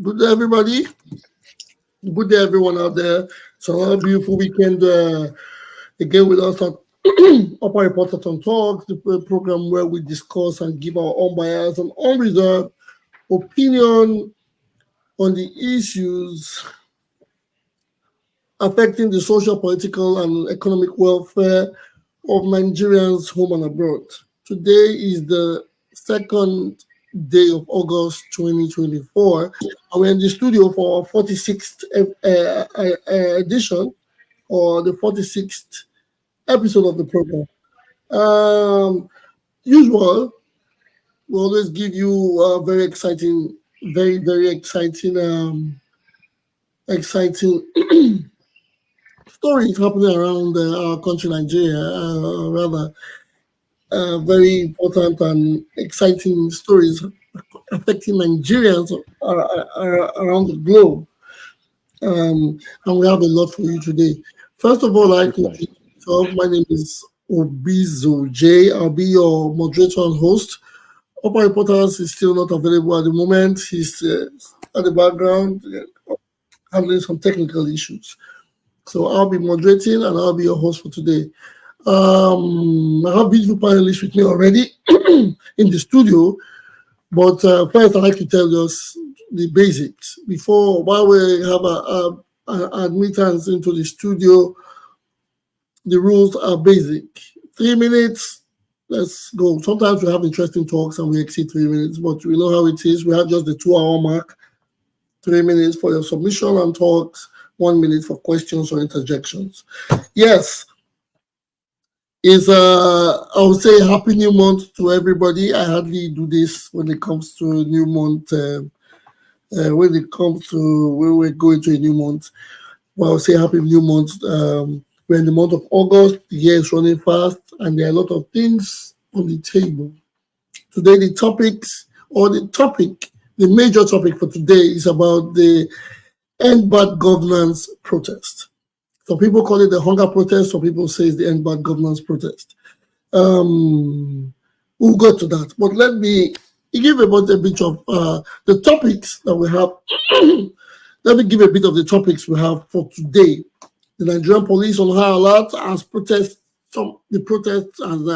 Good day, everybody. Good day, everyone out there. So, a beautiful weekend again with us at Upper Reporters on Talks, the program where we discuss and give our unbiased and unreserved opinion on the issues affecting the social, political, and economic welfare of Nigerians home and abroad. Today is the second day of August 2024, and we're in the studio for our 46th edition or the 46th episode of the program. Usual, we always give you very exciting, very exciting stories happening around our country, Nigeria. Rather, very important and exciting stories affecting Nigerians around the globe. And we have a lot for you today. First of all, I'd like to introduce myself. My name is Obizo J. I'll be your moderator and host. Upper Reporters is still not available at the moment. He's at the background handling some technical issues. So I'll be moderating and I'll be your host for today. I have beautiful panelists with me already in the studio, but first I'd like to tell us the basics while we have an admittance into the studio. The rules are basic. 3 minutes, let's go. Sometimes we have interesting talks and we exceed 3 minutes, but we know how it is. We have just the 2-hour mark. 3 minutes for your submission and talks, 1 minute for questions or interjections. Yes. I would say happy new month to everybody. I hardly do this when it comes to new month. When it comes to when we're going to a new month, well, I would say happy new month. We're in the month of August. The year is running fast, and there are a lot of things on the table. Today, the major topic for today is about the End Bad Governance protest. Some people call it the hunger protest. Some people say it's the End Bad Governance protest. We'll go to that. But let me give about a bit of the topics that we have. Let me give a bit of the topics we have for today. The Nigerian police on high alert as protests. The protests has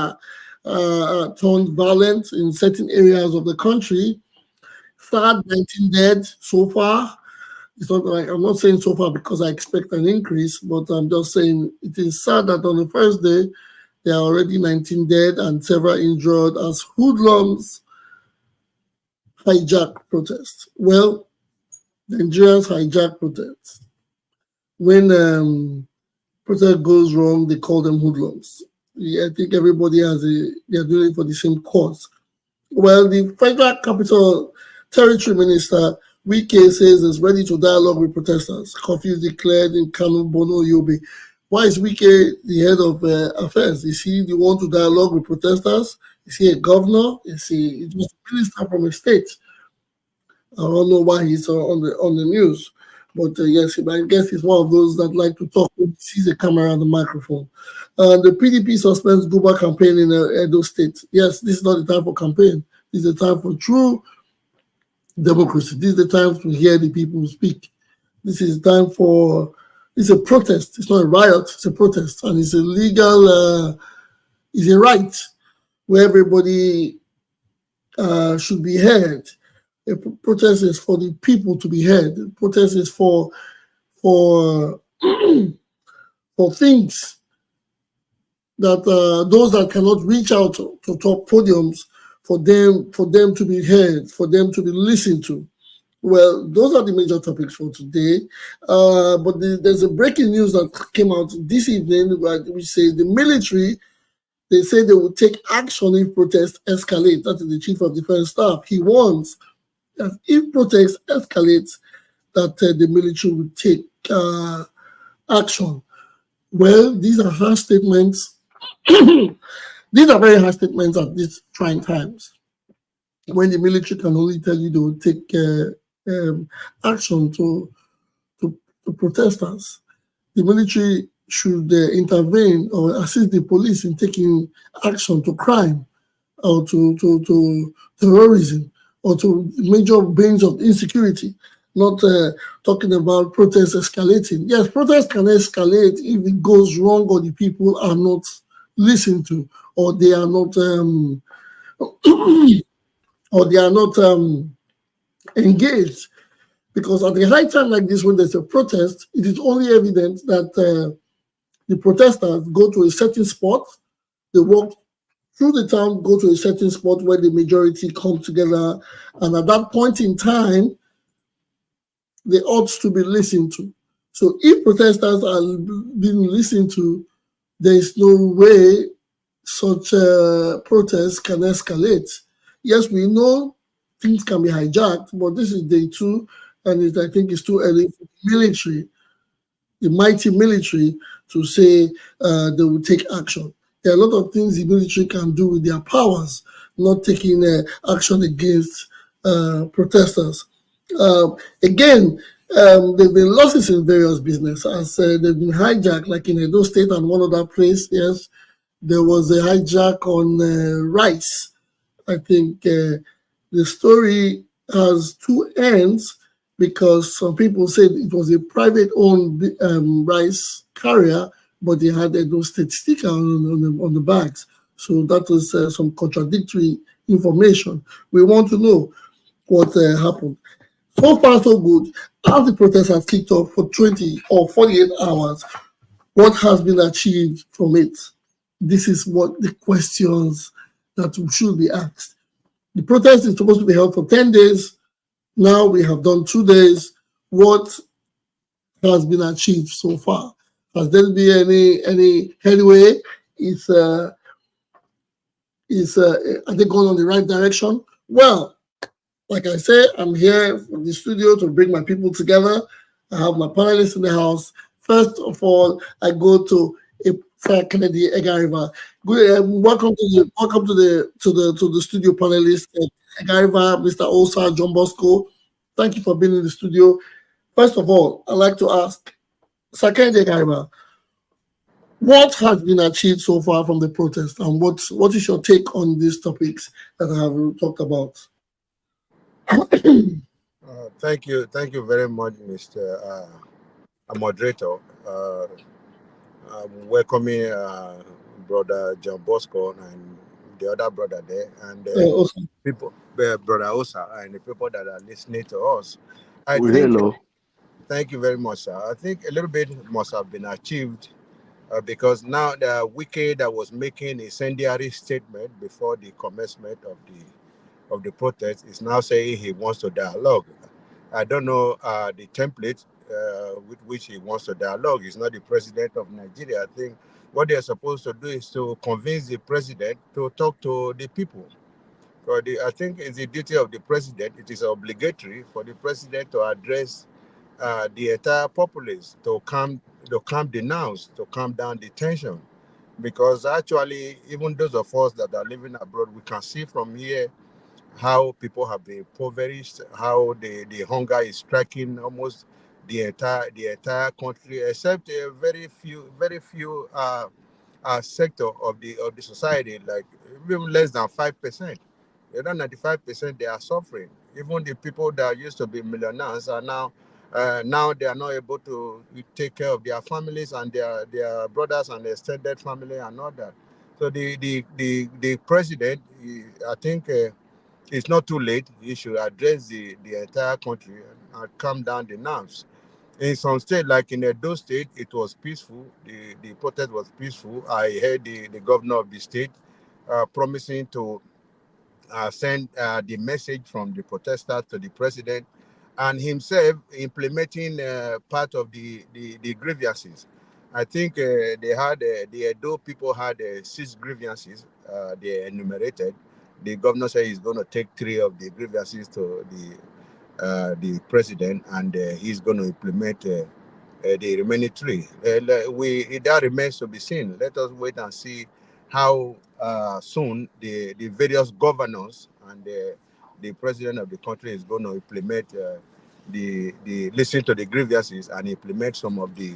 turned violent in certain areas of the country. Sad, 19 dead so far. It's not like I'm not saying so far because I expect an increase, but I'm just saying it is sad that on the first day there are already 19 dead and several injured as hoodlums hijack protests. Well, Nigerians hijack protests. When protest goes wrong, they call them hoodlums. I think everybody they are doing it for the same cause. Well, the Federal Capital Territory Minister Wike says is ready to dialogue with protesters. Curfew declared in Kano, Borno, Yobe. Why is Wike the head of affairs? Is he the one to dialogue with protesters? Is he a governor? Is he just a minister from a state? I don't know why he's on the news, but yes, I guess he's one of those that like to talk when he sees a camera and the microphone. The PDP suspends Guba campaign in Edo State. Yes, this is not the time for campaign. This is the time for true democracy. This is the time to hear the people speak. This is time for, it's a protest. It's not a riot, it's a protest. And it's a legal, it's a right where everybody should be heard. A protest is for the people to be heard. A protest is for things that those that cannot reach out to top podiums, for them to be heard, for them to be listened to. Well, those are the major topics for today. But there's a breaking news that came out this evening, which says the military, they say they will take action if protests escalate. That is the Chief of Defense Staff. He warns that if protests escalate, that the military will take action. Well, these are harsh statements. These are very hard statements at these trying times, when the military can only tell you they will take action to protesters. The military should intervene or assist the police in taking action to crime or to terrorism or to major bans of insecurity. not talking about protests escalating. Yes, protests can escalate if it goes wrong or the people are not listened to, or they are not engaged. Because at a high time like this, when there's a protest, it is only evident that the protesters go to a certain spot, they walk through the town, go to a certain spot where the majority come together, and at that point in time, they ought to be listened to. So if protesters are being listened to, there is no way such protests can escalate. Yes, we know things can be hijacked, but this is day 2, and I think it's too early for the military, the mighty military, to say they will take action. There are a lot of things the military can do with their powers, not taking action against protesters. Again, there have been losses in various businesses. They've been hijacked, like in Edo State and one other place. Yes, there was a hijack on rice. I think the story has 2 ends, because some people said it was a private-owned rice carrier, but they had a Edo State sticker on the bags. So that was some contradictory information. We want to know what happened. So far, so good. As the protest has kicked off for 20 or 48 hours, what has been achieved from it? This is what the questions that should be asked. The protest is supposed to be held for 10 days. Now we have done 2 days. What has been achieved so far? Has there been any headway? Are they going on the right direction? Well, like I say, I'm here from the studio to bring my people together. I have my panelists in the house. First of all, I go to Kennedy Egariva. Welcome to the studio panelists, Egariva, Mr. Osa, John Bosco. Thank you for being in the studio. First of all, I'd like to ask Sir Kennedy Egariva, what has been achieved so far from the protest, and what is your take on these topics that I have talked about? Thank you very much, Mr. Moderator. I'm welcoming Brother John Bosco and the other brother there, and people, Brother Osa, and the people that are listening to us. Hello. Thank you very much, sir. I think a little bit must have been achieved because now the Wike that was making incendiary statement before the commencement of the protest is now saying he wants to dialogue. I don't know the template with which he wants to dialogue. He's not the president of Nigeria. I think what they're supposed to do is to convince the president to talk to the people. I think it's the duty of the president. It is obligatory for the president to address the entire populace to calm down the tension. Because actually, even those of us that are living abroad, we can see from here how people have been impoverished, how the hunger is striking almost the entire country, except a very few sector of the society, like even less than 5%. The other 95% they are suffering. Even the people that used to be millionaires are now they are not able to take care of their families and their brothers and extended family and all that. So the president, I think. It's not too late. He should address the entire country and calm down the nerves. In some state, like in Edo State, it was peaceful. The protest was peaceful. I heard the governor of the state promising to send the message from the protesters to the president, and himself implementing part of the grievances. I think they had the Edo people had 6 grievances they enumerated. The governor said he's going to take 3 of the grievances to the president, and he's going to implement the remaining 3. That remains to be seen. Let us wait and see how soon the various governors and the president of the country is going to implement the listen to the grievances and implement some of the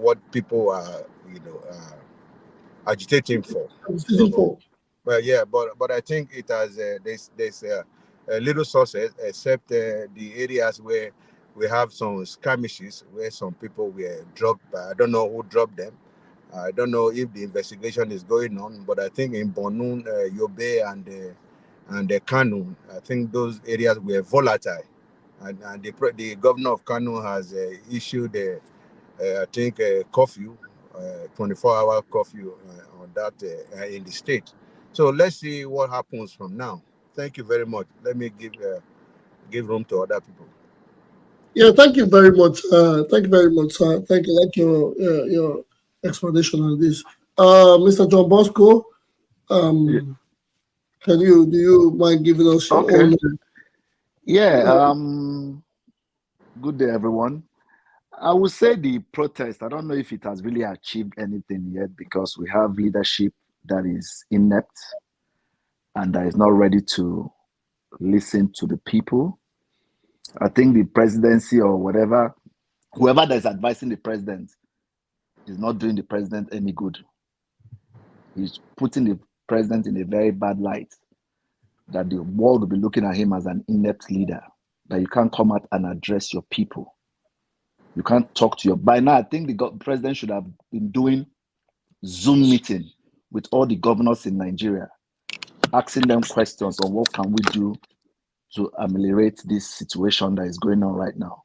what people are agitating for. So, but I think it has there's little sources, except the areas where we have some skirmishes where some people were dropped. But I don't know who dropped them. I don't know if the investigation is going on, but I think in Borno, Yobe, and the Kano, I think those areas were volatile, and the governor of Kano has issued I think a curfew, 24-hour curfew on that in the state. So let's see what happens from now. Thank you very much. Let me give room to other people. Yeah, thank you very much. Thank you very much, sir. Thank you. Like your explanation on this. Mr. John Bosco, do you mind giving us your own? Yeah. Good day, everyone. I would say the protest, I don't know if it has really achieved anything yet, because we have leadership that is inept and that is not ready to listen to the people. I think the presidency or whatever, whoever that is advising the president is not doing the president any good. He's putting the president in a very bad light, that the world will be looking at him as an inept leader, that you can't come out and address your people. You can't talk to your... By now, I think the president should have been doing Zoom meeting with all the governors in Nigeria, asking them questions on what can we do to ameliorate this situation that is going on right now.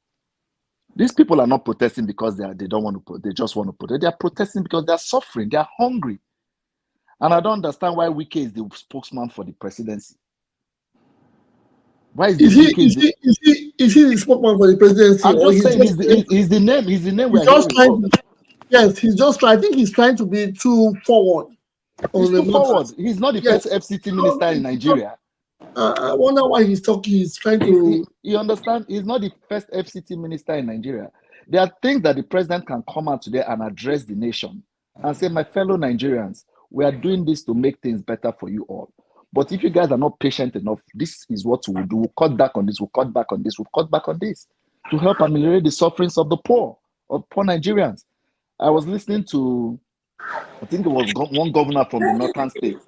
These people are not protesting because they don't want to put, they just want to put it. They are protesting because they are suffering, they are hungry. And I don't understand why Wike is the spokesman for the presidency. Why is he the spokesman for the presidency? I'm just saying he's the name. He's the name we're hearing. Yes, he's just trying. I think he's trying to be too forward. He's too forward. He's not the first FCT minister in Nigeria. I wonder why he's talking. He's trying to... You understand? He's not the first FCT minister in Nigeria. There are things that the president can come out today and address the nation and say, my fellow Nigerians, we are doing this to make things better for you all. But if you guys are not patient enough, this is what we'll do. We'll cut back on this, we'll cut back on this, we'll cut back on this to help ameliorate the sufferings of the poor, of poor Nigerians. I was listening to, I think it was one governor from the northern state,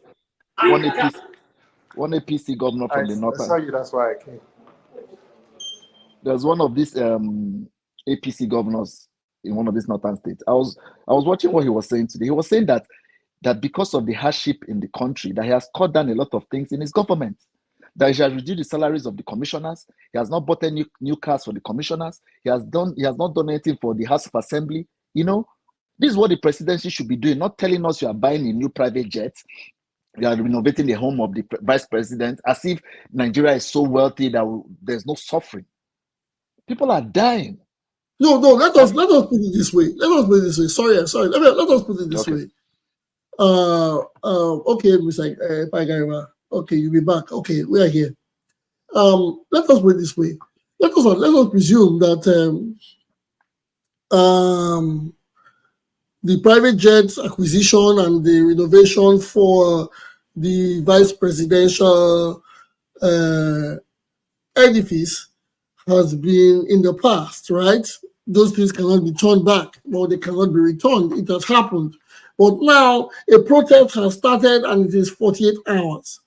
one APC governor from the northern. I saw you, that's why I came. There's one of these APC governors in one of these northern states. I was watching what he was saying today. He was saying that because of the hardship in the country, that he has cut down a lot of things in his government. That he has reduced the salaries of the commissioners. He has not bought any new cars for the commissioners. He has not done anything for the House of Assembly. You know, this is what the presidency should be doing, not telling us you are buying a new private jet, you are renovating the home of the vice president, as if Nigeria is so wealthy that there's no suffering. People are dying. No, let us put it this way. Sorry. Let us put it this way. Okay, Mr. Pagaiwa. Okay, you'll be back. Okay, we are here. Let us put it this way. Let us presume that the private jets acquisition and the renovation for the vice presidential edifice has been in the past, right? Those things cannot be turned back, or they cannot be returned. It has happened. But now a protest has started and it is 48 hours.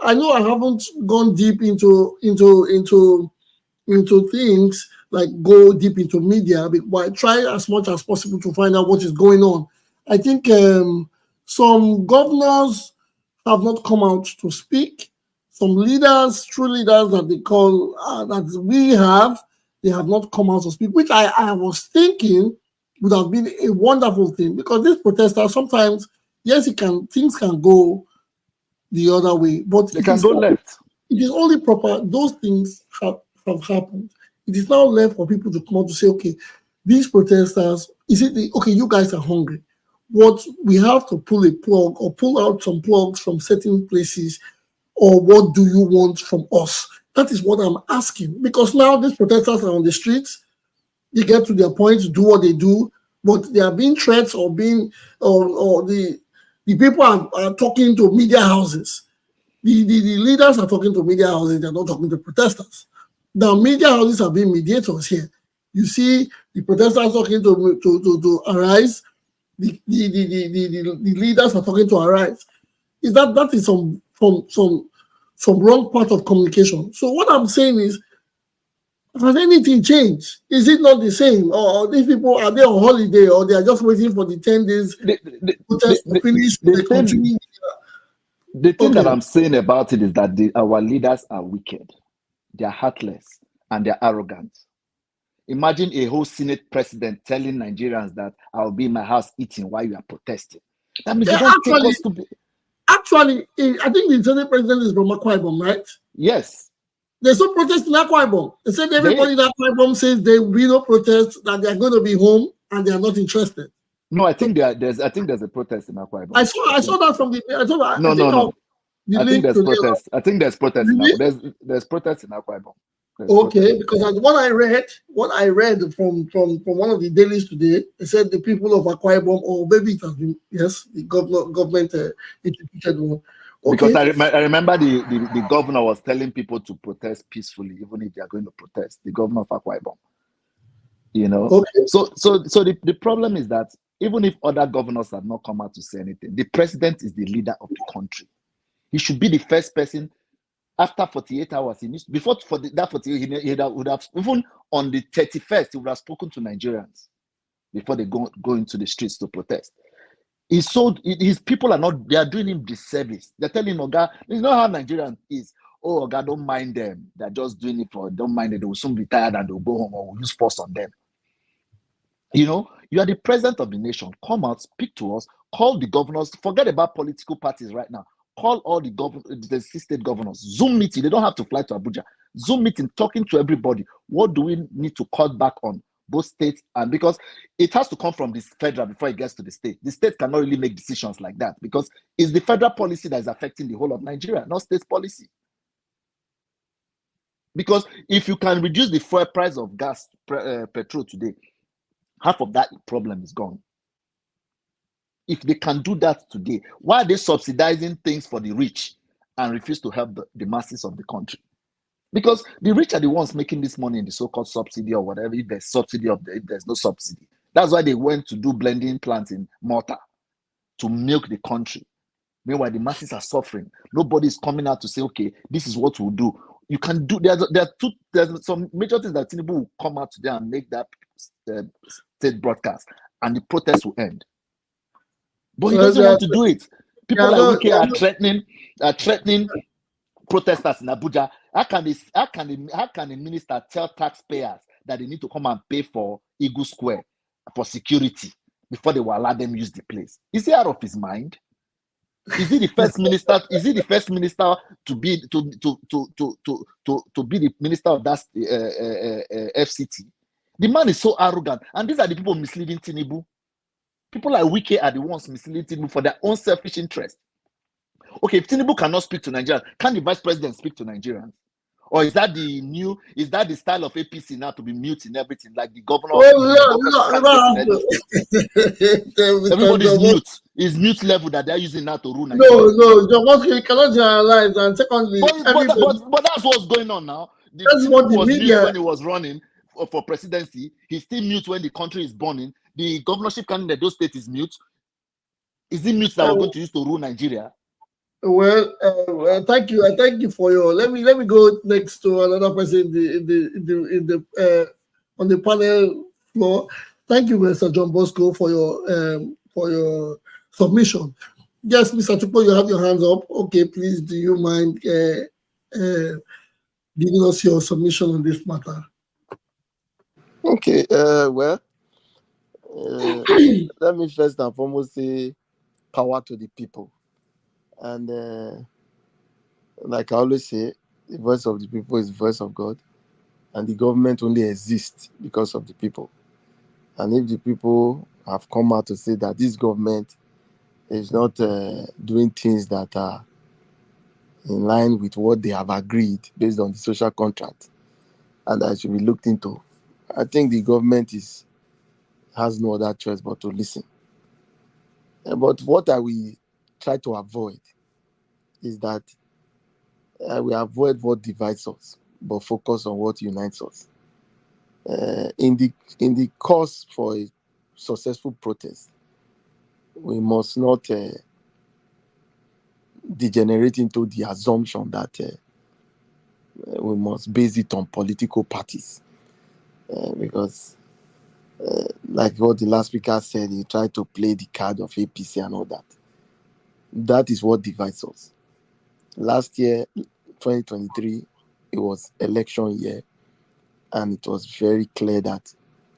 I know I haven't gone deep into things, like go deep into media, but I try as much as possible to find out what is going on. I think some governors have not come out to speak. Some leaders, true leaders that they call, that we have, they have not come out to speak, which I was thinking would have been a wonderful thing, because these protesters sometimes, yes, things can go the other way, but they can go left. It is only proper. Those things have happened. It is now left for people to come out to say, okay, these protesters, okay, you guys are hungry. What we have to pull a plug or pull out some plugs from certain places, or what do you want from us? That is what I'm asking, because now these protesters are on the streets. They get to their point to do what they do, but they are being threats or the people are talking to media houses. The leaders are talking to media houses. They're not talking to protesters. The media houses are being mediators here. You see the protesters talking to Arise. The leaders are talking to Arise. That is some from wrong part of communication. So what I'm saying is, has anything changed? Is it not the same? Or these people, are they on holiday, or they are just waiting for the 10 days protest to finish? The thing that I'm saying about it is that our leaders are wicked. They are heartless and they're arrogant. Imagine a whole Senate president telling Nigerians that I'll be in my house eating while you are protesting. That means they don't take us to be. Actually, I think the Senate president is from Akwa Ibom, right? Yes. There's no protest in Akwa Ibom. They said everybody in Akwa Ibom says there will be no protest, that they are going to be home and they are not interested. No, I think there's a protest in Akwa Ibom. I saw that from the. No. I think there's protest. I think there's protest in Akwa Ibom. There's protest in Akwa Ibom. Okay, because what I read from one of the dailies today, it said the people of Akwa Ibom, or maybe it has been, yes, the government instituted one. Okay. Because I remember the governor was telling people to protest peacefully, even if they are going to protest. The governor of Akwa Ibom. You know. Okay. So the problem is that even if other governors have not come out to say anything, the president is the leader of the country. He should be the first person. After 48 hours, that 48, he would have, even on the 31st, he would have spoken to Nigerians before they go into the streets to protest. His people they are doing him disservice. They're telling him, Oga, you know how Nigerian is. Oh, Oga, don't mind them. They're just doing it don't mind it. They will soon be tired and they'll go home, or we'll use force on them. You know, you are the president of the nation. Come out, speak to us, call the governors. Forget about political parties right now. Call all the state governors. Zoom meeting. They don't have to fly to Abuja. Zoom meeting, talking to everybody. What do we need to cut back on? Both states, and because it has to come from the federal before it gets to the state. The state cannot really make decisions like that because it's the federal policy that is affecting the whole of Nigeria, not state policy. Because if you can reduce the fuel price of gas, petrol today, half of that problem is gone. If they can do that today, why are they subsidizing things for the rich and refuse to help the masses of the country? Because the rich are the ones making this money in the so-called subsidy or whatever. If there's subsidy, if there's no subsidy. That's why they went to do blending plants in Malta to milk the country. Meanwhile, the masses are suffering. Nobody is coming out to say, okay, this is what we'll do. You can do, there's some major things that Tinubu will come out today and make that state broadcast, and the protest will end. But he doesn't want to do it. People like Wike are threatening protesters in Abuja. How can a minister tell taxpayers that they need to come and pay for Eagle Square for security before they will allow them use the place? Is he out of his mind? Is he the first minister? Is he the first minister to be the minister of that FCT? The man is so arrogant, and these are the people misleading Tinubu. People like Wike are the ones misleading Tinubu for their own selfish interest. Okay, if Tinubu cannot speak to Nigerians, can the vice president speak to Nigerians? Or is that the style of APC now to be mute in everything, like the governor? Everybody's mute. It's mute level that they're using now to rule Nigeria. No, you cannot generalize. And secondly, but that's what's going on now. That's what the was media. Mute when he was running for presidency. He's still mute when the country is burning. The governorship candidate, those states is mute. Is it mute that we're going to use to rule Nigeria? Well, thank you. I thank you for your. Let me go next to another person on the panel floor. Thank you, Mr. John Bosco, for your submission. Yes, Mr. Tupo, you have your hands up. Okay, please, do you mind giving us your submission on this matter? Okay. Let me first and foremost say power to the people. And like I always say, the voice of the people is the voice of God, and the government only exists because of the people. And if the people have come out to say that this government is not doing things that are in line with what they have agreed based on the social contract, and that should be looked into, I think the government has no other choice but to listen. But what I will try to avoid is that we avoid what divides us, but focus on what unites us. In the course for a successful protest, we must not degenerate into the assumption that we must base it on political parties. Because, like what the last speaker said, he tried to play the card of APC and all that. That is what divides us. Last year, 2023, it was election year, and it was very clear that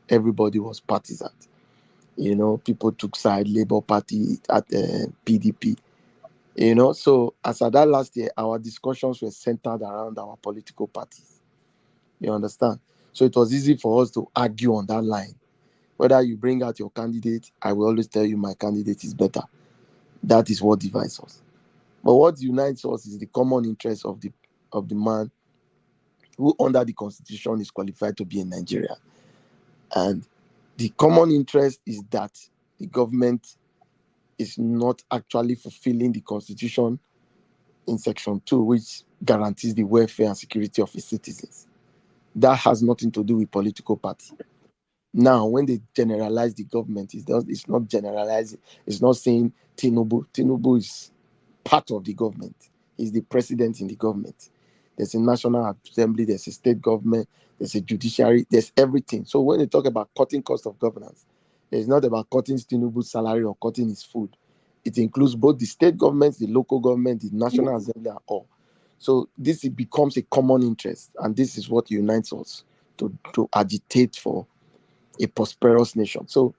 everybody was partisan. People took side, Labour Party at PDP. So as at that last year, our discussions were centered around our political parties. You understand? So it was easy for us to argue on that line. Whether you bring out your candidate, I will always tell you my candidate is better. That is what divides us. But what unites us is the common interest of the man who, under the Constitution, is qualified to be in Nigeria. And the common interest is that the government is not actually fulfilling the Constitution in Section 2, which guarantees the welfare and security of its citizens. That has nothing to do with political party. Now, when they generalize the government, it's not generalizing. It's not saying Tinubu. Tinubu is part of the government. He's the president in the government. There's a national assembly, there's a state government, there's a judiciary, there's everything. So when they talk about cutting cost of governance, it's not about cutting Tinubu's salary or cutting his food. It includes both the state governments, the local government, the national assembly, and all. So this becomes a common interest, and this is what unites us to agitate for a prosperous nation. So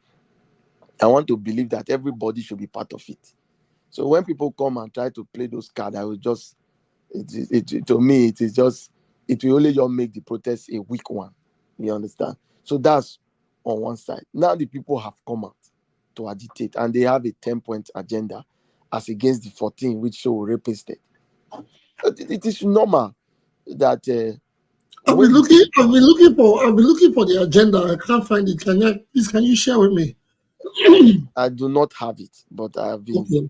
I want to believe that everybody should be part of it. So when people come and try to play those cards, I will just, to me, it will only just make the protest a weak one. You understand? So that's on one side. Now the people have come out to agitate, and they have a 10-point agenda as against the 14 which show reposted. It is normal that I've been looking for the agenda. I can't find it. Can you share with me? I do not have it, but I have been. Okay.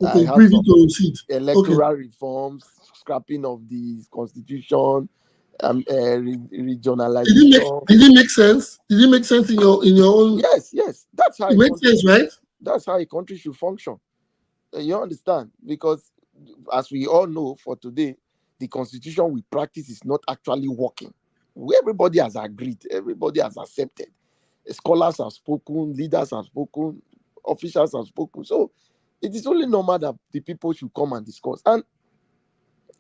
I have Privy to it. Electoral reforms, scrapping of the constitution, regionalization. Did it make sense? Did it make sense in your own? Yes. That's how it makes sense, right? That's how a country should function. You understand? Because as we all know, for today, the constitution we practice is not actually working. Everybody has agreed. Everybody has accepted. Scholars have spoken, leaders have spoken, officials have spoken. So it is only normal that the people should come and discuss. And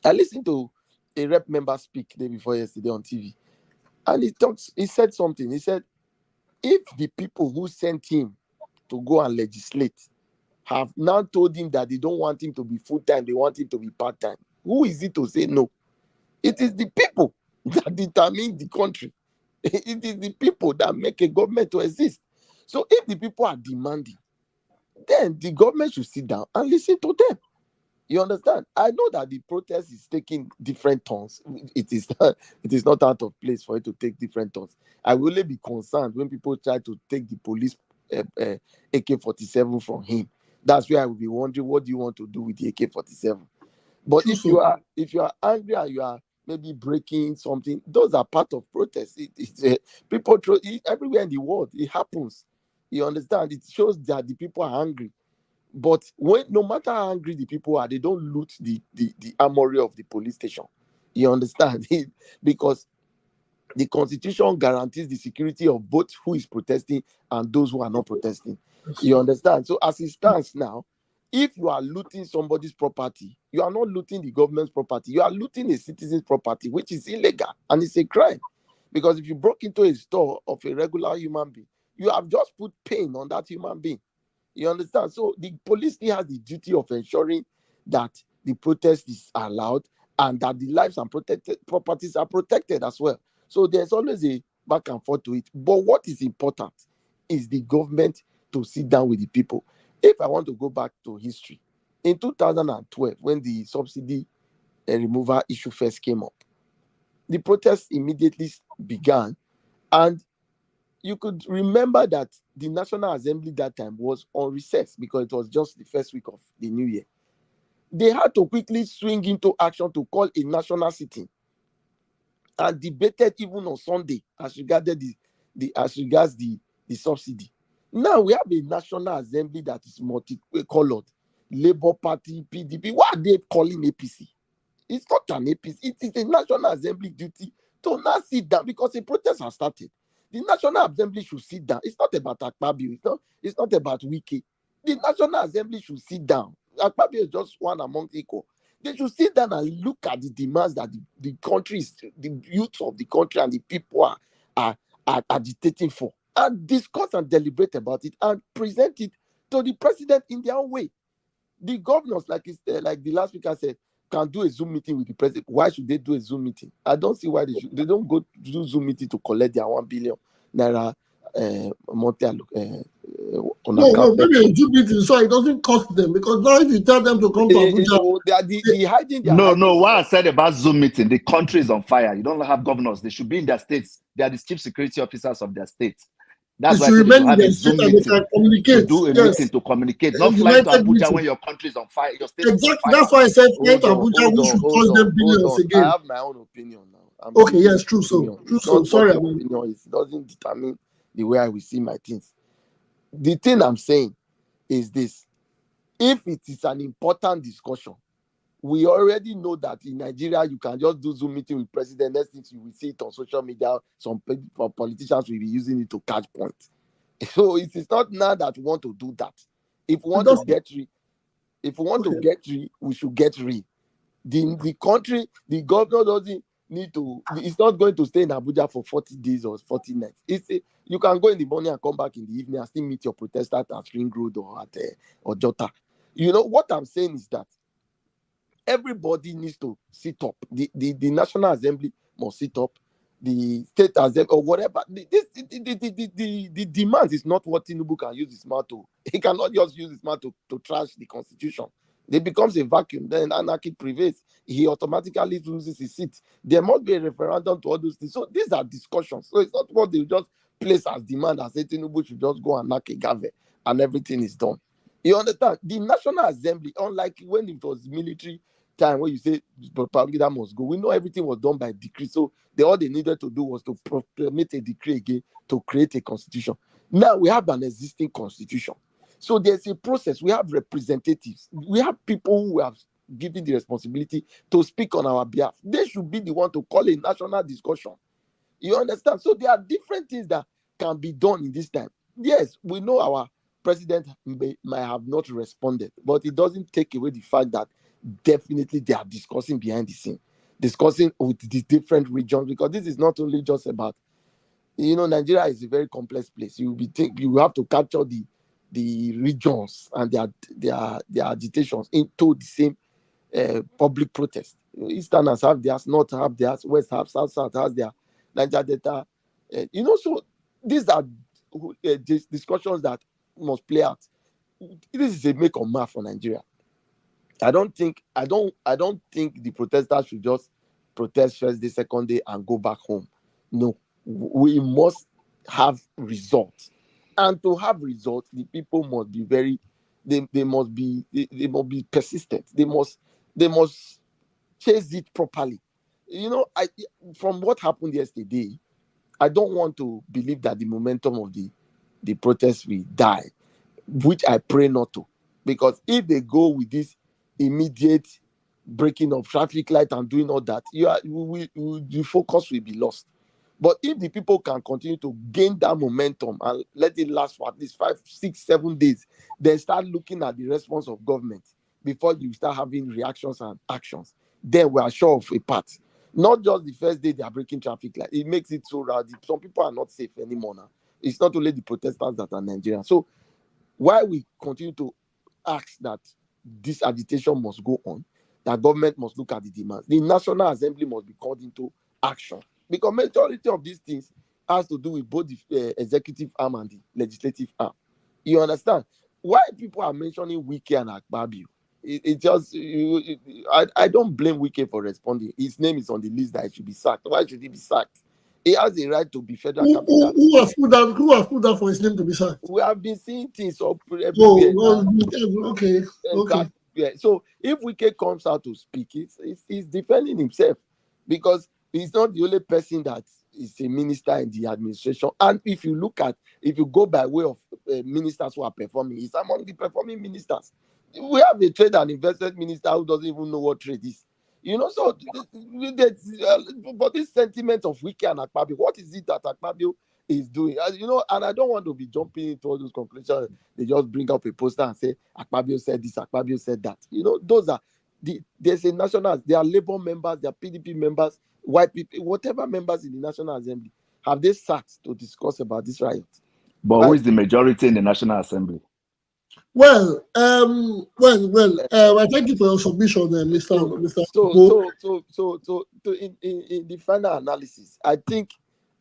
I listened to a rep member speak day before yesterday on TV, and he said something. He said, if the people who sent him to go and legislate have now told him that they don't want him to be full-time, they want him to be part-time, who is it to say no? It is the people that determine the country. It is the people that make a government to exist. So if the people are demanding, then the government should sit down and listen to them. You understand? I know that the protest is taking different turns. It is not out of place for it to take different turns. I will only be concerned when people try to take the police AK-47 from him. That's where I will be wondering, what do you want to do with the AK-47? But if you are angry and you are maybe breaking something, those are part of protest. People throw it everywhere in the world. It happens. You understand? It shows that the people are angry. But no matter how angry the people are, they don't loot the armory of the police station. You understand? Because the Constitution guarantees the security of both who is protesting and those who are not protesting. You understand? So as it stands now, if you are looting somebody's property, you are not looting the government's property. You are looting a citizen's property, which is illegal, and it's a crime. Because if you broke into a store of a regular human being, you have just put pain on that human being. You understand? So the police still has the duty of ensuring that the protest is allowed and that the lives and properties are protected as well. So there's always a back and forth to it. But what is important is the government to sit down with the people. If I want to go back to history, in 2012, when the subsidy removal issue first came up, the protests immediately began, and you could remember that the National Assembly that time was on recess because it was just the first week of the new year. They had to quickly swing into action to call a national sitting and debated even on Sunday as regards the subsidy. Now we have a National Assembly that is multicolored. Labour Party, PDP. What are they calling APC? It's not an APC. It is a National Assembly duty to not sit down because a protest has started. The National Assembly should sit down. It's not about Akpabio. It's not about Wike. The National Assembly should sit down. Akpabio is just one among equal. They should sit down and look at the demands that the country is, the youth of the country and the people are agitating for, and discuss and deliberate about it and present it to the president in their own way. The governors, like the last speaker said, can do a Zoom meeting with the president. Why should they do a Zoom meeting? I don't see why they should. They don't go to do Zoom meeting to collect their 1 billion naira monthly. No, maybe a Zoom meeting so it doesn't cost them, because now if you tell them to come to Abuja, they are hiding. No. What I said about Zoom meeting, the country is on fire. You don't have governors. They should be in their states. They are the chief security officers of their states. That's why they should have a Zoom meeting to do a meeting to communicate. Not fly to Abuja when your country is on fire. Your state is on fire. That's why I said fly to Abuja, we should cost them billions again. I have my own opinion now. Okay, yes, true. So, sorry, opinion. It doesn't determine the way I will see my things. The thing I'm saying is this: if it is an important discussion, we already know that in Nigeria you can just do Zoom meeting with president. Next thing you will see it on social media. Some politicians will be using it to catch points. So it is not now that we want to do that. If we want to get rid, we should get rid. The country, the governor doesn't need to. It's not going to stay in Abuja for 40 days or 40 nights. You can go in the morning and come back in the evening and still meet your protesters at Ring Road or at Jota. You know what I'm saying is that everybody needs to sit up. The National Assembly must sit up. The State Assembly or whatever. The demand is not what Tinubu can use his mouth to. He cannot just use his mouth to trash the constitution. It becomes a vacuum. Then anarchy prevails. He automatically loses his seat. There must be a referendum to all those things. So these are discussions. So it's not what they just place as demand and say Tinubu should just go and knock a gave and everything is done. You understand? The National Assembly, unlike when it was military time where you say propaganda must go, we know everything was done by decree. So all they needed to do was to proclamate a decree again to create a constitution. Now we have an existing constitution. So there's a process. We have representatives. We have people who have given the responsibility to speak on our behalf. They should be the one to call a national discussion. You understand? So there are different things that can be done in this time. Yes, we know our president might have not responded, but it doesn't take away the fact that definitely they are discussing behind the scene, discussing with the different regions, because this is not only just about, Nigeria is a very complex place. You have to capture the regions and their agitations into the same public protest. Easterners have theirs, North have theirs, West have, South has their Niger Delta. So these are discussions that must play out. This is a make or mark for Nigeria. I don't think the protesters should just protest first day, second day, and go back home. No, we must have results, and to have results, the people must be they must be persistent. They must chase it properly. From what happened yesterday, I don't want to believe that the momentum of the protest will die, which I pray not to, because if they go with this immediate breaking of traffic light and doing all that, the focus will be lost. But if the people can continue to gain that momentum and let it last for at least 5, 6, 7 days, then start looking at the response of government before you start having reactions and actions, then we are sure of a path. Not just the first day they are breaking traffic light. It makes it so rowdy. Some people are not safe anymore now. It's not only the protesters that are Nigerian. So why we continue to ask that this agitation must go on, that government must look at the demands. The National Assembly must be called into action, because majority of these things has to do with both the executive arm and the legislative arm. You understand? Why people are mentioning Wike and Akpabio? I don't blame Wike for responding. His name is on the list that he should be sacked. Why should he be sacked? He has a right to be federal capital. Who has put that for his name to be sacked? We have been seeing things up everywhere. Okay. Yeah. So if Wike comes out to speak, he's defending himself, because he's not the only person that is a minister in the administration. And if you go by way of ministers who are performing, he's among the performing ministers. We have a trade and investment minister who doesn't even know what trade is. So but this sentiment of Wike and Akpabio, what is it that Akpabio is doing? And I don't want to be jumping into all those conclusions. They just bring up a poster and say Akpabio said this, Akpabio said that. Those are there's a national, there are Labour members, there are PDP members, white people, whatever members in the National Assembly. Have they sat to discuss about this riot? But who is the majority in the National Assembly? Well, thank you for your submission, Mr. So in the final analysis, I think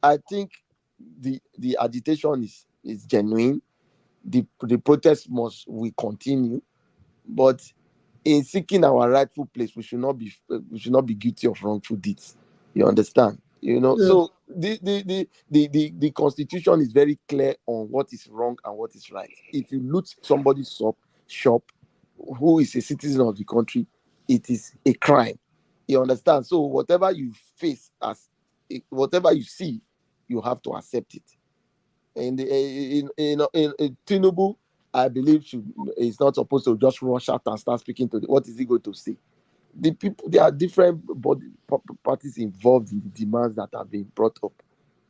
the agitation is genuine. The protest will continue, but in seeking our rightful place, we should not be guilty of wrongful deeds. You understand? Yeah. So the constitution is very clear on what is wrong and what is right. If you loot somebody's shop who is a citizen of the country, it is a crime. You understand? So whatever you face whatever you see, you have to accept it. And in Tinubu, I believe is not supposed to just rush out and start speaking to what is he going to say. The people, there are different parties involved in the demands that have been brought up.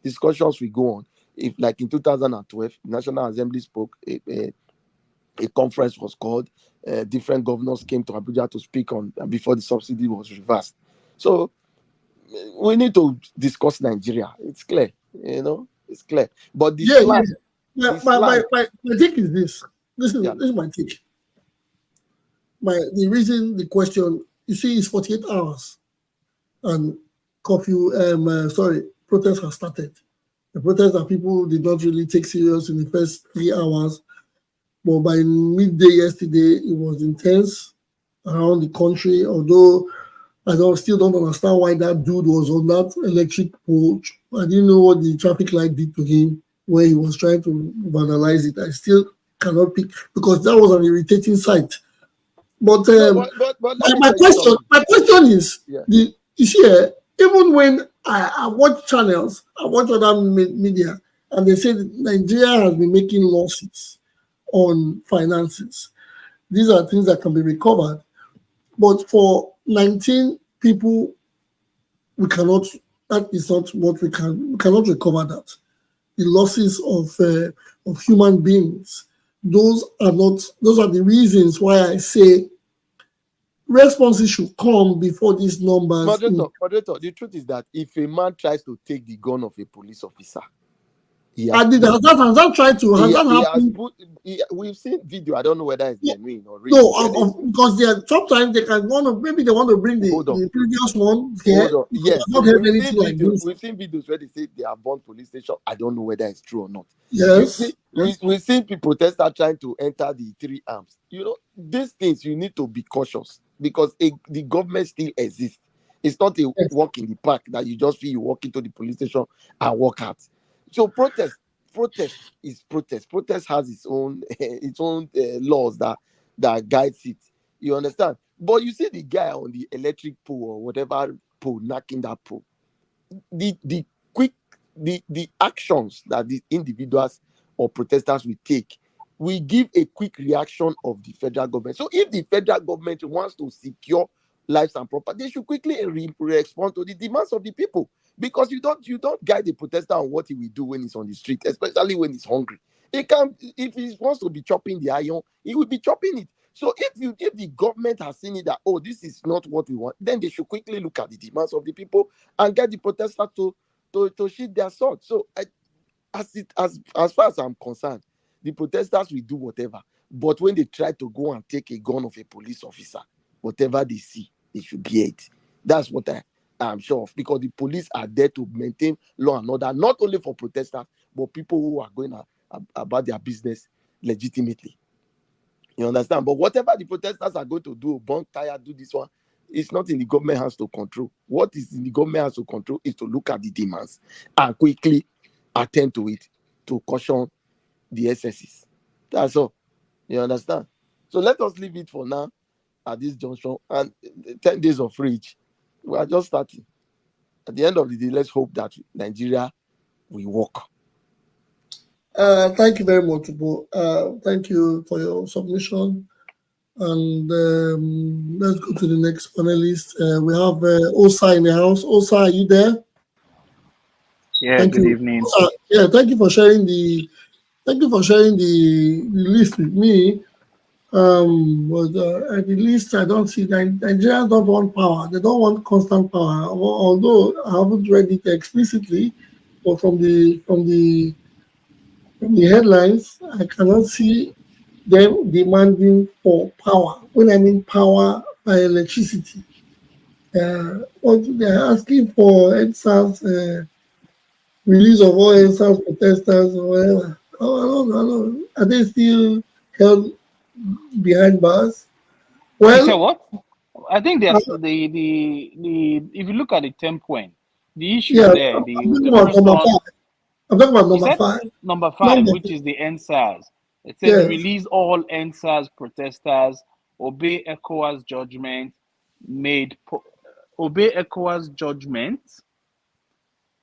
Discussions will go on. If, like in 2012, National Assembly spoke, a conference was called. Different governors came to Abuja to speak on before the subsidy was reversed. So we need to discuss Nigeria. It's clear, it's clear. But the my take is this. This is my take. The reason the question, you see, is 48 hours, and curfew. Protests have started. The protests that people did not really take serious in the first 3 hours, but by midday yesterday, it was intense around the country. Although I still don't understand why that dude was on that electric pole. I didn't know what the traffic light did to him when he was trying to vandalize it. I still cannot pick, because that was an irritating sight. But my question is, you see, even when I watch channels, I watch other media, and they say that Nigeria has been making losses on finances. These are things that can be recovered. But for 19 people, that is not what we cannot recover that. The losses of human beings, those are the reasons why I say responses should come before these numbers. Moderator, the truth is that if a man tries to take the gun of a police officer, has that happened? We've seen video. I don't know whether it's genuine or real. No, because sometimes they want to bring the previous one here. Yes, we've seen videos where they say they have burned police station. I don't know whether it's true or not. Yes, we've seen people protesters trying to enter the 3 arms. These things you need to be cautious, because the government still exists. It's not a walk in the park that you just feel you walk into the police station and walk out. So protest is protest. Protest has its own laws that guides it. You understand? But you see the guy on the electric pole or whatever pole knocking that pole. The actions that the individuals or protesters will take, we give a quick reaction of the federal government. So if the federal government wants to secure lives and property, they should quickly respond to the demands of the people. Because you don't guide the protester on what he will do when he's on the street, especially when he's hungry. If he wants to be chopping the iron, he will be chopping it. So if the government has seen it that, this is not what we want, then they should quickly look at the demands of the people and get the protester to sheath their sword. So as far as I'm concerned, the protesters will do whatever. But when they try to go and take a gun of a police officer, whatever they see, they should bear it. That's what I'm sure of, because the police are there to maintain law and order, not only for protesters, but people who are going about their business legitimately. You understand? But whatever the protesters are going to do, burn tire, do this one, it's not in the government hands to control. What is in the government hands to control is to look at the demands and quickly attend to it, to caution the excesses. That's all. You understand? So let us leave it for now at this junction, and 10 days of rage. We are just starting. At the end of the day, let's hope that Nigeria will work. Thank you very much, Bo. Thank you for your submission. And let's go to the next panelist. We have Osa in the house. Osa, are you there? Yeah, thank good you. evening. Osa, yeah, thank you for sharing the list with me. But at the least, I don't see Nigerians don't want power. They don't want constant power. Although I haven't read it explicitly, but from the headlines, I cannot see them demanding for power. When I mean power by electricity, what they're asking for EndSARS, release of all EndSARS protesters or whatever. Oh, I don't know. Are they still held behind bars? You said Well, what? I think uh, there's the if you look at the 10 point, the issue yeah, there, I'm talking the about first number one, five. I'm talking about you number said five. number 5, Number which is the NSAS. It says yes, release all NSAS protesters, obey ECOWAS judgment, obey ECOWAS judgment,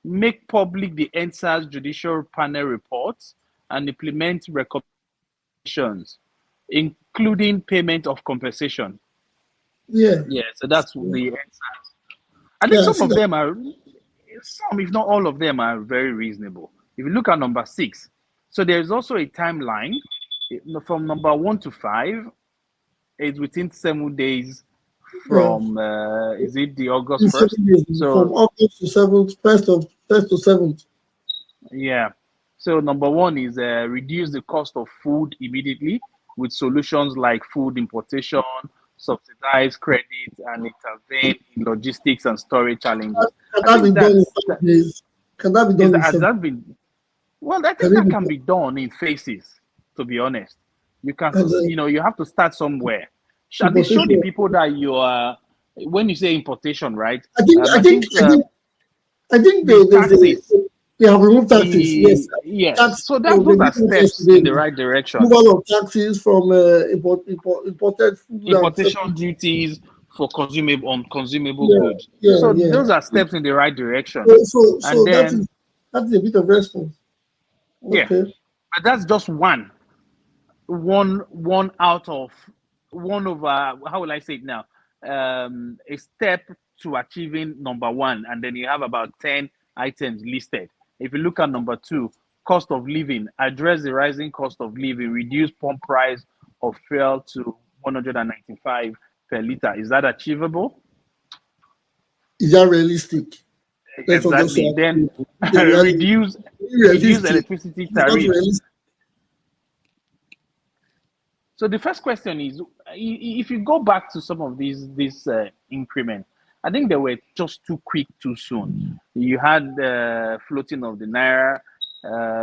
make public the NSAS judicial panel reports, and implement recommendations, including payment of compensation. yeah, Yeah, so that's the NSAS. I think yeah. I some see of that. them are, some, if not all of them, are very reasonable. If you look at number 6, so there's also a timeline from number 1 to 5. It's within 7 days Yeah, from, is it the August in 1st? 7 days from So, August to 7th, first to 7th. yeah. So, number 1 is reduce the cost of food immediately with solutions like food importation, subsidized credit, and intervene in logistics and storage challenges. Can I that be think done in that's 5 days? Can that be is done in has 7? that been well, I Can think it that be can done? be done in phases, to be honest. You can, And you have to start somewhere. At least show the importation. people that you are, when you say importation, right? I think I I think think I think I think the there's taxes, they have removed taxes. Yes, yes. tax. So So they those did are it steps yesterday. in the right direction. Removal of taxes from imported food and Importation certain. duties for consumable on consumable Yeah, goods. yeah, So yeah. those are steps in the right direction. So And that then, is a bit of response. yeah, Okay. but that's just one out of one over, how will I say it now, a step to achieving number 1, and then you have about 10 items listed. If you look at number 2, cost of living, address the rising cost of living, reduce pump price of fuel to 195 per liter. Is that achievable? Is that realistic? Let's not just Exactly. say Then the reality. reduce Realistic. electricity It's not tariffs. realistic. So the first question is, if you go back to some of these increments, I think they were just too quick, too soon. You had floating of the naira,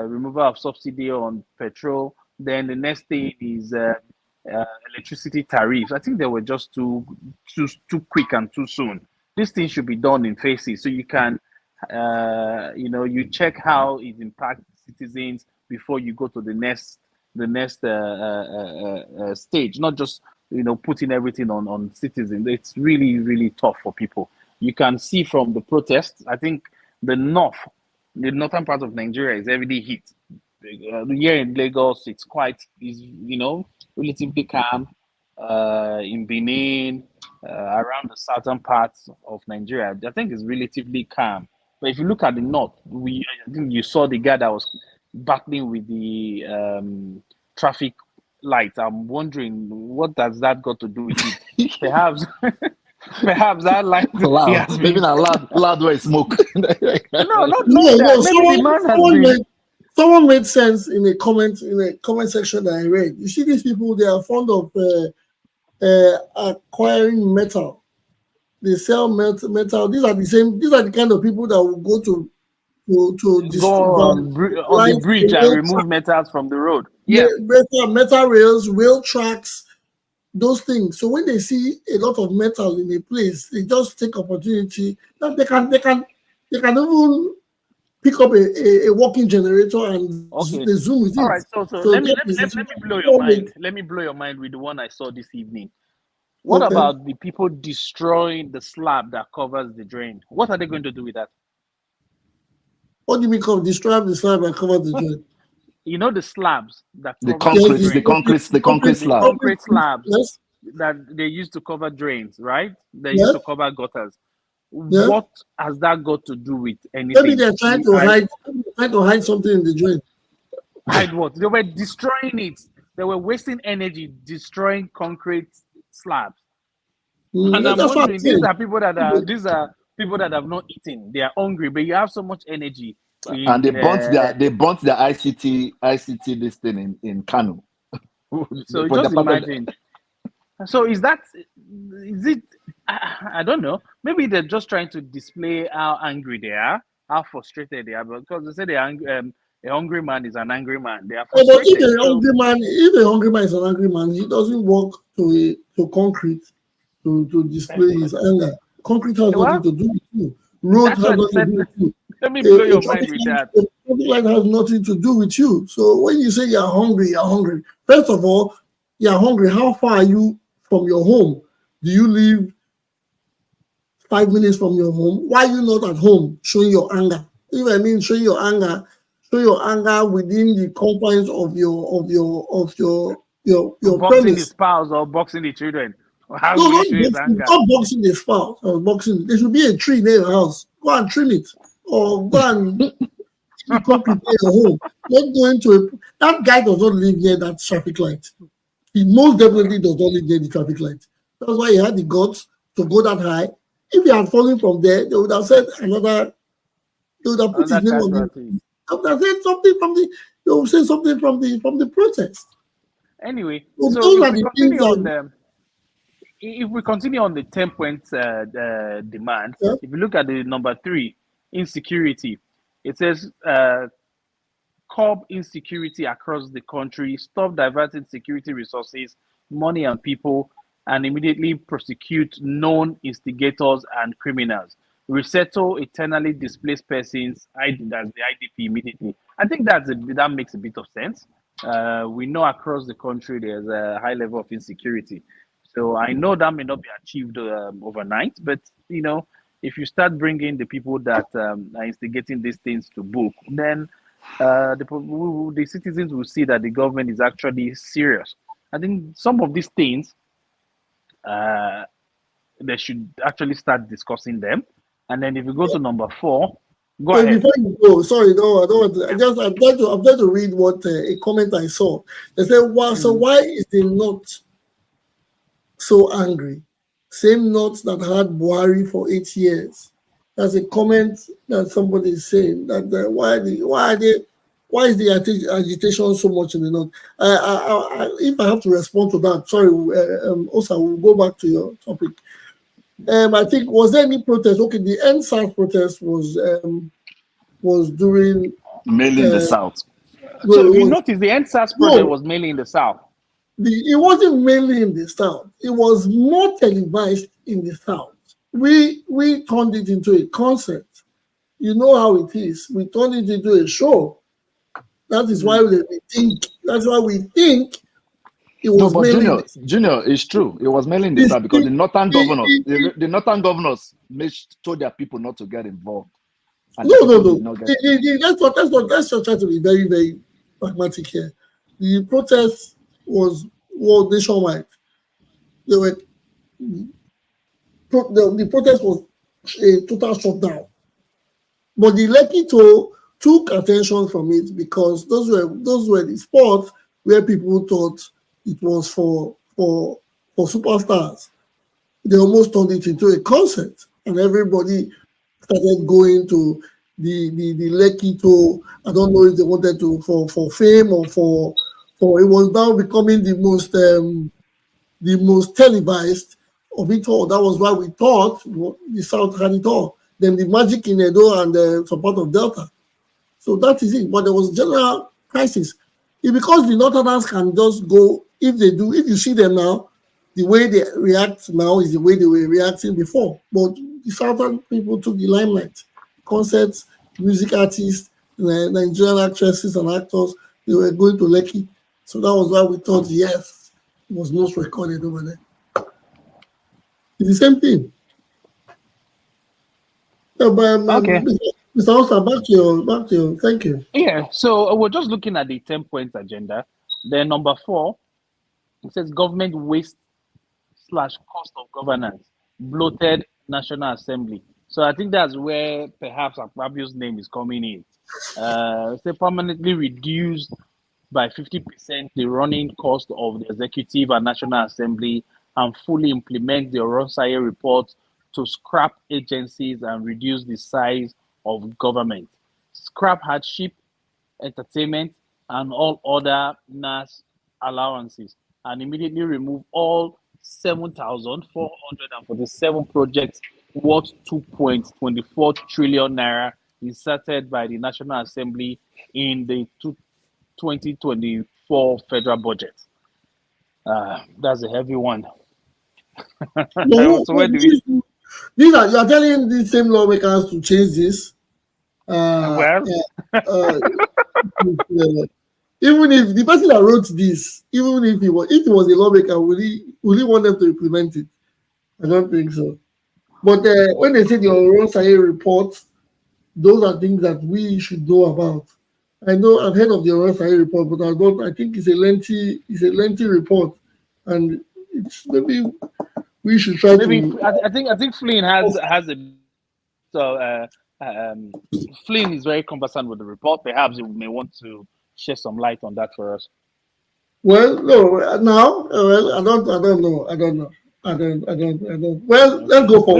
removal of subsidy on petrol. Then the next thing is electricity tariffs. I think they were just too quick and too soon. This thing should be done in phases, so you can, you check how it impacts citizens before you go to the next stage, not just putting everything on citizens. It's really tough for people. You can see from the protests, I think the northern part of Nigeria is heavily hit. Here in Lagos, is relatively calm. In Benin, around the southern parts of Nigeria, I think it's relatively calm. But if you look at the north, I think you saw the guy that was battling with the traffic light. I'm wondering, what does that got to do with it? Perhaps, perhaps that light he Loud. has Maybe been. not loud where smoke. No, not No, that. no. Maybe the man has been. Someone made sense in a comment section that I read. You see, these people, they are fond of acquiring metal. They sell metal. These are the same. These are the kind of people that will go to Go on the line bridge and remove metals from the road. Yeah. metal rails, rail tracks, those things. So when they see a lot of metal in a place, they just take opportunity. That they can even pick up a working generator and Okay. they zoom with All it. right. So So let me that is blow your mind. Let me blow your mind with the one I saw this evening. What okay. about the people destroying the slab that covers the drain? What are they going to do with that? What do you mean destroy the slab and cover the joint? You know the slabs that the cover the concrete, Yes, the drain, concrete, the concrete the slab. concrete slabs. Yes. that they used to cover drains, right? They Yeah, used to cover gutters. yeah. What has that got to do with Maybe anything? they're trying to hide something in the drain. Hide what? They were destroying it. They were wasting energy destroying concrete slabs. And I'm That's what I'm wondering, these saying. are people that have not eaten. They are hungry, but you have so much energy And in they burnt the ICT this thing in Kano. so For the just part of imagine. So is it? I don't know. Maybe they're just trying to display how angry they are, how frustrated they are. Because they say a hungry man is an angry man. They are But frustrated. So if a hungry man is an angry man, he doesn't walk to concrete to display his anger. Concrete has nothing well, to do with you. Road that's has what I nothing to said. do with you. Let me blow your mind Traffic with that. light has nothing to do with you. So when you say you're hungry, you're hungry. First of all, you're hungry. How far are you from your home? Do you live 5 minutes from your home? Why are you not at home showing your anger? If I mean showing your anger, show your anger within the confines of your Boxing the premise. spouse or boxing the children. How No, will he not show his boxing, anger? not boxing the spouse or boxing. There should be a tree near your house. Go and trim it, or go and the concrete near your home. Not going to that guy does not live near that traffic light. He most definitely does not live near the traffic light. That's why he had the guts to go that high. If he had fallen from there, they would have said another. They would have put his Another name on the. casualty. They would have said something from the. They would say something from the protest. Anyway, So so those are the things that. if we continue on the 10 point demand, Yeah, if you look at the number 3, insecurity, it says curb insecurity across the country, stop diverting security resources, money, and people, and immediately prosecute known instigators and criminals. Resettle eternally displaced persons, that's the IDP immediately. I think that makes a bit of sense. We know across the country there's a high level of insecurity. So I know that may not be achieved overnight, but if you start bringing the people that are instigating these things to book, then the citizens will see that the government is actually serious. I think some of these things, they should actually start discussing them. And then if you go to number 4, go wait, ahead. before you go, sorry, no, I don't want to. I'm trying to read what a comment I saw. They said, "Wow, so why is the North so angry? Same North that had Buhari for 8 years." That's a comment that somebody is saying that why is the agitation so much in the North? If I have to respond to that, sorry, Osa, we'll go back to your topic. I think, was there any protest? Okay, the NSAS protest was during mainly in the south. So if you notice, the NSAS project was mainly in the south. It wasn't mainly in the south. It was more televised in the south. We turned it into a concert. You know how it is. We turned it into a show. That is why we think. That's why we think it was mainly. Junior, it's true. It was mainly in the south because the northern governors told their people not to get involved. No. Let's not try to be very, very pragmatic here. The protest was nationwide. The protest was a total shutdown. But the Lekki took attention from it because those were the spots where people thought it was for superstars. They almost turned it into a concert, and everybody started going to the Lekki tour. I don't know if they wanted to for fame or for it was now becoming the most televised of it all. That was why we thought the South had it all. Then the magic in Edo and some part of Delta. So that is it. But there was general crisis. It's because the Northerners can just go, if you see them now, the way they react now is the way they were reacting before. But the Southern people took the limelight. Concerts, music artists, Nigerian actresses and actors, they were going to Lekki. So that was why we thought, yes, it was not recorded over there. It's the same thing. Yeah, but, Okay. Mr. Oster, back to you. Thank you. Yeah, so we're just looking at the 10 point agenda. Then number 4, it says government waste cost of governance, bloated National Assembly. So I think that's where perhaps Akpabio's name is coming in. Say permanently reduced by 50% the running cost of the Executive and National Assembly, and fully implement the Oronsanye report to scrap agencies and reduce the size of government. Scrap hardship, entertainment, and all other NAS allowances, and immediately remove all 7,447 projects worth 2.24 trillion naira inserted by the National Assembly in the 2024 federal budget. That's a heavy one. No, So where do we? You are telling the same lawmakers to change this. Well, Even if the person that wrote this, even if he was a lawmaker, will he want them to implement it? I don't think so. But when they say the Oronsanye report, those are things that we should know about. I know I've heard of the Oronsanye report, but I think it's a lengthy report, and it's maybe we should try to. I think Flynn has a so Flynn is very conversant with the report. Perhaps you may want to shed some light on that for us. Well, no, now, I don't know. Well, let's go for.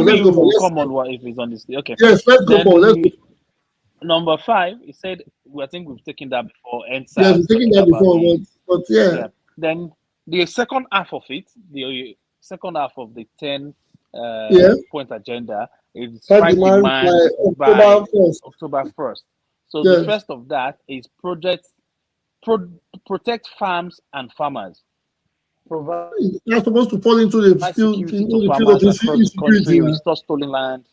Come on, what if it's on this? Okay. Yes, let's go for. Number 5, he said, I think we've taken that before. Yeah, we've taken that before, but yeah. Then the second half of it, the second half of the 10 point agenda is strike demand by October 1st. So the first of that is protect farms and farmers. You're supposed to fall into the field of insecurity, restore stolen land.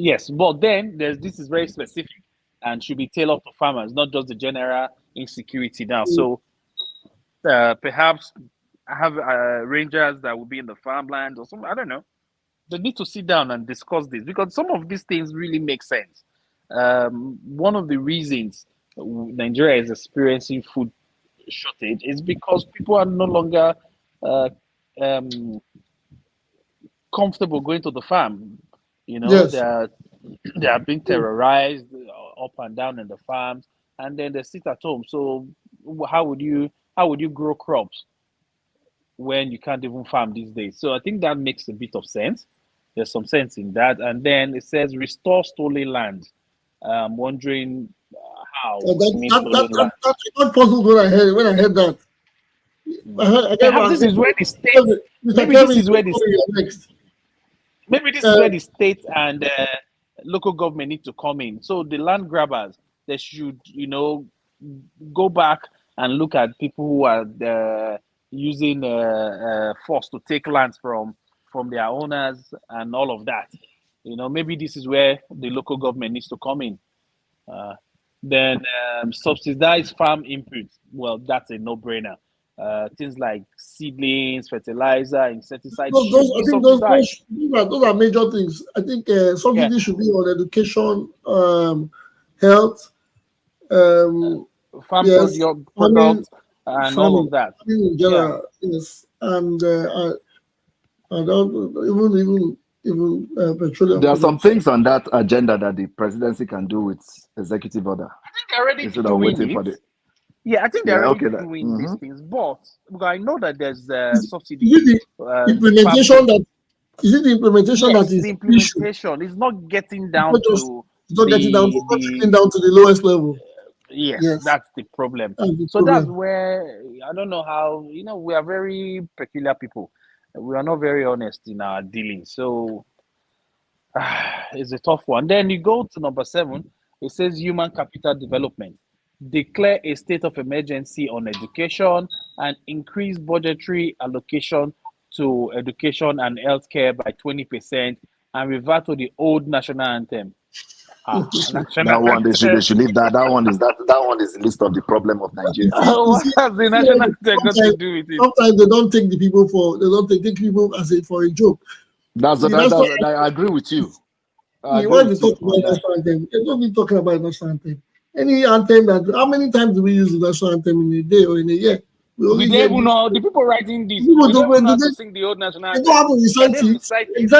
Yes, but then this is very specific and should be tailored to farmers, not just the general insecurity now. So perhaps have rangers that will be in the farmland or something. I don't know. They need to sit down and discuss this, because some of these things really make sense. One of the reasons Nigeria is experiencing food shortage is because people are no longer comfortable going to the farm. You know, they are being terrorized up and down in the farms, and then they sit at home. So how would you grow crops when you can't even farm these days? So I think that makes a bit of sense. There's some sense in that. And then it says restore stolen land. I'm wondering how. That puzzled when I heard that. This is where the state. Maybe this is where the state and local government need to come in. So the land grabbers, they should, go back and look at people who are using force to take lands from their owners and all of that. Maybe this is where the local government needs to come in. Then subsidize farm inputs. Well, that's a no-brainer. Things like seedlings, fertilizer, insecticides. Those are major things. I think subsidy should be on education, health, farm products, and all of that. In general, yes. And I don't even petroleum. There are some things on that agenda that the presidency can do with executive order. I think they're already doing it. Yeah, I think they're already doing these things, but I know that there's subsidy. Is it the implementation that is the implementation? It's not getting down to getting down to the lowest level. Yes, that's the problem. That's where I don't know how. We are very peculiar people. We are not very honest in our dealings. So it's a tough one. Then you go to number 7. It says human capital development. Declare a state of emergency on education and increase budgetary allocation to education and healthcare by 20% and revert to the old national anthem. That one they should leave that. That one is the list of the problem of Nigeria. What has the national anthem got to do with it? Sometimes they don't take people as for a joke. I agree with you. When they talk about national anthem, they don't be talking about national anthem. Any anthem how many times do we use the national anthem in a day or in a year? only We hear don't even this. know the people writing this. People We don't don't, even know how they, to sing the old national they don't have to anthem. recite They don't it. recite it.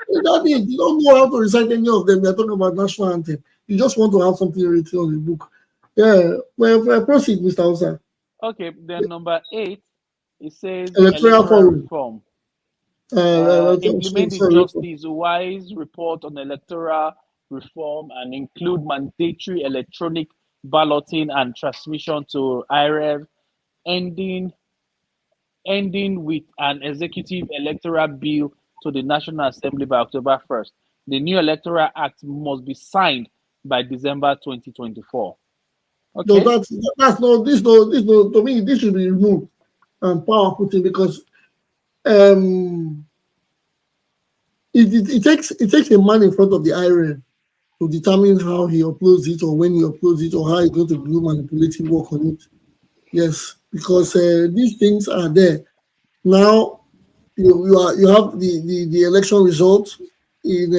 Exactly. They don't know how to recite any of them. They're talking about national anthem. You just want to have something written on the book. Yeah. Well, proceed, Mr. Hausa. Okay, then number 8, it says Electoral electoral forum. reform. Sorry, Implement the sorry. Justice Wise report on electoral reform and include mandatory electronic balloting and transmission to IREV, ending with an executive electoral bill to the National Assembly by October 1st. The new Electoral Act must be signed by December 2024. No, Okay? that's no. To me, this should be removed and power put in because um, it takes a man in front of the iron to determine how he uploads it or when he uploads it or how he's going to do manipulative work on it. Yes, because these things are there now. You have the election results in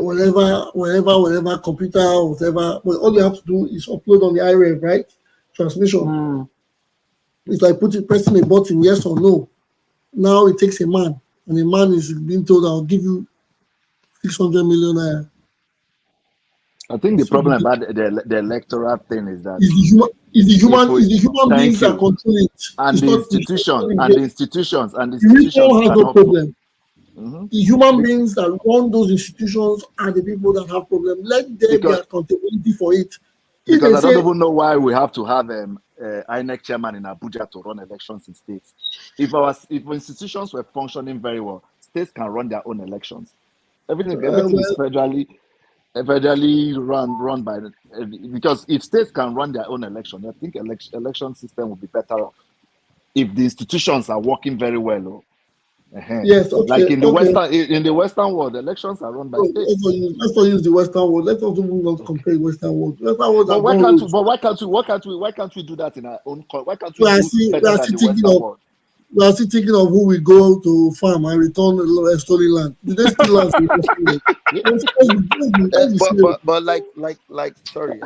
whatever computer or whatever. But all you have to do is upload on the iRev, right? Transmission. Mm. It's like pressing a button, yes or no. Now it takes a man, and a man is being told, "I'll give you 600 million naira." I think the So problem about the electoral thing is that is if we the human beings thank that you control it. and It's the not institution the and the institutions and the the institutions region has no cannot. problem. Mhm. The human beings that run those institutions are the people that have problem. Let there be Because accountability for it. If because they I don't say even know why we have to have INEC chairman in Abuja to run elections in states. If institutions were functioning very well, states can run their own elections. Everything is well, federally run by because if states can run their own election, I think election system would be better off if the institutions are working very well. yes, Like okay, in okay. the Western world, elections are run by So states. let's not use the Western world. Let's not even not Okay. compare Western world. Western world But have why gone can't we? rogue. But why can't we do that in our own? Why can't we We are do still we better are than still the thinking Western of world? we are still thinking of who we go to farm and return a stolen land. Do they steal land from Western world? Let's be serious. But like sorry,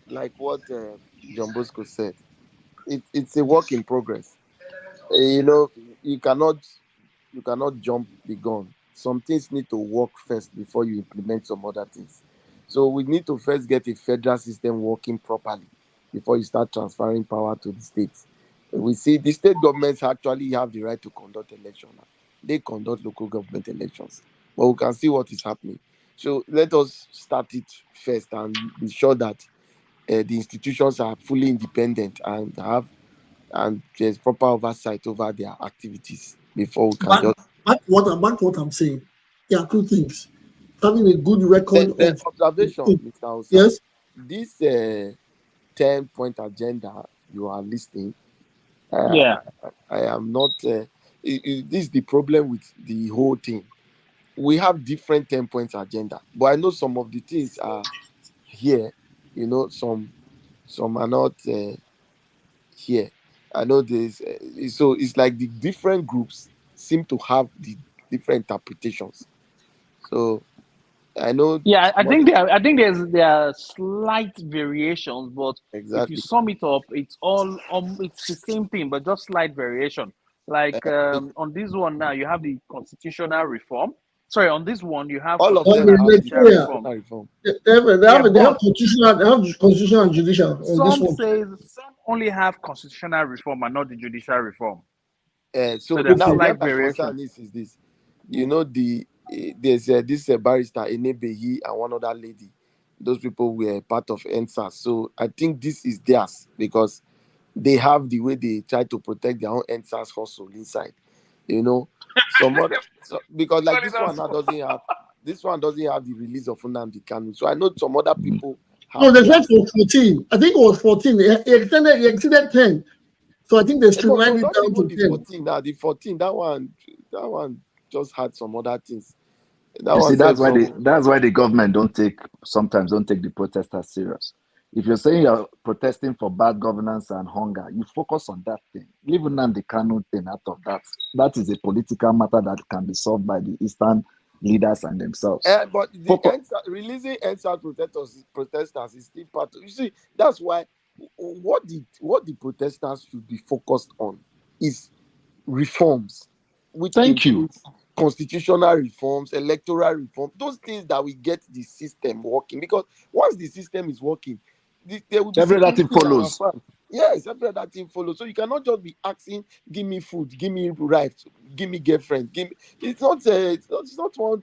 like what John Bosco said, it's a work in progress. You know, you cannot jump the gun. Some things need to work first before you implement some other things. So we need to first get a federal system working properly before you start transferring power to the states. We see the state governments actually have the right to conduct elections. They conduct local government elections, but we can see what is happening. So let us start it first and be sure that the institutions are fully independent and there's proper oversight over their activities before we can Back, just. back to what I'm saying. There are two things. Having a good record The of observation, Mr. Osa, yes, this 10-point agenda you are listing, Yeah. I am not. This is the problem with the whole thing. We have different 10 points agenda, but I know some of the things are here. You know, some are not here. I know this. So it's like the different groups seem to have the different interpretations. So I know Yeah, I some other think there are slight variations, but if you exactly. sum it up, it's all it's the same thing, but just slight variation. Like Uh, on this one now, you have the constitutional reform. Sorry, on this one you have all of on them the constitutional and have the judicial electoral, reform. constitutional reform. Yeah, they have but constitutional and judicial on this some one. say some only have constitutional reform and not the judicial reform. So So there's now Okay. where slight my variation. concern is this. You know there's this barrister Enebehi and one other lady. Those people were part of NSAS. So I think this is theirs because they have the way they try to protect their own NSAS hustle inside. You know, some other because like Sorry, this one doesn't have the release of Nnamdi Kanu. So I know some other people No, have they said theirs. for 14. I think it was 14. He exceeded 10. So I think they No, streamlined it not down even to the 10. 14. Now the 14, that one just had some other things. That You one see, said that's why the government sometimes don't take the protesters serious. If you're saying you're protesting for bad governance and hunger, you focus on that thing. Leave the Kano thing out of that. That is a political matter that can be solved by the Eastern leaders and themselves. but the Focus. releasing NSAS protesters is still part of. You see, that's why what the protesters should be focused on is reforms, which Thank you. includes constitutional reforms, electoral reform, those things that will get the system working. Because once the system is working, there will be Every other security thing in our follows. farm. Yes, every other thing follows. So you cannot just be asking, give me food, give me rights, give me girlfriend, give me. It's not one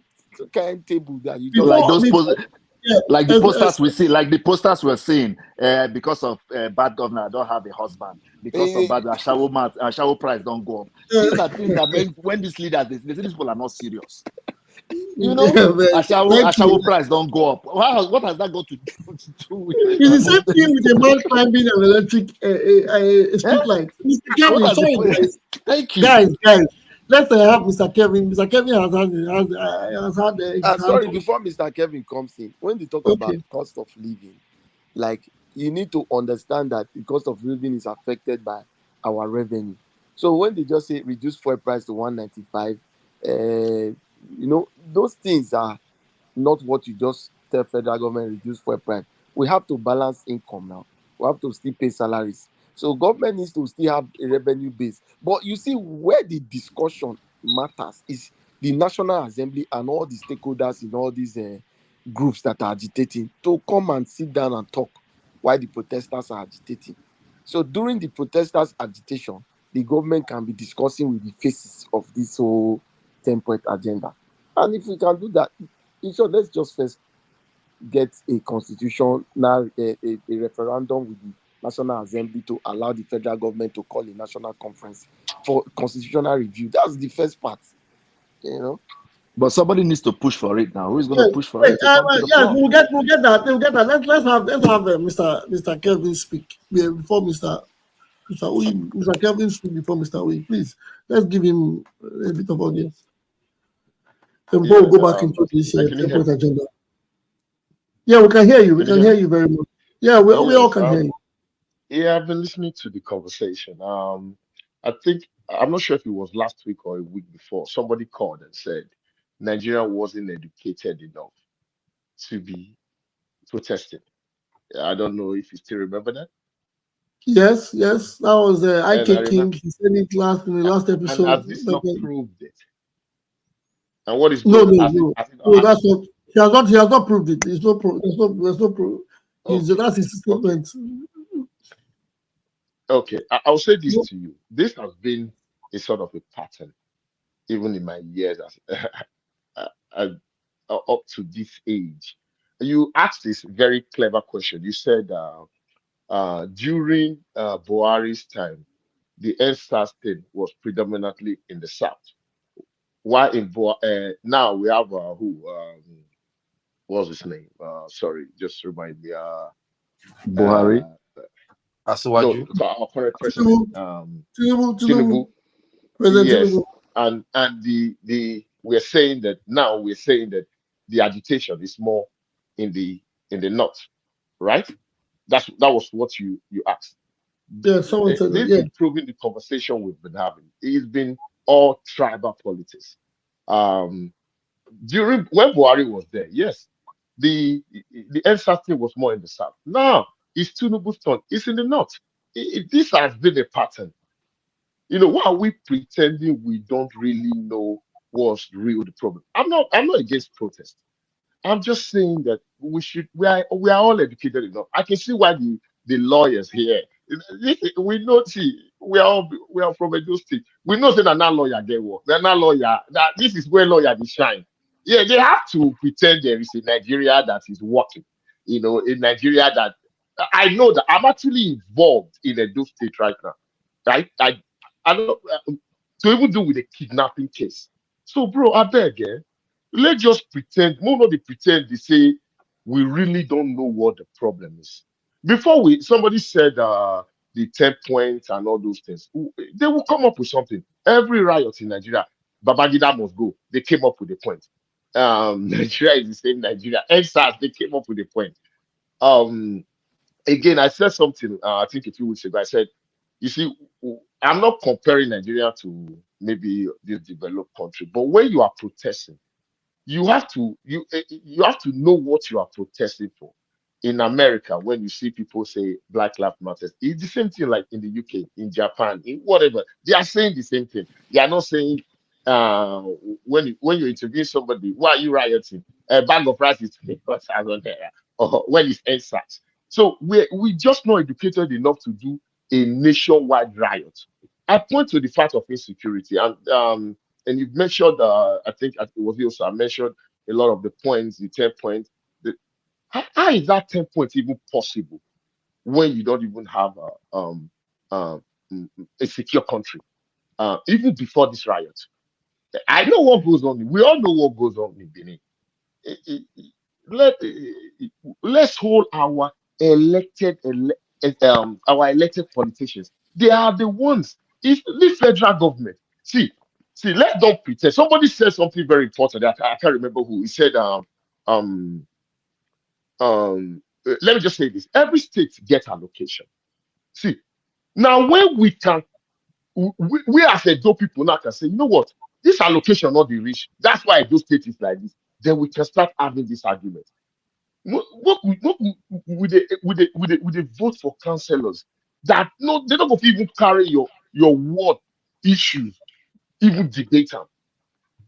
kind table that you just Like Before, those before yeah, like the as, posters we see, like the posters we're seeing, because of bad governor, I don't have a husband. Because of eh, bad shower price don't go up. These are things that when these leaders, they say these people are not serious. You know, yeah, man. Thank you. shower price don't go up. What has that got to do with It's the same thing with a man climbing an electric street light. Mr. What Kevin, has sorry the guys, Thank you. guys. Let's have Mr. Kevin. Mr. Kevin has had his hand sorry, for. before Mr. Kevin comes in, when they talk about Okay. cost of living, like you need to understand that the cost of living is affected by our revenue. So when they just say reduce fuel price to 195, those things are not what you just tell federal government reduce fuel price. We have to balance income now. We have to still pay salaries. So government needs to still have a revenue base. But you see where the discussion matters is the National Assembly and all the stakeholders in all these groups that are agitating to come and sit down and talk while the protesters are agitating. So during the protesters' agitation, the government can be discussing with the faces of this whole 10-point agenda. And if we can do that, in short, let's just first get a constitutional a referendum with the National Assembly to allow the federal government to call a national conference for constitutional review. That's the first part, you know. But somebody needs to push for it now. Who is going to Yes, push for wait, it to come to the yes, floor? we'll get that. We'll get that. Let's have Mr. Kevin speak before Mr. Uyi, Mr. Kevin speak before Mr. Uyi. Please, let's give him a bit of audience. And before we Yeah, go back into this can you hear 10-point me? agenda. Yeah, we can hear you. We Can you can hear hear me? you very much. Yeah, we all Yes. can hear you. Yeah, I've been listening to the conversation. I think I'm not sure if it was last week or a week before. Somebody called and said Nigeria wasn't educated enough to be protesting. I don't know if you still remember that. Yes, that was And I IK remember, King. He said it in the last and episode. has this not proved it? And what is No, going? no, no, Has it not no. happened? That's not. He has not proved it. It's no pro. There's no pro. Okay, That's his okay, statement. okay. I'll say this No, to you. This has been a sort of a pattern, even in my years as uh, up to this age. You asked this very clever question. You said during Buhari's time, the NSAS thing was predominantly in the south. Why in now we have who what's his name? Sorry, just remind me. Buhari. Uh, no, Asuwaju. our current president, Tinubu, Tinubu, Tinubu. President Yes, Tinubu. and the we're saying that the agitation is more in the north, right? That was what you asked. Yeah, someone said that. This Yeah, is proving the conversation we've been having. It's been all tribal politics. Um, during when Buhari was there, yes, the NSAS thing was more in the south. Now it's Tinubu's turn. It's in the north. This has been a pattern. Why are we pretending we don't really know what's real the problem? I'm not against protest. I'm just saying that we are all educated enough. I can see why the lawyers here. We know, see, we are from a state. We know that not lawyer get work. They're not lawyer. That this is where lawyer they shine. Yeah, they have to pretend there is a Nigeria that is working. In Nigeria that I know that I'm actually involved in a state right now. Right? I don't to even do with a kidnapping case. So, bro, I beg, let's just pretend. More not they pretend. They say we really don't know what the problem is. Before somebody said the 10 points and all those things. They will come up with something. Every riot in Nigeria, Babangida must go. They came up with a point. Nigeria is the same Nigeria. NSAS, they came up with a point. Um, Again, I said something. I think a few weeks ago. I said, you see, I'm not comparing Nigeria to maybe this developed country, but when you are protesting you have to know what you are protesting for. in America, when you see people say Black Lives Matter, it's the same thing like in the UK, in Japan, in whatever. They are saying the same thing. They are not saying when you interview somebody, why are you rioting? A bag of rice is 3,000 naira, or when it's NSAS. So we just not educated enough to do a nationwide riot. I point to the fact of insecurity, and you've mentioned, I think it was also I mentioned a lot of the points, the 10 points. How is that 10 points even possible when you don't even have a secure country? Even before this riot, I know what goes on. We all know what goes on in Benin. Let let's hold our elected politicians. They are the ones. If the federal government see, let's don't pretend. Somebody said something very important. I can't remember who. He said let me just say this: every state gets allocation. See, now when we as Edo people now can say, you know what, this allocation not be reached. That's why Edo state is like this. Then we can start having this argument. What with the vote for councillors that no, they don't even carry your word issues, even debate them.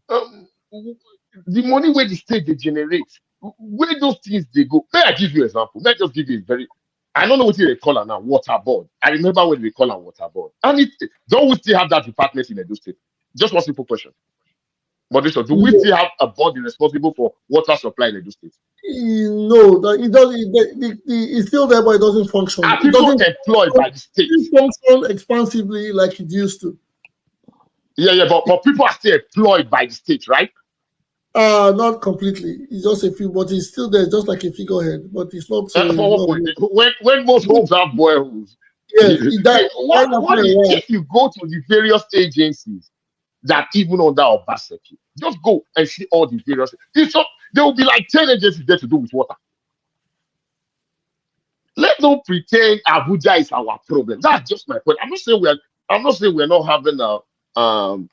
The money where the state they generate, where those things they go. May I give you an example? May I just give you a very, I don't know what they call it now, water board. I remember when they call it water board. And don't we still have that department in Edo State? Just one simple question. But do we still have a body responsible for water supply in Edo State? No, it doesn't. It's still there, but it doesn't function. Are people employed by the state? It function expansively like it used to. Yeah, but people are still employed by the state, right? Not completely. It's just a few, but it's still there, just like a figurehead. But it's not. When most homes have boreholes, yes, if you go to the various agencies that even under Obaseki, just go and see all the various. There will be like 10 agencies there to do with water. Let's not pretend Abuja is our problem. That's just my point. I'm not saying we're not having an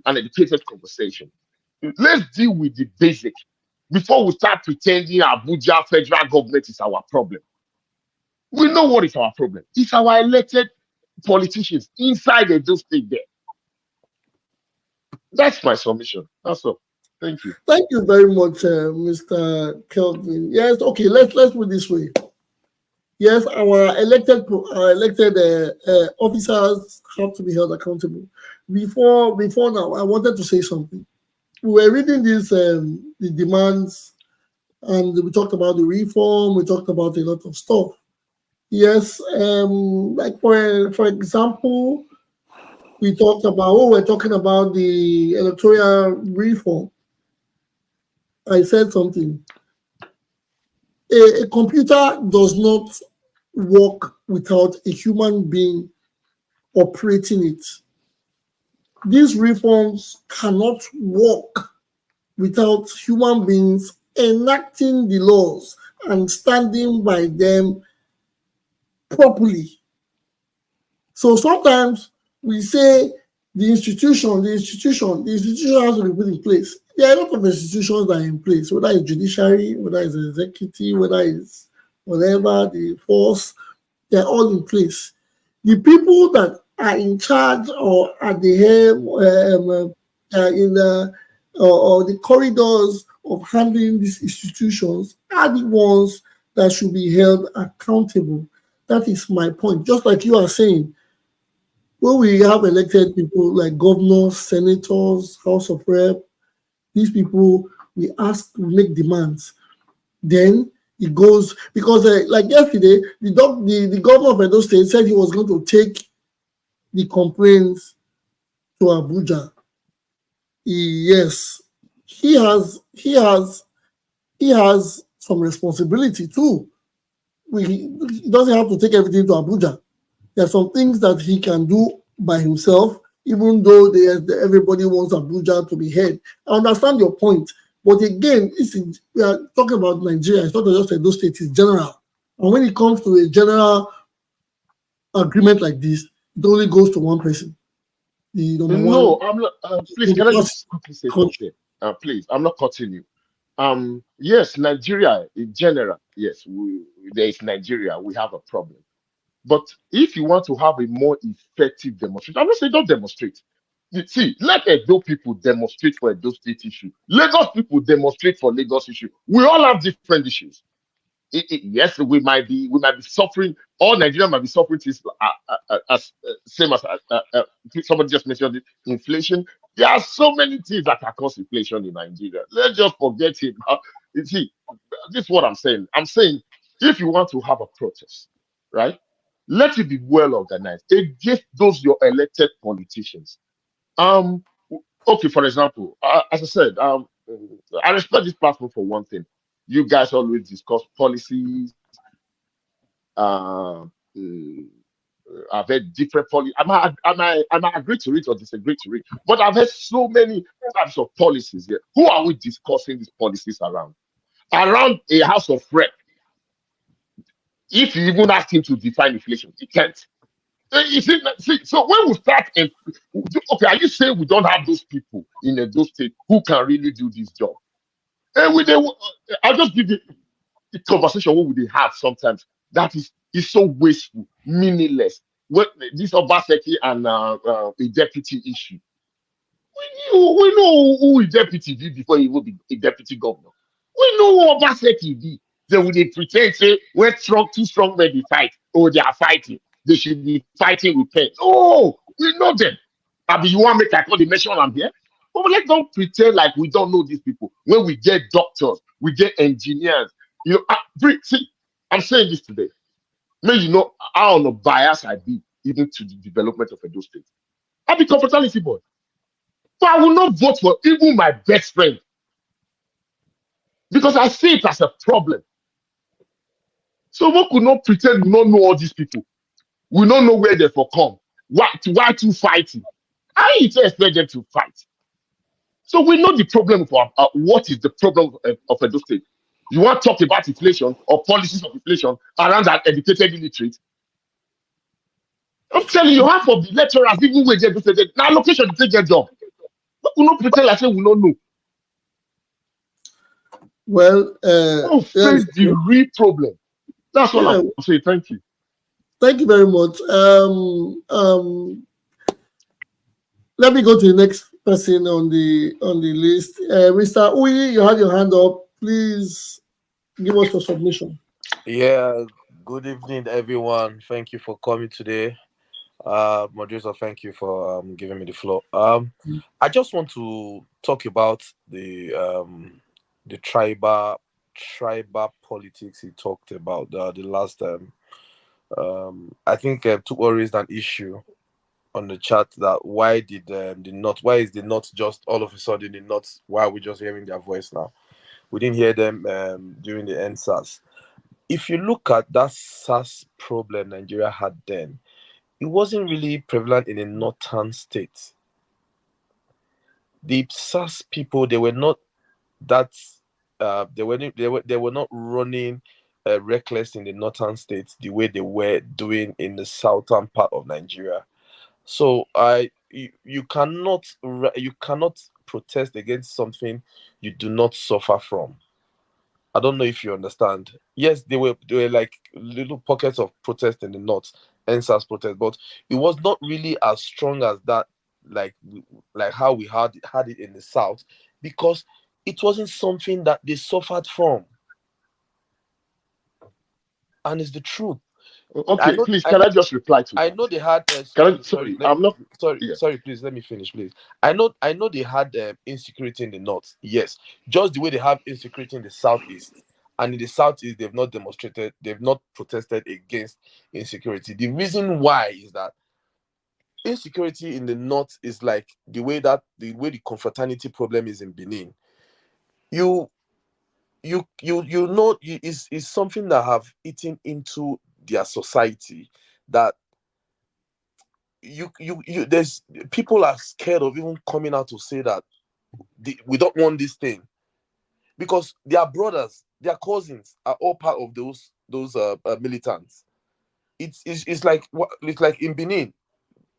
educated conversation. Let's deal with the basic before we start pretending Abuja federal government is our problem. We know what is our problem. It's our elected politicians inside the state there. That's my submission. That's all. Thank you. Thank you very much, Mr. Kelvin. Yes, okay, let's put it this way. Yes, our elected officers have to be held accountable. Before now, I wanted to say something. We were reading this the demands, and we talked about the reform. We talked about a lot of stuff. Yes, like for example, we're talking about the electoral reform. I said something. A computer does not work without a human being operating it. These reforms cannot work without human beings enacting the laws and standing by them properly. So sometimes we say the institution has to be put in place. There are a lot of institutions that are in place, whether it's judiciary, whether it's executive, whether it's whatever, the force, they're all in place. The people that are in charge or at the head or the corridors of handling these institutions are the ones that should be held accountable. That is my point. Just like you are saying, when we have elected people like governors, senators, House of Rep, these people, we make demands. Then it goes, because like yesterday, the governor of Edo State said he was going to take the complaints to Abuja. Yes, he has some responsibility too. He doesn't have to take everything to Abuja. There are some things that he can do by himself, even though everybody wants Abuja to be heard. I understand your point, but again, we are talking about Nigeria. It's not just Edo State; it's general. And when it comes to a general agreement like this, it only goes to one person. No, I'm not. Please, can I just quickly say something? Please, I'm not cutting you. Yes, Nigeria in general, yes, there is Nigeria, we have a problem. But if you want to have a more effective demonstration, I'm not saying don't demonstrate. You see, let Edo people demonstrate for Edo state issue. Lagos people demonstrate for Lagos issue. We all have different issues. Yes, we might be suffering. All Nigeria might be suffering this as same as somebody just mentioned it, inflation. There are so many things that can cause inflation in Nigeria. Let's just forget it. You see, this is what I'm saying. I'm saying if you want to have a protest, right, let it be well organized against those your elected politicians. Um, okay, for example, as I said, I respect this platform for one thing. You guys always discuss policies. Uh, I've heard different policies. I might agree to it or disagree to it, but I've heard so many types of policies here. Who are we discussing these policies around? Around a house of rep. If you even ask him to define inflation, he can't. You see, so when we start, okay, are you saying we don't have those people in those states who can really do this job? And I'll just give you the conversation what would they have sometimes that is so wasteful, meaningless. What this Obaseki and a deputy issue. We know who a deputy did before he would be a deputy governor. We know who Obaseki did. They would they pretend say when two strong men they fight, oh they are fighting. They should be fighting with pen. Oh, we know them. I mean, you want me to call the mention I'm here? But let's don't pretend like we don't know these people. When we get doctors, we get engineers. See, I'm saying this today. May you know how on a bias I be even to the development of Edo State. I be comfortability boy. But I will not vote for even my best friend because I see it as a problem. So we could not pretend we don't know all these people. We don't know where they for come. Why to fighting? I expect them to fight. So we know the problem of what is the problem of Edo State. You want to talk about inflation or policies of inflation around that educated illiterate? I'm telling you, half of the lecturers, even when they do say now location to take their job. We could not pretend like say we don't know. Well, Face the real problem. That's all I'm saying. Thank you. Thank you very much. Let me go to the next person on the list. Mr. Uyi, you had your hand up. Please give us your submission. Yeah, good evening, everyone. Thank you for coming today. Moderator, thank you for giving me the floor. I just want to talk about the tribal politics he talked about the last time. I think Tukwa raised an issue on the chat that why did why is the North just all of a sudden the North, why are we just hearing their voice now? We didn't hear them during the NSAS. If you look at that SARS problem Nigeria had then, it wasn't really prevalent in the northern states. The SARS people, they were not that they were not running reckless in the northern states the way they were doing in the southern part of Nigeria. So you cannot protest against something you do not suffer from. I don't know if you understand. Yes, they were like little pockets of protest in the north, NSAS protest, but it was not really as strong as that, like how we had it in the south, because it wasn't something that they suffered from, and it's the truth. Okay, please, can I just reply to that? I know they had. Sorry, I'm not. Sorry, please let me finish, please. I know they had insecurity in the north. Yes, just the way they have insecurity in the southeast, and in the southeast they've not protested against insecurity. The reason why is that insecurity in the north is like the way the confraternity problem is in Benin. Is something that have eaten into their society, that there's people are scared of even coming out to say that we don't want this thing, because their brothers, their cousins are all part of those militants. It's like in Benin,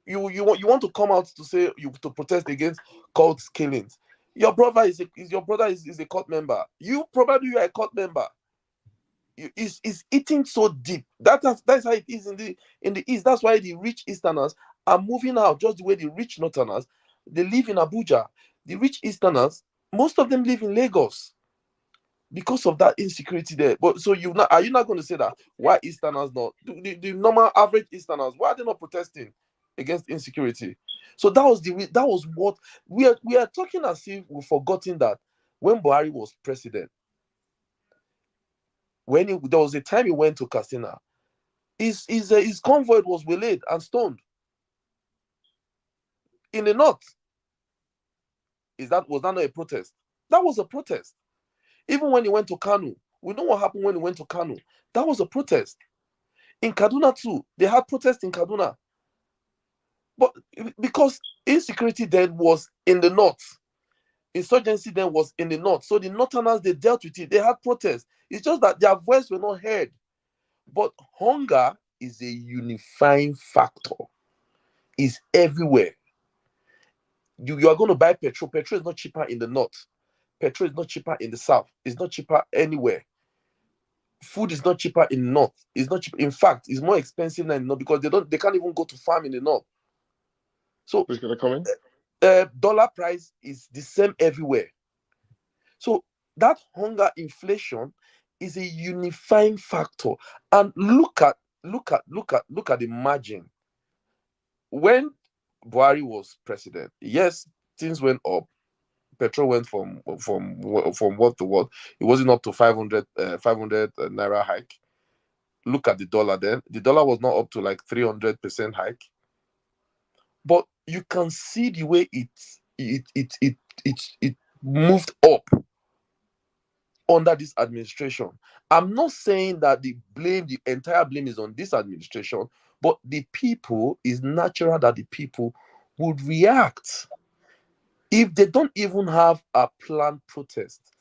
you want to come out to say to protest against cult killings. Your brother is a court member. You are a court member. Is eating so deep. That's how it is in the East. That's why the rich Easterners are moving out, just the way the rich Northerners, they live in Abuja. The rich Easterners, most of them live in Lagos because of that insecurity there. But so are you not going to say that why Easterners not the normal average Easterners, why are they not protesting against insecurity? So that was what we are talking, as if we've forgotten that when Buhari was president, there was a time he went to Katsina, his convoy was waylaid and stoned in the north. Was that not a protest? That was a protest. Even when he went to Kano, we know what happened when he went to Kano. That was a protest. In Kaduna too, they had protests in Kaduna. But because insecurity then was in the north, insurgency then was in the north. So the Northerners, they dealt with it. They had protests. It's just that their voice were not heard. But hunger is a unifying factor. It's everywhere. You are going to buy petrol. Petrol is not cheaper in the north. Petrol is not cheaper in the south. It's not cheaper anywhere. Food is not cheaper in the north. It's not cheap. In fact, it's more expensive than in the north because they can't even go to farm in the north. So Who's gonna come in? dollar price is the same everywhere. So that hunger inflation is a unifying factor. And look at the margin. When Buhari was president, yes, things went up. Petrol went from what to what. It wasn't up to 500 naira hike. Look at the dollar then. The dollar was not up to like 300% hike. But you can see the way it moved up under this administration. I'm not saying that the entire blame is on this administration, but it's natural that the people would react. If they don't even have a planned protest,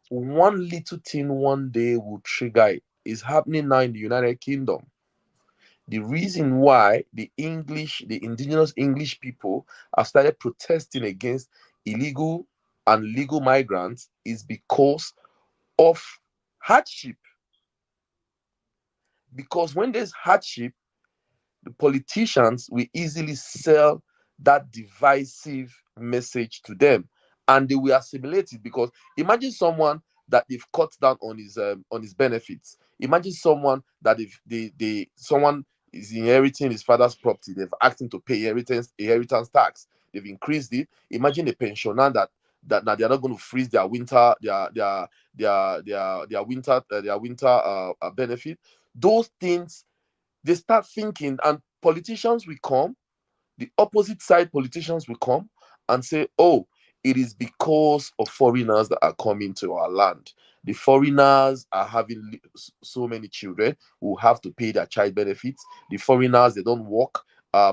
one little thing one day will trigger it. It's happening now in the United Kingdom. The reason why the indigenous English people have started protesting against illegal and legal migrants is because of hardship. Because when there's hardship, the politicians will easily sell that divisive message to them, and they will assimilate it. Because imagine someone that they've cut down on his benefits. Imagine someone that if someone is inheriting his father's property, they've asked him to pay inheritance tax. They've increased it. Imagine a pensioner that now they're not going to freeze their winter benefit. Those things, they start thinking, and politicians will come, the opposite side politicians will come and say, oh, it is because of foreigners that are coming to our land. The foreigners are having so many children who have to pay their child benefits. The foreigners, they don't work.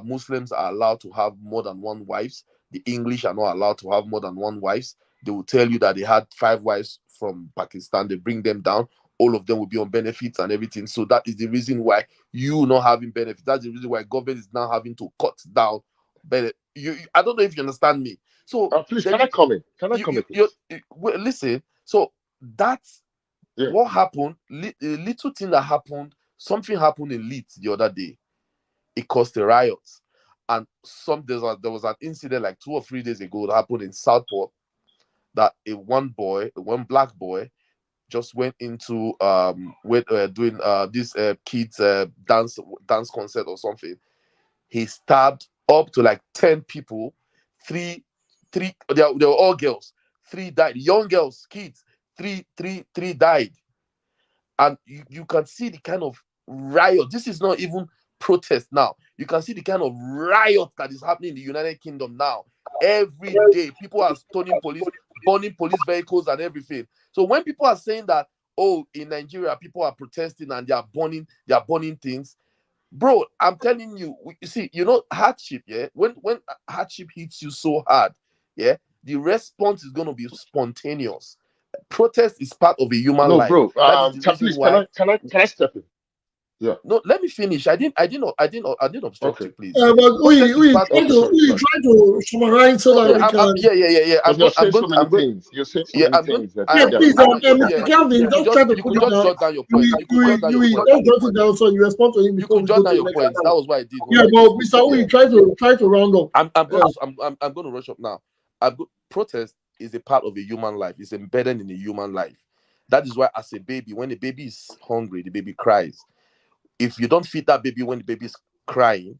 Muslims are allowed to have more than one wives. The English are not allowed to have more than one wives. They will tell you that they had 5 wives from Pakistan. They bring them down. All of them will be on benefits and everything. So that is the reason why you not having benefits. That's the reason why government is now having to cut down benefits. I don't know if you understand me. So Please, can I comment? Can I comment, please? Listen. So that's what happened. A little thing that happened. Something happened in Leeds the other day. It caused a riot, and there was an incident like 2 or 3 days ago that happened in Southport. That one black boy just went into doing this kids dance concert or something. He stabbed up to like 10 people. Three they were all girls. 3 died. Young girls, kids. Three died. And you can see the kind of riot. This is not even protest now. You can see the kind of riot that is happening in the United Kingdom now. Every day, people are stoning police, burning police vehicles and everything. So when people are saying that, oh, in Nigeria, people are protesting and they are burning things, bro, I'm telling you, you see, hardship, yeah. When hardship hits you so hard, yeah, the response is going to be spontaneous. Protest is part of a human No, life. bro. That is the reason Please, why. can I step in? Yeah. No, let me finish. I didn't obstruct Okay. you, please. But Protest is part try of to summarize so that Okay. we can. yeah. Because you're saying so many things. You're saying so Yeah, many I'm going. things that I Yeah, am yeah. going. please, Yeah, Mr. Calvin, just try to you put could it just down. jot down your points. You could jot down your Just points. jot it down so you respond to him You before could we jot go down to your the next points. item. That was what I did. Yeah, but Mr. Owi, try to round up. I'm going to rush up now. Protest is a part of a human life. It's embedded in a human life. That is why, as a baby, when a baby is hungry, the baby cries. If you don't feed that baby when the baby is crying,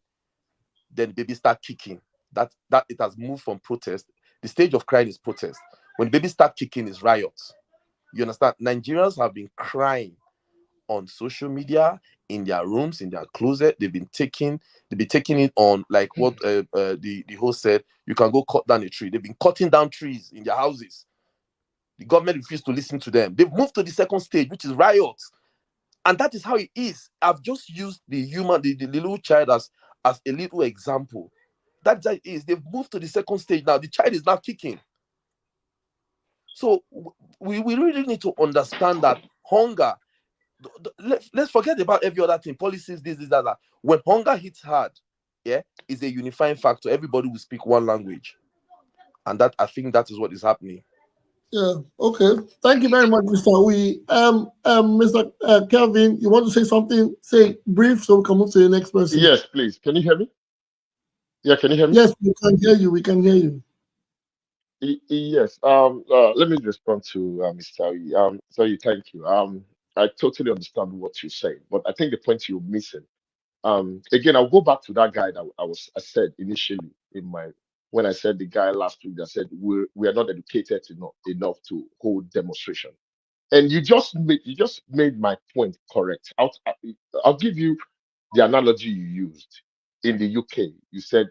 then the baby start kicking. That it has moved from protest. The stage of crying is protest. When the baby start kicking is riots. You understand? Nigerians have been crying on social media, in their rooms, in their closet. They've been taking it on, like what the host said. You can go cut down a tree. They've been cutting down trees in their houses. The government refused to listen to them. They've moved to the second stage, which is riots. And that is how it is. I've just used the little child as a little example. That's how it is. They've moved to the second stage now. The child is now kicking. So we really need to understand that hunger, let's forget about every other thing, policies, this, that. When hunger hits hard, yeah, is a unifying factor. Everybody will speak one language. And that, I think, that is what is happening. Yeah. Okay. Thank you very much, Mr. Owi. Mr. Kelvin, you want to say something? Say brief so we can move to the next person. Yes, please. Can you hear me? Yeah, can you hear me? Yes, we can hear you. We can hear you. Yes. Let me respond to Mr. Owi. Sorry, thank you. I totally understand what you're saying, but I think the point you're missing. Again, I'll go back to that guy that I said initially when I said the guy last week that said we are not educated enough to hold demonstration. And you just made my point correct. I'll give you the analogy you used in the UK. You said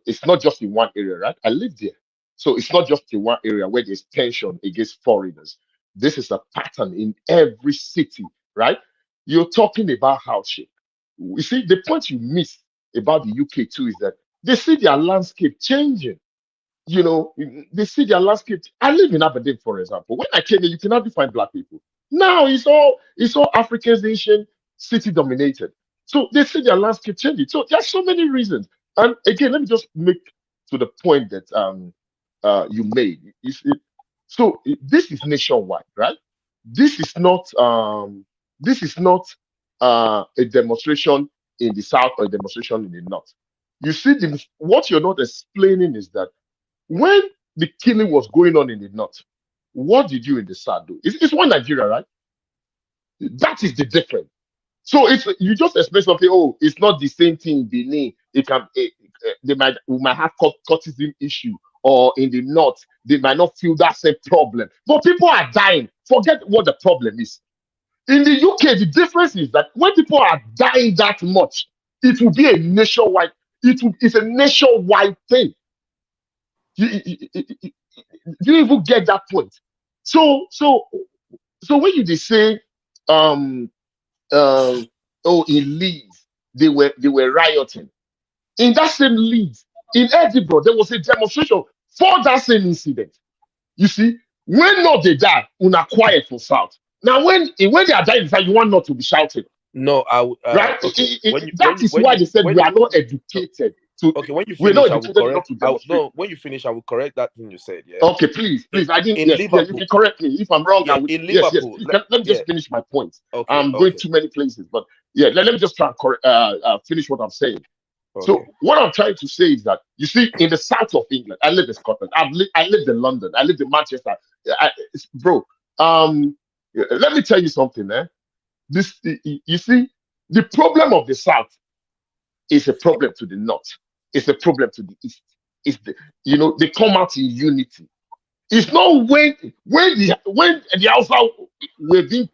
it's not just in one area, right? I live there, so it's not just in one area where there's tension against foreigners. This is a pattern in every city, right? You're talking about hardship. You see, the point you miss about the UK too is that they see their landscape changing. You know, they see their landscape. I live in Aberdeen, for example. When I came here, you can hardly find black people. Now it's all Africans, Asian, city dominated. So they see their landscape changing. So there's so many reasons. And again, let me just make to the point that you made. This is nationwide, right? This is not a demonstration in the south or a demonstration in the north. You see, what you're not explaining is that when the killing was going on in the north, what did you in the south do? It's one Nigeria, right? That is the difference. So it's you just explain something. Oh, it's not the same thing in Benin. We might have cultism issue, or in the north they might not feel that same problem. But people are dying. Forget what the problem is. In the UK, the difference is that when people are dying that much, it will be a nationwide. It's a nationwide thing. Do you even get that point? So when you they say in Leeds they were rioting, in that same Leeds, in Edinburgh there was a demonstration for that same incident. You see, when not they die, una quiet for south. Now when they are dying inside, you want not to be shouting. No, Right? okay. That is why they said we are not educated. Okay, when you We're finish, not I will educated enough correct. to demonstrate. No, when you finish, I will correct that thing you said. Yeah. Okay, please. I didn't. In Yes, you Liverpool, can correct me if I'm wrong. yeah, I will. in Yes. Liverpool, Please, let me yeah. just finish my point. Okay, I'm going okay, too many places, but yeah, let me just try and finish what I'm saying. okay. So what I'm trying to say is that you see, in the south of England, I live in Scotland. I lived in London. I lived in Manchester. Bro, let me tell you something. You see, the problem of the south is a problem to the north. It's a problem to the east. They come out in unity. It's not when the Hausa were being.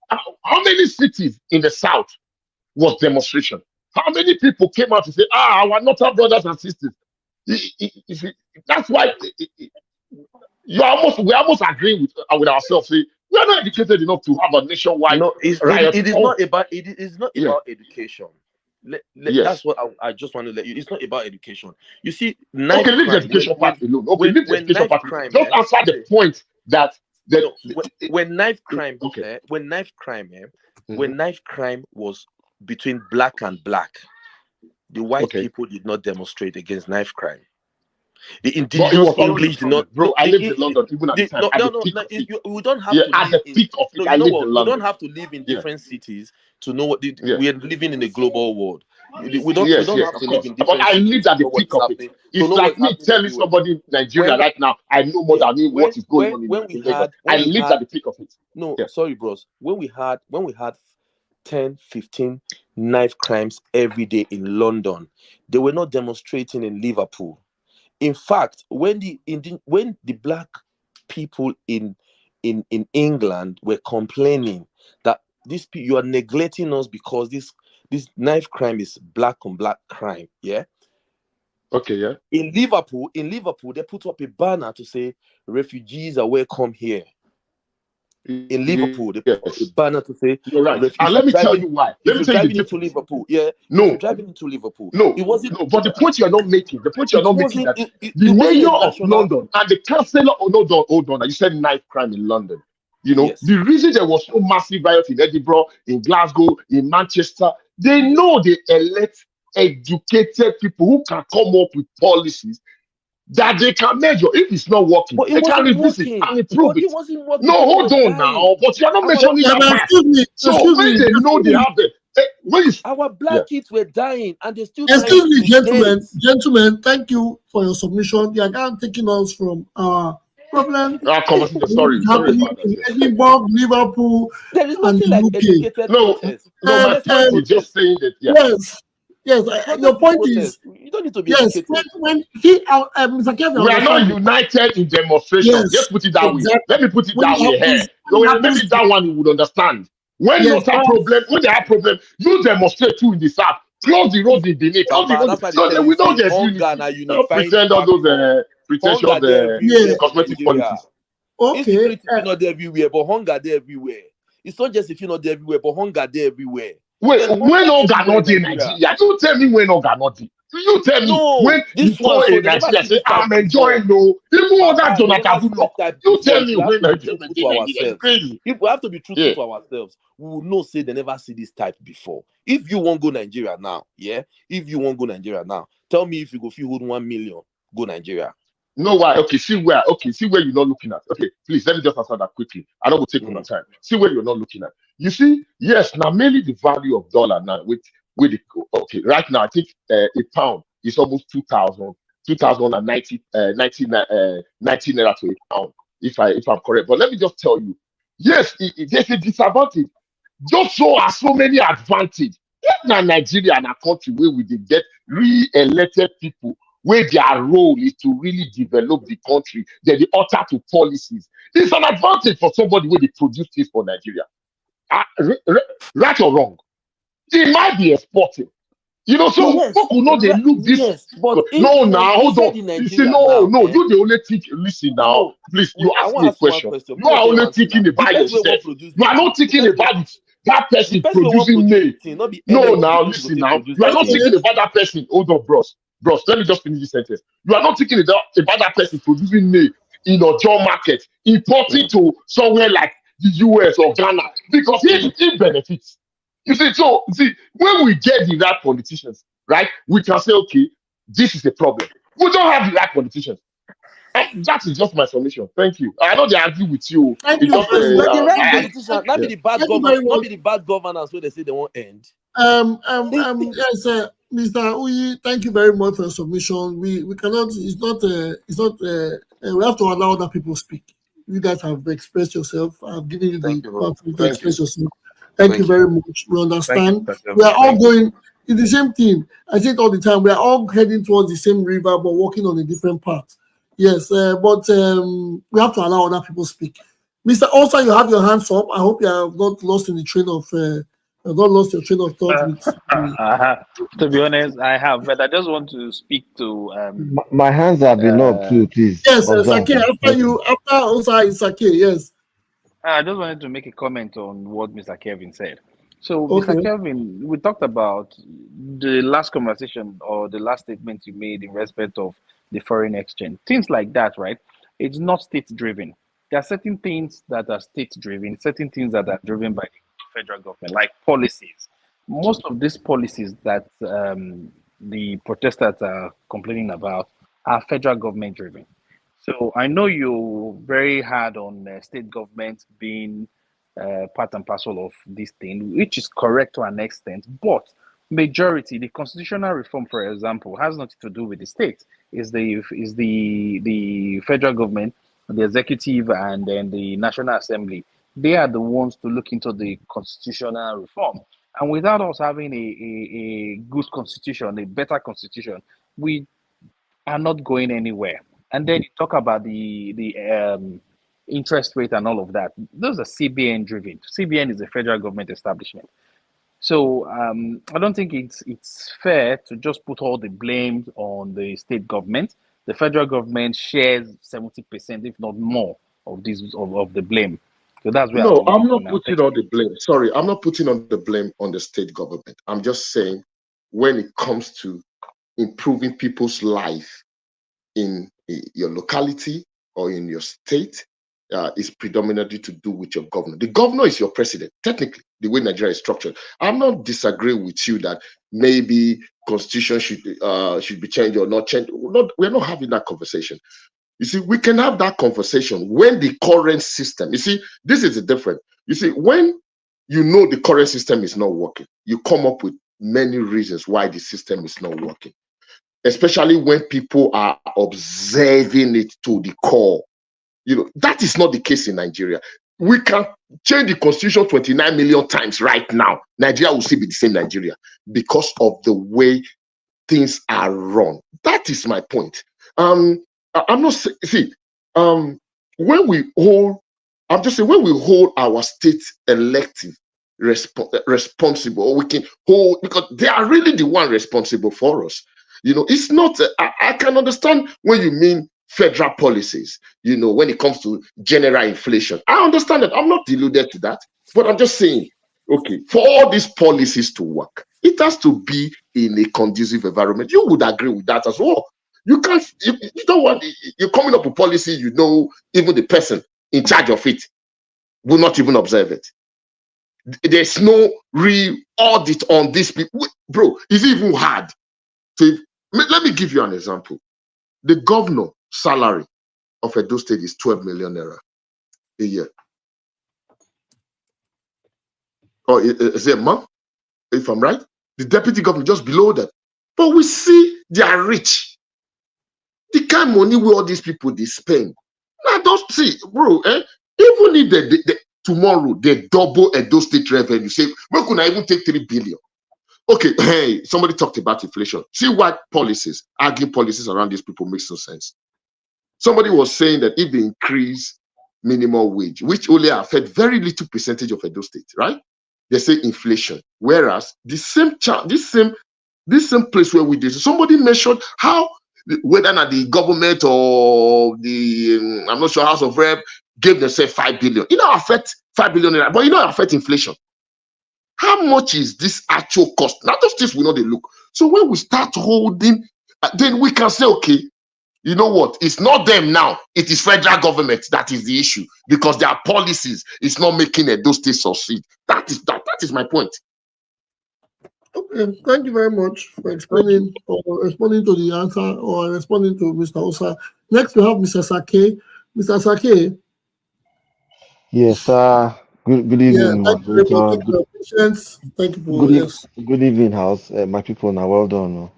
How many cities in the south was demonstration? How many people came out to say, our northern brothers and sisters? You see, that's why we're almost agreeing with ourselves. See, we are not educated enough to have a nationwide No, riot. it is not about Yeah. education. Yes. That's what I just want to let you. It's not about education. You see, Okay, leave the education part alone. Okay, leave the education part alone. Just answer the point that when knife crime, okay. when knife crime, when knife crime was between black and black, the white Okay. people did not demonstrate against knife crime. The But it indigenous was already English did not. problem. Bro, No, I lived in London even at the time. At the peak of it. we don't have Yeah, to at live the in. peak of it. No, I you know lived what? in We London. don't have to live in Yeah. different cities to know what Yeah. we are living in a global world. We don't Yes, have yes, to of live course. in But different I cities lived to at the know what peak is of it. happening. To It's know like what's me happening telling everywhere. somebody in Nigeria When right now, I know more than you what is going on when we in Lagos. had I lived at the peak of it. no, Yeah. sorry, bros. When we had 10, 15 knife crimes every day in London, they were not demonstrating in Liverpool. In fact, when the black people in England were complaining that you are neglecting us because this knife crime is black on black crime, yeah. Okay, yeah. In Liverpool, they put up a banner to say refugees are welcome here. In Liverpool, they put up a Yes. banner to say, You're right. if And let me tell you why. Let if me you're tell you the driving into difference. Liverpool, yeah, if No, you're driving into Liverpool, no, it wasn't. no. But the point you're not making, that It wasn't. the It wasn't mayor a of national. London and the councillor, hold on. You said knife crime in London. You know, Yes. the reason there was so massive riot in Edinburgh, in Glasgow, in Manchester, they know they elect educated people who can come up with policies that they can measure. If it's not working, But it they can wasn't revisit working. and improve But it. it wasn't working. No, People hold were on dying. now. But you're not mentioning that part. So when they know they have the when you Our black kids were dying, and they still Excuse trying me, to gentlemen. debate. Gentlemen, thank you for your submission. You are now taking us from our problem conversation. what is Sorry happening about that. in Yes. Edinburgh, Liverpool, There is and nothing the like UK. educated No, protest. no, my Let's point is protest. just saying that. Yeah. Yes. Your Protest is point is protest. You don't need to be yes. educated. When he, Mr. Kevin, We are not understand. united in demonstration. Yes, Let's put it that way. exactly. Let me put it When that it way here. happens, So maybe that one you would understand. When yes, not a problem, when they have problem, you demonstrate too in the south. Close the roads in Benin. Close the Baba, roads. that's why they So tell then you we know say there's hunger unity. and a Don't unifying pretend all those factor. pretentious Hunger there everywhere for cosmetic Nigeria. policies. okay. Insecurity is not there everywhere, but hunger there everywhere. It's not just if you're not there everywhere, but hunger there everywhere. Wait, There's when hunger Oga everywhere not in in Nigeria. Nigeria, you tell me when Oga not in. You tell me No, when you this call one, so a they never Nigeria, see say, this type I'm enjoying before. no. Even other Baba, they Jonathan never see this Goodluck. type You before. tell If me we have when to be Nigeria, truthful to Nigeria is ourselves, crazy. if we have to be truthful Yeah. to ourselves, we will know say they never see this type before. If you won't go Nigeria now, yeah. If you won't go Nigeria now, tell me if you go feel hold 1 million, go Nigeria. No, why? Okay, see where you're not looking at. Okay, please let me just answer that quickly. I don't will take on time. See where you're not looking at. You see, yes, now mainly the value of dollar now with the okay, right now I think a pound is almost 2090 90 naira to a pound, if I'm correct. But let me just tell you, yes, there's a disadvantage. Just so are so many advantage. If na Nigeria and a country where we dey get re-elected people where their role is to really develop the country, then they utter to policies. It's an advantage for somebody where they produce things for Nigeria. Right or wrong? It might be exporting. You know, so Yes, people know they look this. yes, but if No, now hold inside on. the You say Nigeria no, now, no. You the only think. Listen now, no, please. wait, You I ask want me to a ask you one question. question. You Before I are tell you only one thing now, thinking the about person wey wan yourself. produce You the are thing, not thinking about it. That the person person wey wan producing produce the mail. thing, not be No, energy now the person go listen take now. produce You the are not thing. thinking about that person. Hold on, bros. Bros, let me just finish this sentence. You are not thinking about that person producing mail in a job market, importing to somewhere like the US or Ghana, because he benefits. You see, so see, when we get the right politicians, right, we can say, okay, this is a problem. We don't have the right politicians. And that is just my submission. Thank you. I know they argue with you. Thank It's you just very much. But the right Thank you. politician, not yeah. be the bad Thank you government, very not much. be the bad governance where they say they won't end. Yes, Mr. Uyi, thank you very much for your submission. We cannot. It's not. We have to allow other people speak. You guys have expressed yourself. I've given you Thank the you, bro. platform to Thank you. express yourself. Thank you very much. We Thank you, understand. Mr. We are all Thank you. going. It's the same thing. I say it all the time. We are all heading towards the same river, but walking on a different path. Yes, but we have to allow other people speak. Mr. Osa, you have your hands up. I hope you have not lost in the train of. I've not lost your train of thought with To be honest, I have, but I just want to speak to My hands have been up too, please. yes, Observe Sake. that. Thank you. After Osa is Sake. Yes. I just wanted to make a comment on what Mr. Kevin said. So, Okay. Mr. Kevin, we talked about the last conversation or the last statement you made in respect of the foreign exchange. Things like that, right? It's not state driven. There are certain things that are state driven, certain things that are driven by the federal government, like policies. Most of these policies that the protesters are complaining about are federal government driven. So I know you're very hard on state government being part and parcel of this thing, which is correct to an extent, but majority, the constitutional reform, for example, has nothing to do with the state. Is the federal government, the executive, and then the National Assembly. They are the ones to look into the constitutional reform. And without us having a good constitution, a better constitution, we are not going anywhere. And then you talk about the interest rate and all of that. Those are CBN driven. CBN is a federal government establishment. So I don't think it's fair to just put all the blame on the state government. The federal government shares 70%, if not more, of the blame. So that's where No, I'll leave I'm it for not now. putting Thank all you. the blame. Sorry, I'm not putting on the blame on the state government. I'm just saying when it comes to improving people's life in your locality or in your state, is predominantly to do with your governor. The governor is your president, technically, the way Nigeria is structured. I'm not disagreeing with you that maybe constitution should be changed or not changed. We're not having that conversation. You see, we can have that conversation when the current system, you see, this is the difference. You see, when you know the current system is not working, you come up with many reasons why the system is not working, especially when people are observing it to the core. You know, that is not the case in Nigeria. We can change the constitution 29 million times right now. Nigeria will still be the same Nigeria because of the way things are run. That is my point. I'm not see. When we hold, I'm just saying when we hold our state elective responsible, or we can hold because they are really the one responsible for us. You know, it's not. I can understand when you mean federal policies. You know, when it comes to general inflation, I understand that. I'm not deluded to that, but I'm just saying, okay, for all these policies to work, it has to be in a conducive environment. You would agree with that as well. You can't, you don't want, you're coming up with policy, you know, even the person in charge of it will not even observe it. There's no real audit on these people. Bro, it's even hard to, let me give you an example. The governor salary of Edo State is 12 million naira a year. Or is it a month, if I'm right? The deputy governor just below that. But we see they are rich. The kind of money where all these people they spend. Now don't see, bro. Even if they tomorrow they double Edo State revenue, say we could not even take 3 billion. Okay, hey, somebody talked about inflation. See what policies, arguing policies around these people makes no sense. Somebody was saying that if they increase minimum wage, which only affect very little percentage of Edo State, right? They say inflation. Whereas this same place where we did, somebody mentioned how whether not the government or the I'm not sure House of Rep gave themselves 5 billion. It don't affect 5 billion, but it don't affect inflation. How much is this actual cost? Now those things we know they look. So when we start holding, then we can say, okay, you know what? It's not them now. It is federal government that is the issue because their policies is not making those states succeed. That is my point. Okay, thank you very much for explaining or responding to the answer or responding to Mr. Osa. Next, we have Mr. Sake. Mr. Sake. Yes, good Yeah, evening, thank you very much. moderator. Thank you for your patience. Thank you for, Good, yes. good evening, house. My people, now well done.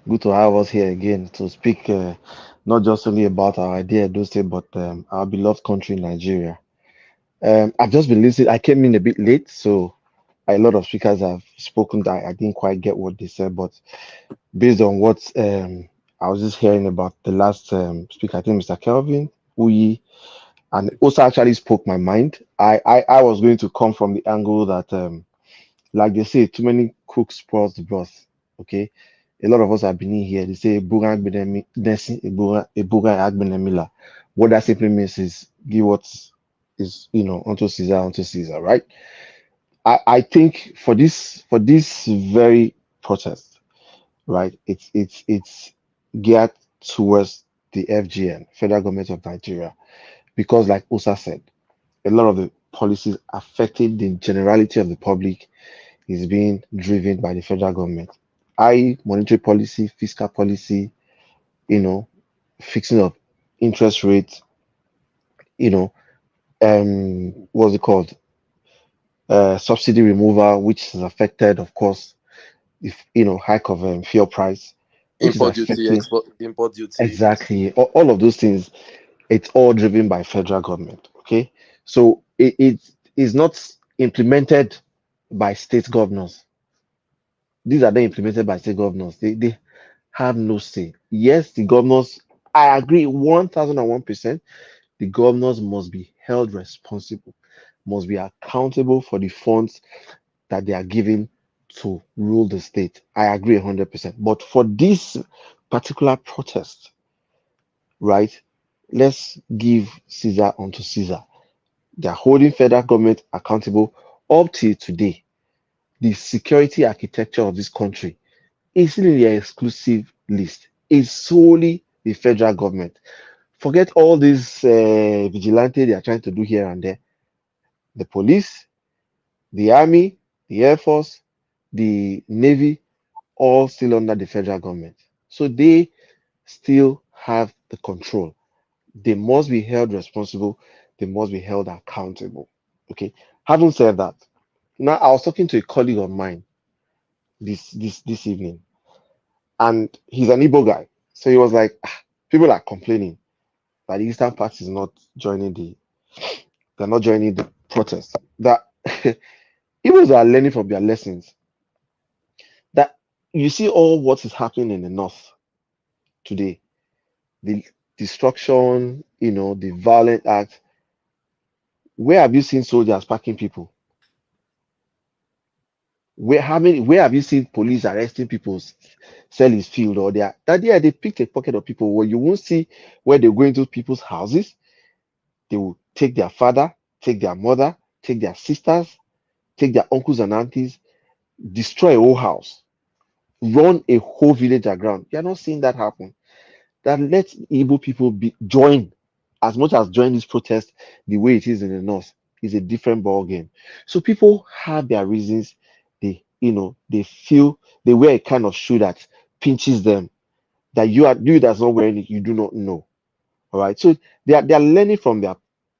Good to have us here again to speak not just only about our idea, those things, but our beloved country, Nigeria. I've just been listening. I came in a bit late, so a lot of speakers have spoken that I didn't quite get what they said, but based on what I was just hearing about the last speaker, I think Mr. Kelvin, Uyi, and also actually spoke my mind. I was going to come from the angle that like they say, too many cooks spoils the broth. Okay, a lot of us have been in here. They say "Buga agbene desi, ebuga agbene mila." What that simply means is give what is unto Caesar, right? I think for this very protest, right? It's geared towards the FGN, Federal Government of Nigeria, because like Usa said, a lot of the policies affecting the generality of the public is being driven by the federal government. Monetary policy, fiscal policy, you know, fixing of interest rates, you know, what's it called? Subsidy removal, which has affected, of course, if hike of fuel price, which is Import duty, affecting export, import duty. exactly all of those things. It's all driven by federal government. Okay, so it is not implemented by state governors. These are not implemented by state governors. They have no say. Yes, the governors, I agree 1001%. The governors must be held responsible, must be accountable for the funds that they are given to rule the state. I agree 100%. But for this particular protest, right, let's give Caesar unto Caesar. They are holding federal government accountable up till today. The security architecture of this country is in the exclusive list. It's solely the federal government. Forget all this vigilante they are trying to do here and there. The police, the army, the air force, the navy, all still under the federal government. So they still have the control. They must be held responsible. They must be held accountable. Okay. Having said that, now I was talking to a colleague of mine this evening, and he's an Igbo guy. So he was like, people are complaining that the Eastern Party is not joining they're not joining the protest. That Igbos are learning from their lessons. That you see all what is happening in the north today, the destruction, the violent act. Where have you seen soldiers packing people? Where have you seen police arresting people, sell his field, or they picked a pocket of people where you won't see where they go into people's houses. They will take their father, take their mother, take their sisters, take their uncles and aunties, destroy a whole house, run a whole village aground. You're not seeing that happen. That let Igbo people join as much as join this protest the way it is in the north is a different ball game. So people have their reasons. They feel they wear a kind of shoe that pinches them. That you that's not wearing it, you do not know. All right. So they are learning from their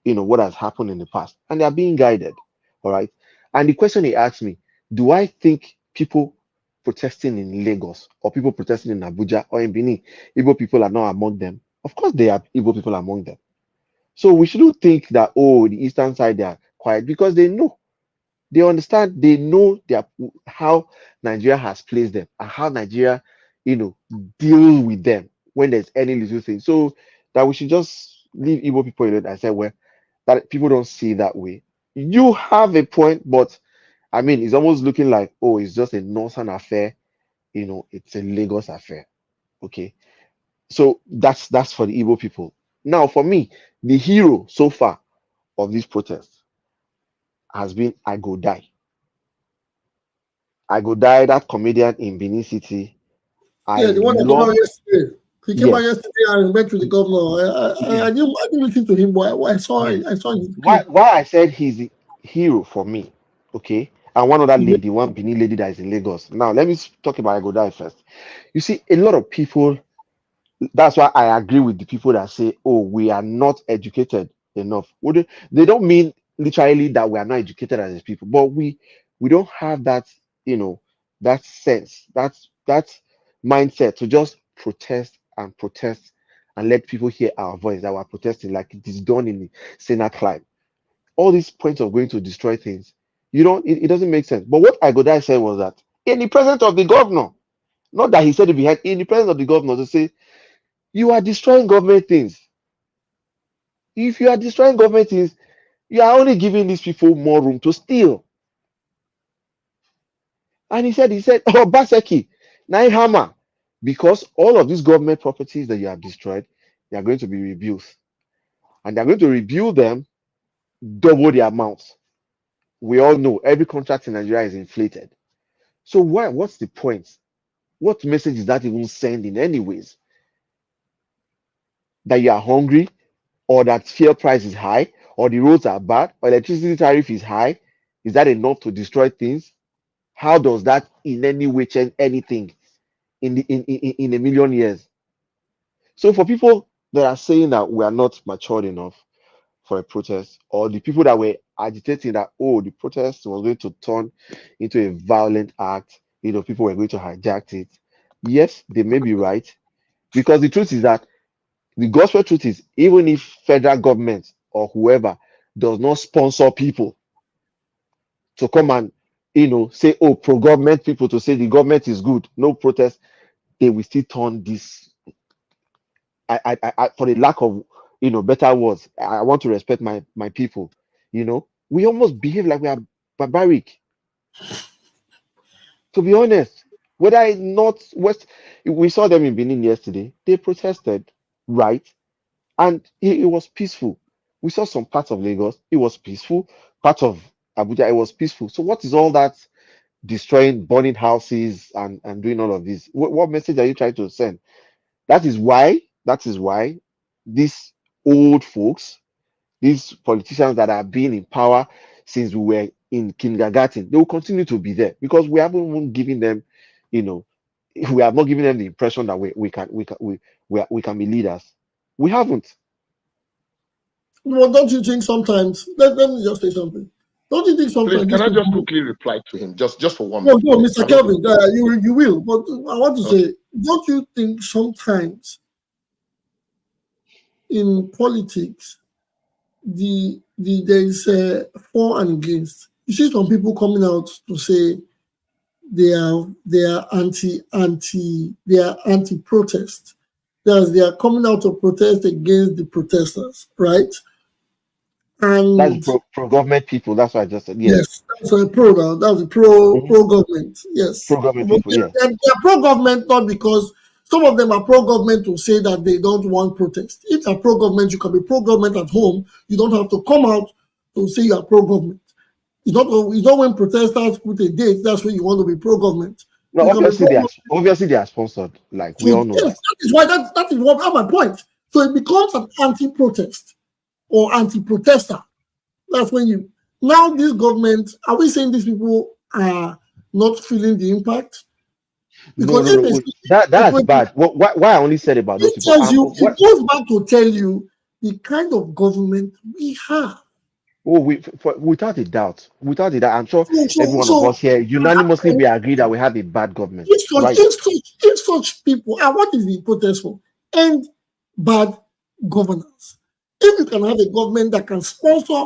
what has happened in the past, and they are being guided. All right. And the question he asked me, do I think people protesting in Lagos or people protesting in Abuja or in Benin, Igbo people are not among them? Of course, they are Igbo people among them. So we shouldn't think that the eastern side they are quiet, because they know, they understand, they know how Nigeria has placed them and how Nigeria, deal with them when there's any little thing. So that we should just leave Igbo people alone. I said, well, that people don't see it that way. You have a point, but I mean, it's almost looking like, it's just a northern affair. It's a Lagos affair. Okay. So that's for the Igbo people. Now, for me, the hero so far of this protest has been I Go Die. I Go Die, that comedian in Benin City. Yeah, the one that came out love, yesterday. He came out yes. yesterday and met with the governor. I didn't listen to him, but I saw Yes. it. I saw his Why clip. I said he's the hero for me, okay? And one other lady, one Benin lady that is in Lagos. Now let me talk about I Go Die first. You see, a lot of people, that's why I agree with the people that say, we are not educated enough. They don't mean literally that we are not educated as people, but we don't have that, that sense, that mindset to just protest and let people hear our voice that we're protesting, like it is done in the Senate climb. All these points of going to destroy things, it doesn't make sense. But what I Go Die said was that in the presence of the governor, not that he said it behind, in the presence of the governor, to say, you are destroying government things. If you are destroying government things, you are only giving these people more room to steal. And he said, Obaseki, nine hammer, because all of these government properties that you have destroyed, they are going to be rebuilt. And they're going to rebuild them double the amount. We all know every contract in Nigeria is inflated. So what's the point? What message is that even sending anyways? That you are hungry, or that fuel price is high, or the roads are bad, or electricity tariff is high, is that enough to destroy things? How does that in any way change anything in a million years? So for people that are saying that we are not matured enough for a protest, or the people that were agitating that, oh, the protest was going to turn into a violent act, people were going to hijack it. Yes, they may be right, because the truth is that the gospel truth is, even if federal government or whoever does not sponsor people to come and say, oh, pro-government people to say the government is good, no protest, they will still turn this. I for the lack of better words, I want to respect my people. We almost behave like we are barbaric. To be honest, whether it's not West, we saw them in Benin yesterday. They protested, right? And it was peaceful. We saw some parts of Lagos, it was peaceful. Part of Abuja, it was peaceful. So what is all that destroying, burning houses and doing all of this? What message are you trying to send? That is why these old folks, these politicians that have been in power since we were in kindergarten, they will continue to be there, because we haven't even given them, we have not given them the impression that we can be leaders. We haven't. Well, don't you think sometimes? Let me just say something. Don't you think Please, sometimes can these I just people? quickly reply to him? Just for 1 No, minute. no, Mr. Can I Kelvin, just- you will. But I want to Okay. say, don't you think sometimes in politics, there is a for and against? You see some people coming out to say they are anti-protest. They are coming out to protest against the protesters, right? That's And pro-government people. That's what I just said. Yes. yes, that's a pro now. That's a Mhm. pro-government. Yes. Pro-government But people. Yes. they're pro-government not because some of them are pro-government to say that they don't want protest. If you're pro-government, you can be pro-government at home. You don't have to come out to say you are pro-government. It's not when protesters put a date, that's when you want to be pro-government. No, You can be obviously they are sponsored. Like, we so all know yes, that. that is why that is what my point. So it becomes an anti-protest or anti-protester. That's when you now this government, are we saying these people are not feeling the impact? No, Because no, no. That's bad. Why I only said about those it people? tells you, it What? goes back to tell you the kind of government we have. Oh, without a doubt, I'm sure every one of So us here unanimously we agree that we have a bad government, right? if such people, and what is the protest for? End bad governance. If you can have a government that can sponsor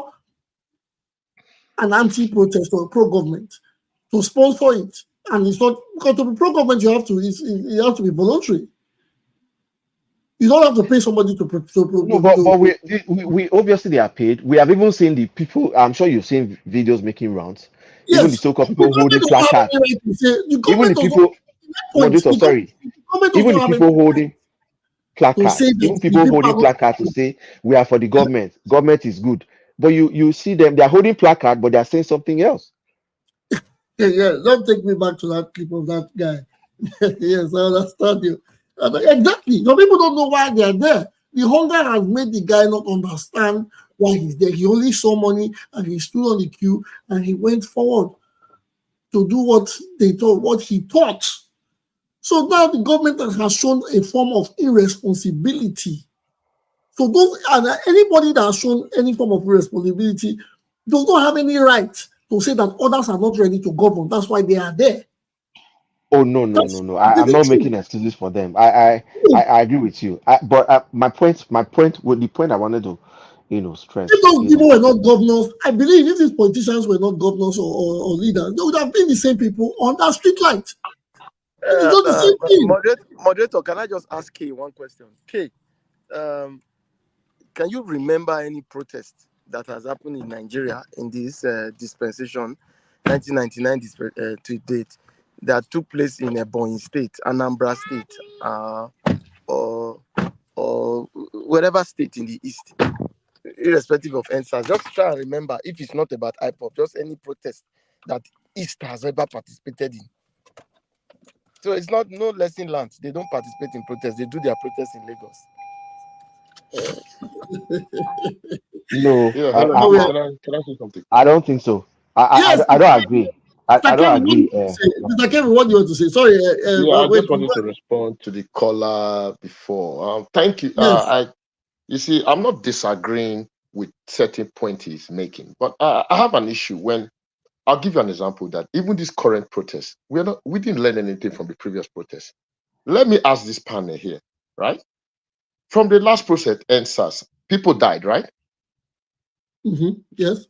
an anti-protest or a pro-government to sponsor it, and it's not because to be pro-government you have to be voluntary. You don't have to pay somebody to. No, but we obviously they are paid. We have even seen the people. I'm sure you've seen videos making rounds. Even the Yes, so-called the people government holding does not have placards. any right to say. The Even government the does not. people, Point. moderator, sorry. The government does Even the not have any people holding to say placards. that Even the people people are holding not. placards to say we are for the government. Government is good. But you see them. They are holding placard, but they are saying something else. Yeah, don't take me back to that clip of that guy. Yes, I understand you. Exactly. Some people don't know why they are there. The hunger has made the guy not understand why he's there. He only saw money and he stood on the queue and he went forward to do what he thought. So now the government has shown a form of irresponsibility. So anybody that has shown any form of irresponsibility does not have any right to say that others are not ready to govern. That's why they are there. Oh no. That's I'm really not true. making excuses for them. I agree with you. But my point, the point I wanted to, If stress, those people were not governors, I believe if these politicians were not governors or leaders, they would have been the same people on that street light. It is just the same thing. Moderator, can I just ask Kay one question? Kay, can you remember any protest that has happened in Nigeria in this dispensation, 1999 to date, that took place in Ebonyi State, Anambra State, or whatever state in the east, irrespective of answers? Just try and remember, if it's not about IPOP, just any protest that East has ever participated in. So it's not no lesson learned. They don't participate in protests. They do their protests in Lagos. No, Yeah, I, hello. I, No, I, Can I say something? I don't think so. yes, I don't agree. I Mr. don't Kevin, what do agree. you want to say? Mr. Kevin, what do you want to say? Sorry, Yeah, I wait. just wanted to respond to the caller before. Thank you. Yes. You see, I'm not disagreeing with certain point he's making, but I have an issue when I'll give you an example that even this current protest, we didn't learn anything from the previous protest. Let me ask this panel here, right? From the last protest, NSAS, people died, right? Mm-hmm. Yes.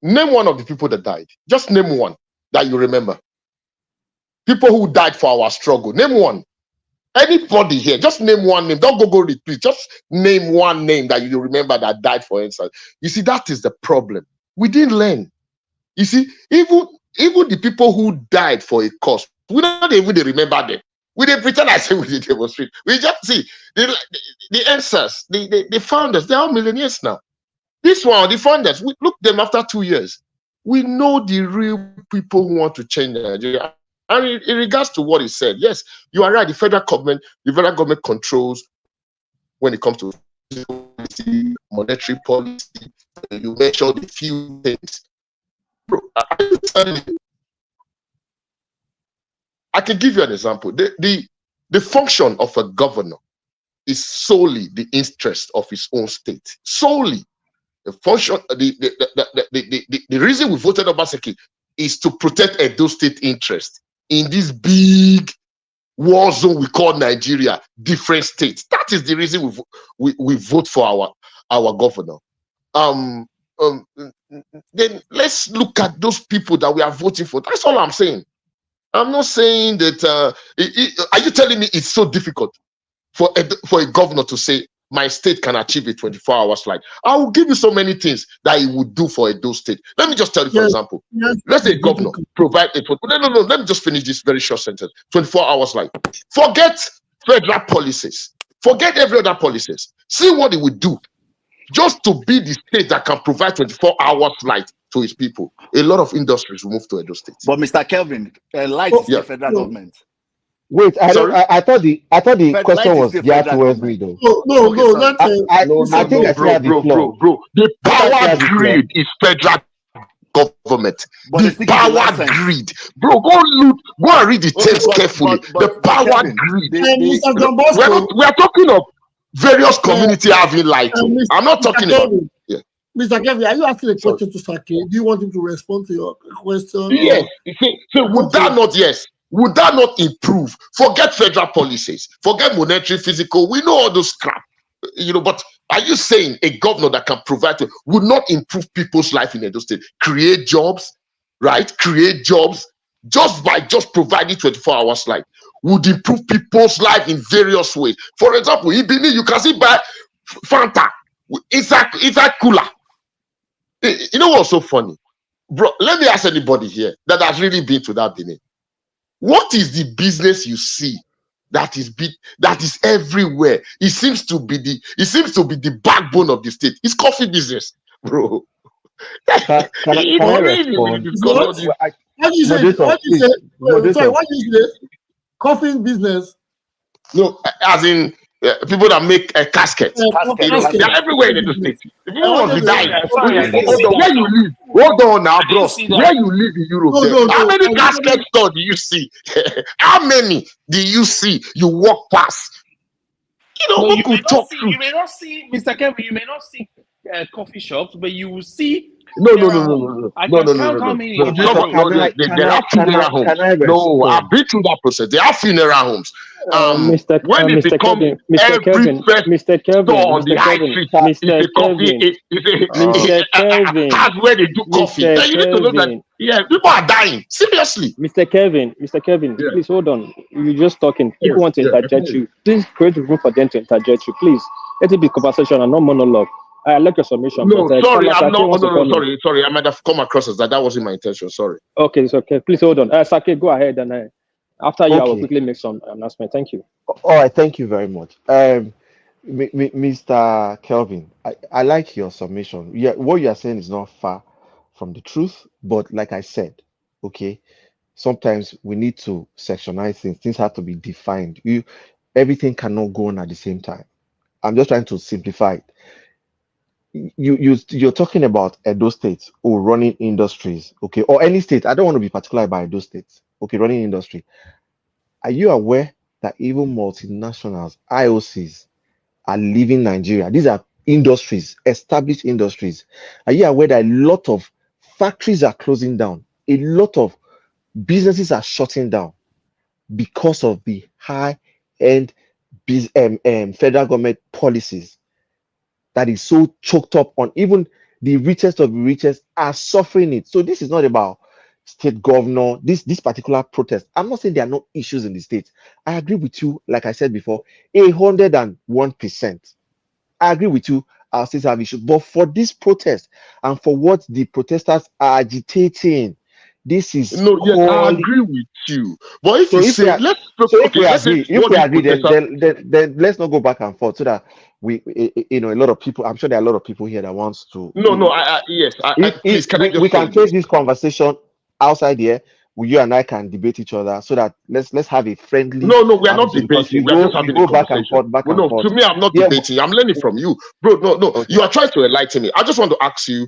Name one of the people that died. Just name one that you remember. People who died for our struggle. Name one. Anybody here, just name one name. Don't go repeat. Just name one name that you remember that died for instance. You see, that is the problem. We didn't learn. You see, even the people who died for a cause, we don't even remember them. We didn't pretend I say we did demonstrate. We just see the answers, the founders, they're all millionaires now. This one, the founders, we look them after 2 years. We know the real people who want to change Nigeria. And in regards to what he said, yes, you are right. The federal government controls when it comes to policy, monetary policy. You mentioned a few things. Bro, I can give you an example. The function of a governor is solely the interest of his own state. Solely. The function, the reason we voted Obaseki is to protect Edo State interest in this big war zone we call Nigeria, different states. That is the reason we vote for our governor. Then let's look at those people that we are voting for. That's all I'm saying. I'm not saying that. Are you telling me it's so difficult for a governor to say my state can achieve a 24-hour flight? I will give you so many things that he would do for Edo State. Let me just tell you, for example, let's say a governor provide a. No. Let me just finish this very short sentence. 24 hours flight. Forget federal policies. Forget every other policies. See what he would do just to be the state that can provide 24-hour flight to his people. A lot of industries will move to Edo State. But Mr. Kelvin, light is the federal government. Wait, I thought the question was geared towards me though. No. I think I still have the floor. Bro. The power grid is federal government. But The power grid, bro. Go and read the text carefully. The power grid. We are talking of various community having light. I'm not talking about. Yeah. Mr. Kevin, are you asking a question to Sake? Do you want him to respond to your question? Yes. So would that not? Yes. Would that not improve? Forget federal policies. Forget monetary, physical. We know all those crap. But are you saying a governor that can provide would not improve people's life in Edo State? Create jobs, right? Create jobs just by providing 24 hours light would improve people's life in various ways. For example, in Benin, you can see buy Fanta inside cooler. You know what's so funny? Bro, let me ask anybody here that has really been to that Benin. What is the business you see that is everywhere? It seems to be the backbone of the state. It's coffee business, bro. Can I respond? What do you say? What do you say? Sorry, what do you say? Coffee business? No, as in people that make a casket. They're everywhere in the state. People must be dying. Where you live? Hold on now, bro. Where you live in Europe? How many casket stores do you see? How many do you see? You walk past. You may not see, Mr. Kevin. You may not see coffee shops, but you will see. No. I can count how many. They have funeral homes. No, I've been through that process. They have funeral homes. Mr. Kevin, that's where they do coffee. You need to know that. Yeah, people are dying. Seriously. Mr. Kevin, please hold on. You're just talking. People want to interject you. Please create room for them to interject you. Please. Let it be conversation and not monologue. I like your submission. No, sorry, I'm not. Sorry. I might have come across as that. That wasn't my intention. Sorry. Okay, it's okay. Please hold on. Sake, go ahead, and after you, I will quickly make some announcement. Thank you. All right, thank you very much. Mr. Kelvin, I like your submission. Yeah, what you are saying is not far from the truth, but like I said, okay, sometimes we need to sectionize things. Things have to be defined. Everything cannot go on at the same time. I'm just trying to simplify it. you're talking about Edo State or running industries, okay, or any state. I don't want to be particular about Edo State, okay, running industry. Are you aware that even multinationals, IOCs, are leaving Nigeria? These are industries, established industries. Are you aware that a lot of factories are closing down? A lot of businesses are shutting down because of the high-end federal government policies that is so choked up on. Even the richest of the richest are suffering it. So this is not about state governor, this particular protest. I'm not saying there are no issues in the state. I agree with you, like I said before, 101%. I agree with you, our states have issues. But for this protest and for what the protesters are agitating, this is No, yes, I calling. agree with you. But if So you if we say are, let's so if okay, we let's say agree, what these protesters. then let's not go back and forth so that you know, a lot of people. I'm sure there are a lot of people here that wants to. No, yes, If please, can I we just can say take this? this conversation outside here, you and I can debate each other so that let's have a friendly No, we are not atmosphere, because debating. We are just you having a go conversation. back Well, and no, forth. to me, I'm not Yeah, debating. I'm learning from you, bro. No, okay. you are trying to enlighten me. I just want to ask you,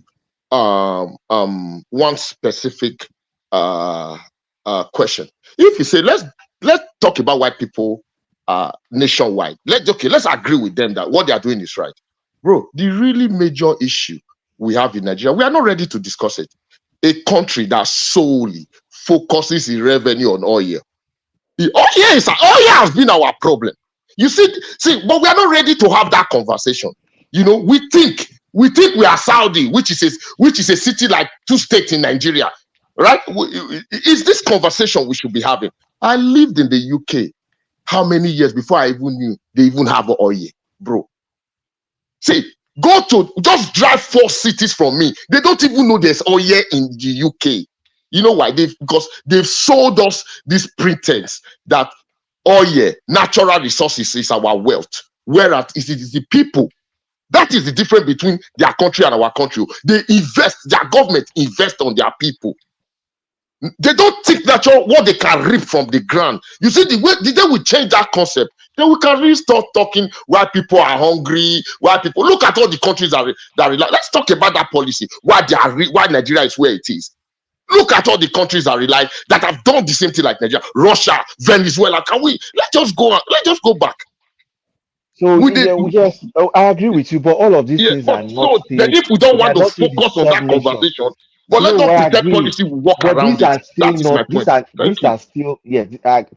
one specific question. If you say let's talk about white people, nationwide. Let's agree with them that what they are doing is right, bro. The really major issue we have in Nigeria, we are not ready to discuss it. A country that solely focuses its revenue on oil. Oil has been our problem. You see, but we are not ready to have that conversation. You know, we think we are Saudi, which is a city like 2 states in Nigeria, right? Is this conversation we should be having? I lived in the UK how many years before I even knew they even have oil, bro? See, just drive 4 cities from me. They don't even know there's oil in the UK. You know why? Because they've sold us this pretense that oil, natural resources is our wealth. Whereas it is the people. That is the difference between their country and our country. Their government invest on their people. They don't think that what they can reap from the ground. You see, the day we change that concept, then we can really start talking why people are hungry, why people look at all the countries that rely. Let's talk about that policy. Why Nigeria is where it is. Look at all the countries that have done the same thing like Nigeria, Russia, Venezuela. Let's just go back. So yes, I agree with you, but all of these things are not so then if we don't want to focus on that conversation, but let's not pretend policy will work but around these are it. still That is my point. these are still, yeah.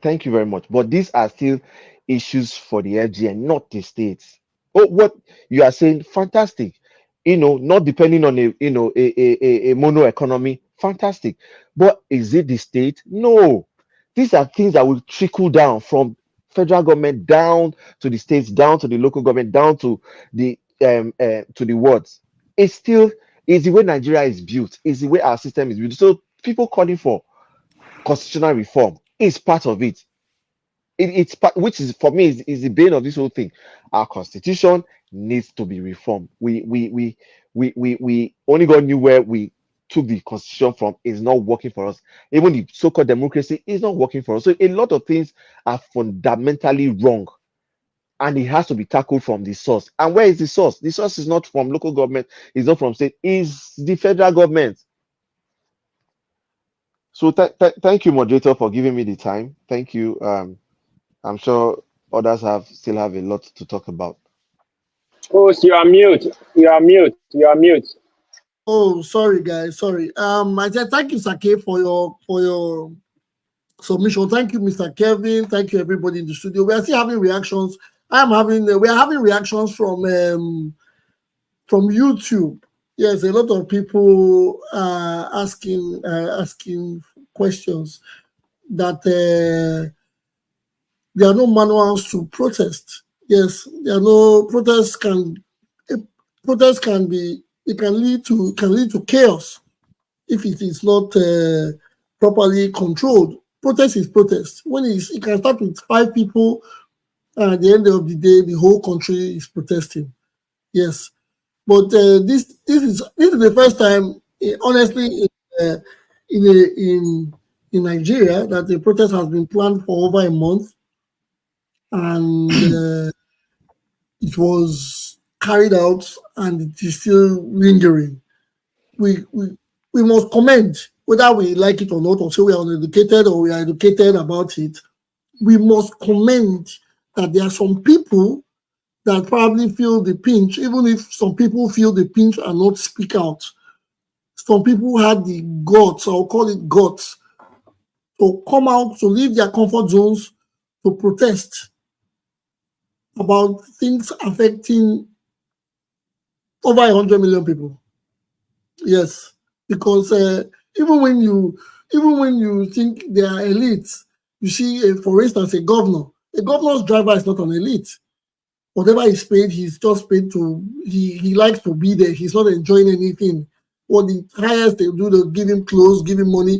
Thank you very much. But these are still issues for the FGN, not the states. Oh, what you are saying, fantastic. You know, not depending on a mono economy, fantastic. But is it the state? No. These are things that will trickle down from federal government down to the states, down to the local government, down to the wards. It's still is the way Nigeria is built, is the way our system is built. So people calling for constitutional reform is part of it. It's part, which is for me is the bane of this whole thing. Our constitution needs to be reformed. We only got knew where we took the constitution from is not working for us. Even the so-called democracy is not working for us. So a lot of things are fundamentally wrong, and it has to be tackled from the source. And where is the source? The source is not from local government, it's not from state, it's the federal government. So thank you, moderator, for giving me the time. Thank you. I'm sure others still have a lot to talk about. Oh, you are mute. You are mute. You are mute. Oh, sorry, guys. Sorry. I said thank you, Sake, for your submission. Thank you, Mr. Kevin. Thank you, everybody in the studio. We are still having reactions. We are having reactions from YouTube. Yes, a lot of people asking questions that there are no manuals to protest. Yes, there are no protests can lead to chaos if it is not properly controlled. Protest is protest. When it can start with 5 people, and at the end of the day, the whole country is protesting. Yes, but this is the first time, honestly, in Nigeria, that the protest has been planned for over a month, and it was carried out and it is still lingering. We must commend, whether we like it or not, or say we are uneducated or we are educated about it. We must commend that there are some people that probably feel the pinch, even if some people feel the pinch and not speak out. Some people had the guts, I'll call it guts, to come out, to leave their comfort zones, to protest about things affecting over 100 million people. Yes, because even when you think they are elites, you see, for instance, a governor's driver is not an elite. Whatever he's paid, he's just paid to. He likes to be there. He's not enjoying anything. What the highest they do, they give him clothes, give him money.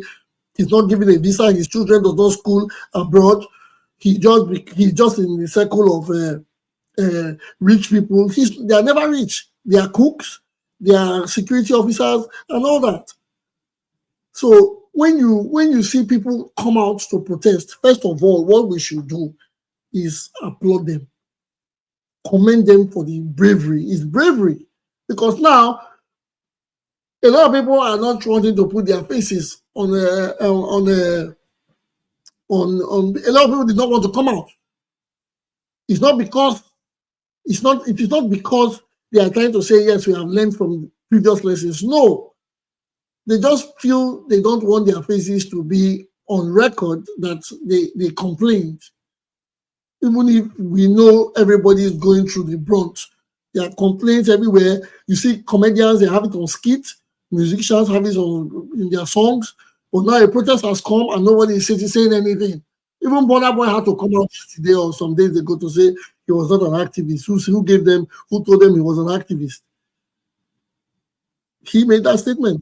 He's not giving a visa. His children does not school abroad. He's just in the circle of rich people. They are never rich. They are cooks. They are security officers and all that. So when you see people come out to protest, first of all, what we should do is applaud them, commend them for the bravery. It's bravery, because now a lot of people are not wanting to put their faces on a lot of people did not want to come out. It is not because they are trying to say, yes, we have learned from previous lessons. No, they just feel they don't want their faces to be on record that they complained. Even if we know everybody is going through the brunt, there are complaints everywhere. You see comedians, they have it on skits, musicians have it in their songs, but now a protest has come and nobody is saying anything. Even Burna Boy had to come out today or some days ago to say he was not an activist. Who told them he was an activist? He made that statement.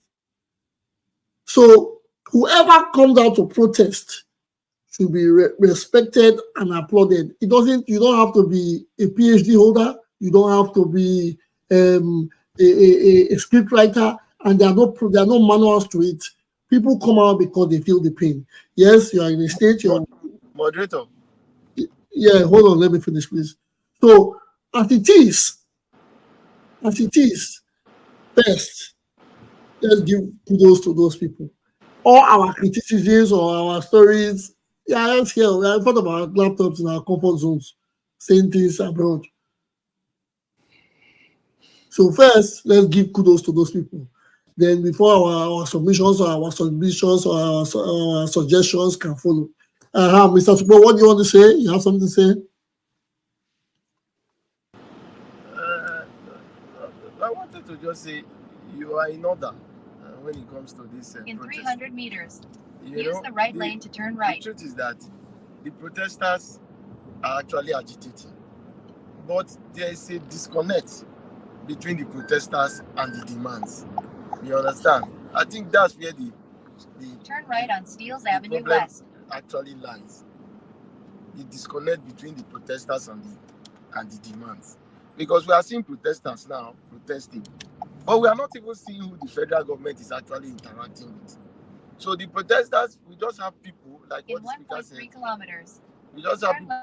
So whoever comes out to protest should be respected and applauded. You don't have to be a PhD holder. You don't have to be a script writer, and there are no manuals to it. People come out because they feel the pain. Yes, you are in a state. Moderator. Yeah, hold on. Let me finish, please. So, as it is, first, let's give kudos to those people. All our criticisms or our stories, let's hear. We are in front of our laptops in our comfort zones, saying things abroad. So first, let's give kudos to those people. Then before our submissions or our suggestions can follow. Mr. Subo, what do you want to say? You have something to say? I wanted to just say you are in order when it comes to this. In protest. 300 meters, use the right lane to turn right. The truth is that the protesters are actually agitating, but there is a disconnect between the protesters and the demands. You understand? I think that's where the turn right on Steeles Avenue problem West actually lies. The disconnect between the protesters and the demands. Because we are seeing protesters now protesting, but we are not even seeing who the federal government is actually interacting with. So the protesters, we just have people like in what the speaker 1.3 kilometers. We just have people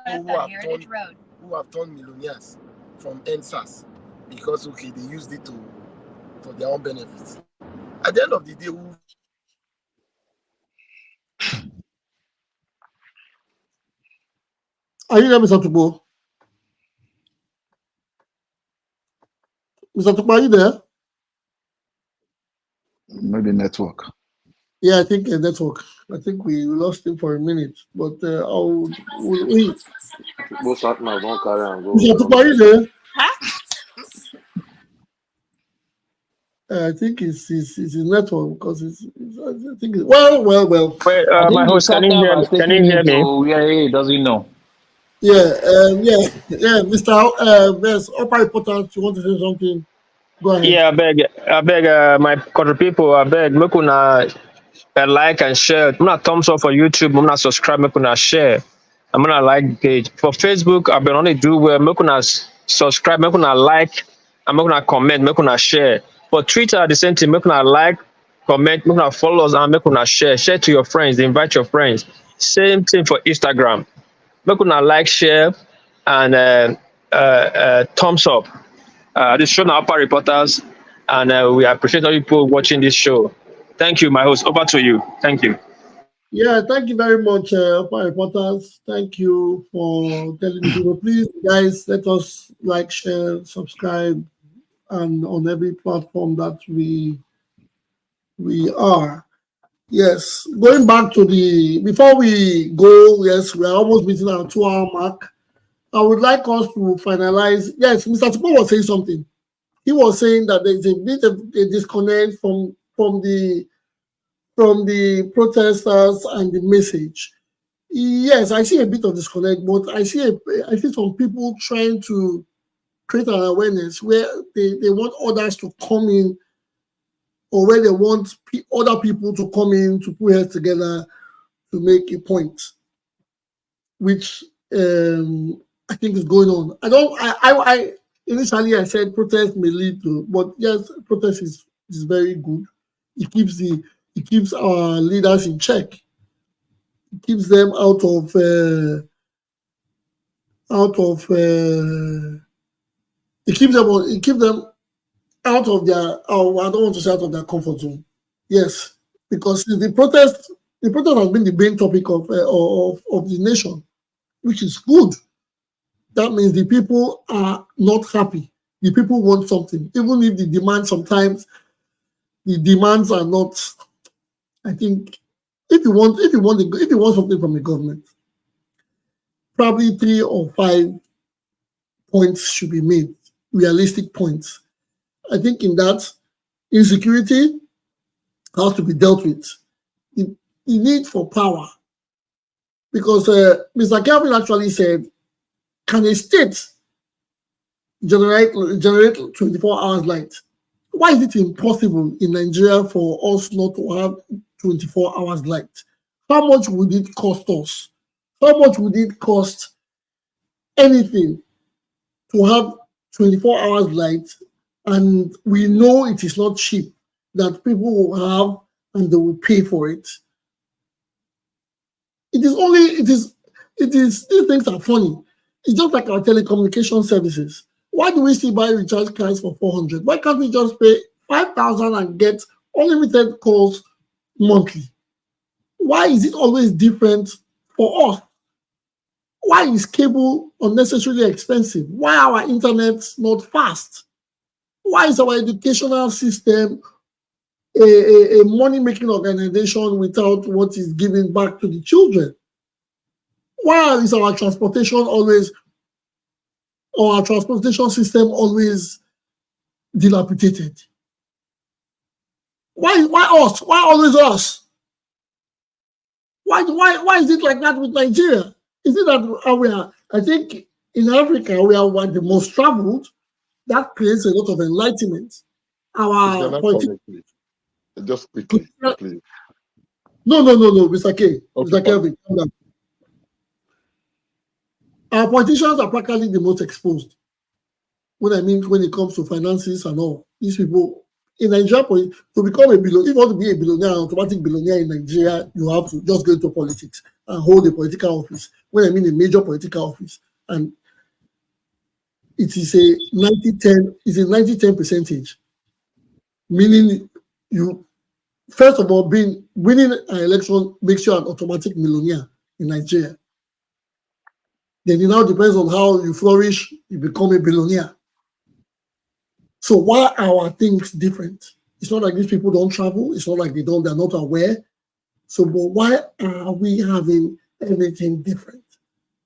who have turned millionaires from NSAS because they used it for their own benefits. At the end of the day, are you there, Mr. Tubo? Mr. Tubo, are you there? Maybe network. Yeah, I think network. I think we lost him for a minute, but Mr. Tubo, are you there? I think it's his network because I think well. Wait, my host, can you hear me? Yeah, he doesn't know. Yeah, Mr. Yes, upper important. You want to say something? Go ahead. Yeah, I beg, my country people, I beg, make una like and share. I'm gonna thumbs up for YouTube. I'm gonna subscribe. Make una share. I'm gonna like the page for Facebook. I've been only do well. Make una subscribe. Make una like. I'm make una comment. Make una share. For Twitter, the same thing. Make una like, comment. Make una follow us and make una share. Share to your friends. Invite your friends. Same thing for Instagram. Make una like, share, and thumbs up. this show now, Upper Reporters, and we appreciate all people watching this show. Thank you, my host. Over to you. Thank you. Yeah, thank you very much, Upper Reporters. Thank you for telling the people. Please, guys, let us like, share, subscribe, and on every platform that we are. Yes, going back to before we go, yes, we are almost meeting our 2-hour mark. I would like us to finalize. Yes, Mr. Tipo was saying something. He was saying that there's a bit of a disconnect from the protesters and the message. Yes, I see a bit of disconnect, but I see some people trying to create an awareness where they want others to come in, or where they want other people to come in to put heads together to make a point, which I think is going on. I initially I said protest may lead to, but yes, protest is very good. It keeps our leaders in check. It keeps them out of it keeps them out of their, oh, I don't want to say out of their comfort zone. Yes, because the protest has been the main topic of the nation, which is good. That means the people are not happy. The people want something, even if the demands sometimes are not. I think if you want something from the government, probably 3 or 5 points should be made, realistic points. I think in that, insecurity has to be dealt with. The need for power, because Mr. Kelvin actually said, can a state generate 24 hours light? Why is it impossible in Nigeria for us not to have 24 hours light? How much would it cost us? How much would it cost anything to have 24 hours light? And we know it is not cheap, that people will have and they will pay for it. These things are funny. It's just like our telecommunication services. Why do we still buy recharge cards for 400? Why can't we just pay 5,000 and get unlimited calls monthly? Why is it always different for us? Why is cable unnecessarily expensive? Why are our internet not fast? Why is our educational system a money-making organization without what is given back to the children? Why is our transportation system always dilapidated? Why us? Why always us? Why is it like that with Nigeria? Is it that I think in Africa we are the most traveled? That creates a lot of enlightenment. Our politics. Just quickly, please. No, Mr. K. Okay, Mr. Kelvin, calm down. Our politicians are practically the most exposed. What I mean when it comes to finances and all, these people in Nigeria, to become a billionaire, if you want to be a billionaire, an automatic billionaire in Nigeria, you have to just go into politics and hold a political office. When I mean a major political office, and it is a 90-10 percentage, meaning you, first of all, winning an election makes you an automatic millionaire in Nigeria. Then it now depends on how you flourish, you become a billionaire. So why are our things different? It's not like these people don't travel. It's not like they're not aware. So, but why are we having everything different?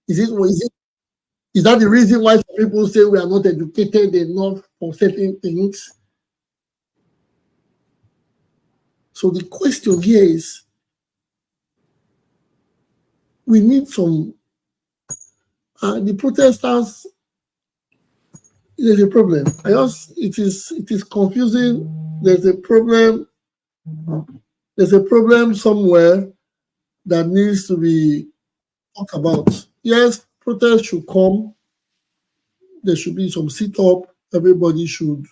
Is that the reason why some people say we are not educated enough for certain things? So the question here is, we need some. The protesters, there's a problem. It is confusing. There's a problem. There's a problem somewhere that needs to be talked about. Yes, protests should come. There should be some sit-up. Everybody should,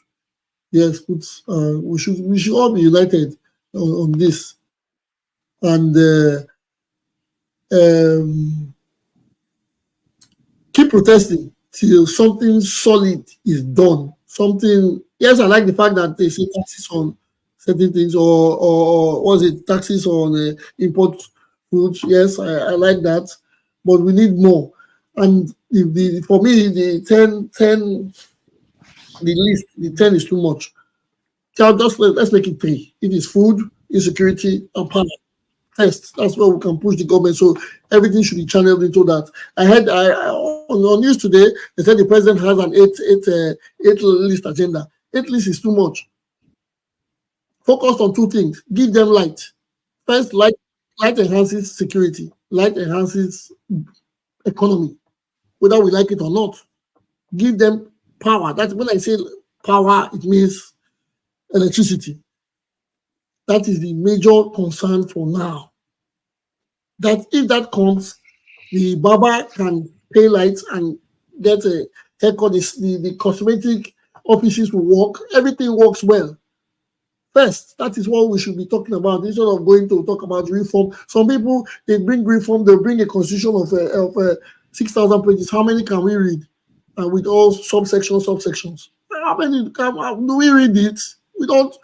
yes, we should all be united on this. And keep protesting till something solid is done something. Yes, I like the fact that they say taxes on certain things, or was it taxes on import foods? Yes, I like that, but we need more. And for me, the 10, the list, the 10 is too much. Just let's make it 3. It is food, insecurity, and power. First, that's where we can push the government. So everything should be channeled into that. I heard on news today, they said the president has an eight list agenda. 8 list is too much. Focus on 2 things. Give them light. First, light enhances security. Light enhances economy, whether we like it or not. Give them power. That's when I say power, it means electricity. That is the major concern for now. That if that comes, the barber can pay lights and get a haircut. The cosmetic offices will work. Everything works well. First, that is what we should be talking about instead of going to talk about reform. Some people, they bring reform, they bring a constitution of 6,000 pages. How many can we read? And with all subsections. How many do we read it? We don't.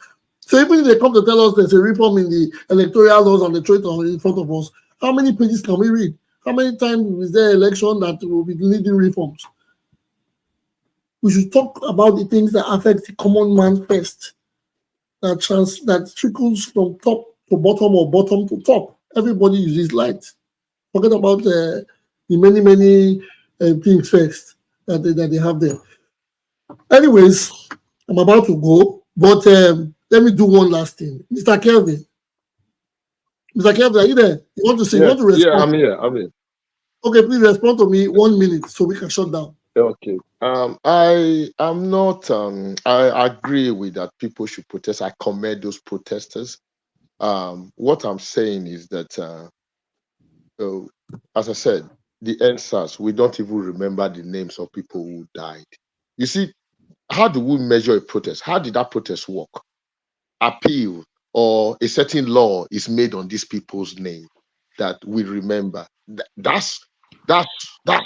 So even if they come to tell us there's a reform in the electoral laws and the trade in front of us, how many pages can we read? How many times is there election that will be needing reforms? We should talk about the things that affect the common man first. That trickles from top to bottom or bottom to top. Everybody uses light. Forget about the many things first that they have there. Anyways, I'm about to go, but let me do one last thing. Mr. Kelvin. Mr. Kelvin, are you there? You want to say, you want to respond? Yeah, I'm here. Okay, please respond to me 1 minute so we can shut down. Okay. I am not. I agree with that. People should protest. I commend those protesters. What I'm saying is that, as I said, the NSAS, we don't even remember the names of people who died. You see, how do we measure a protest? How did that protest work? Appeal or a certain law is made on these people's name that we remember. That's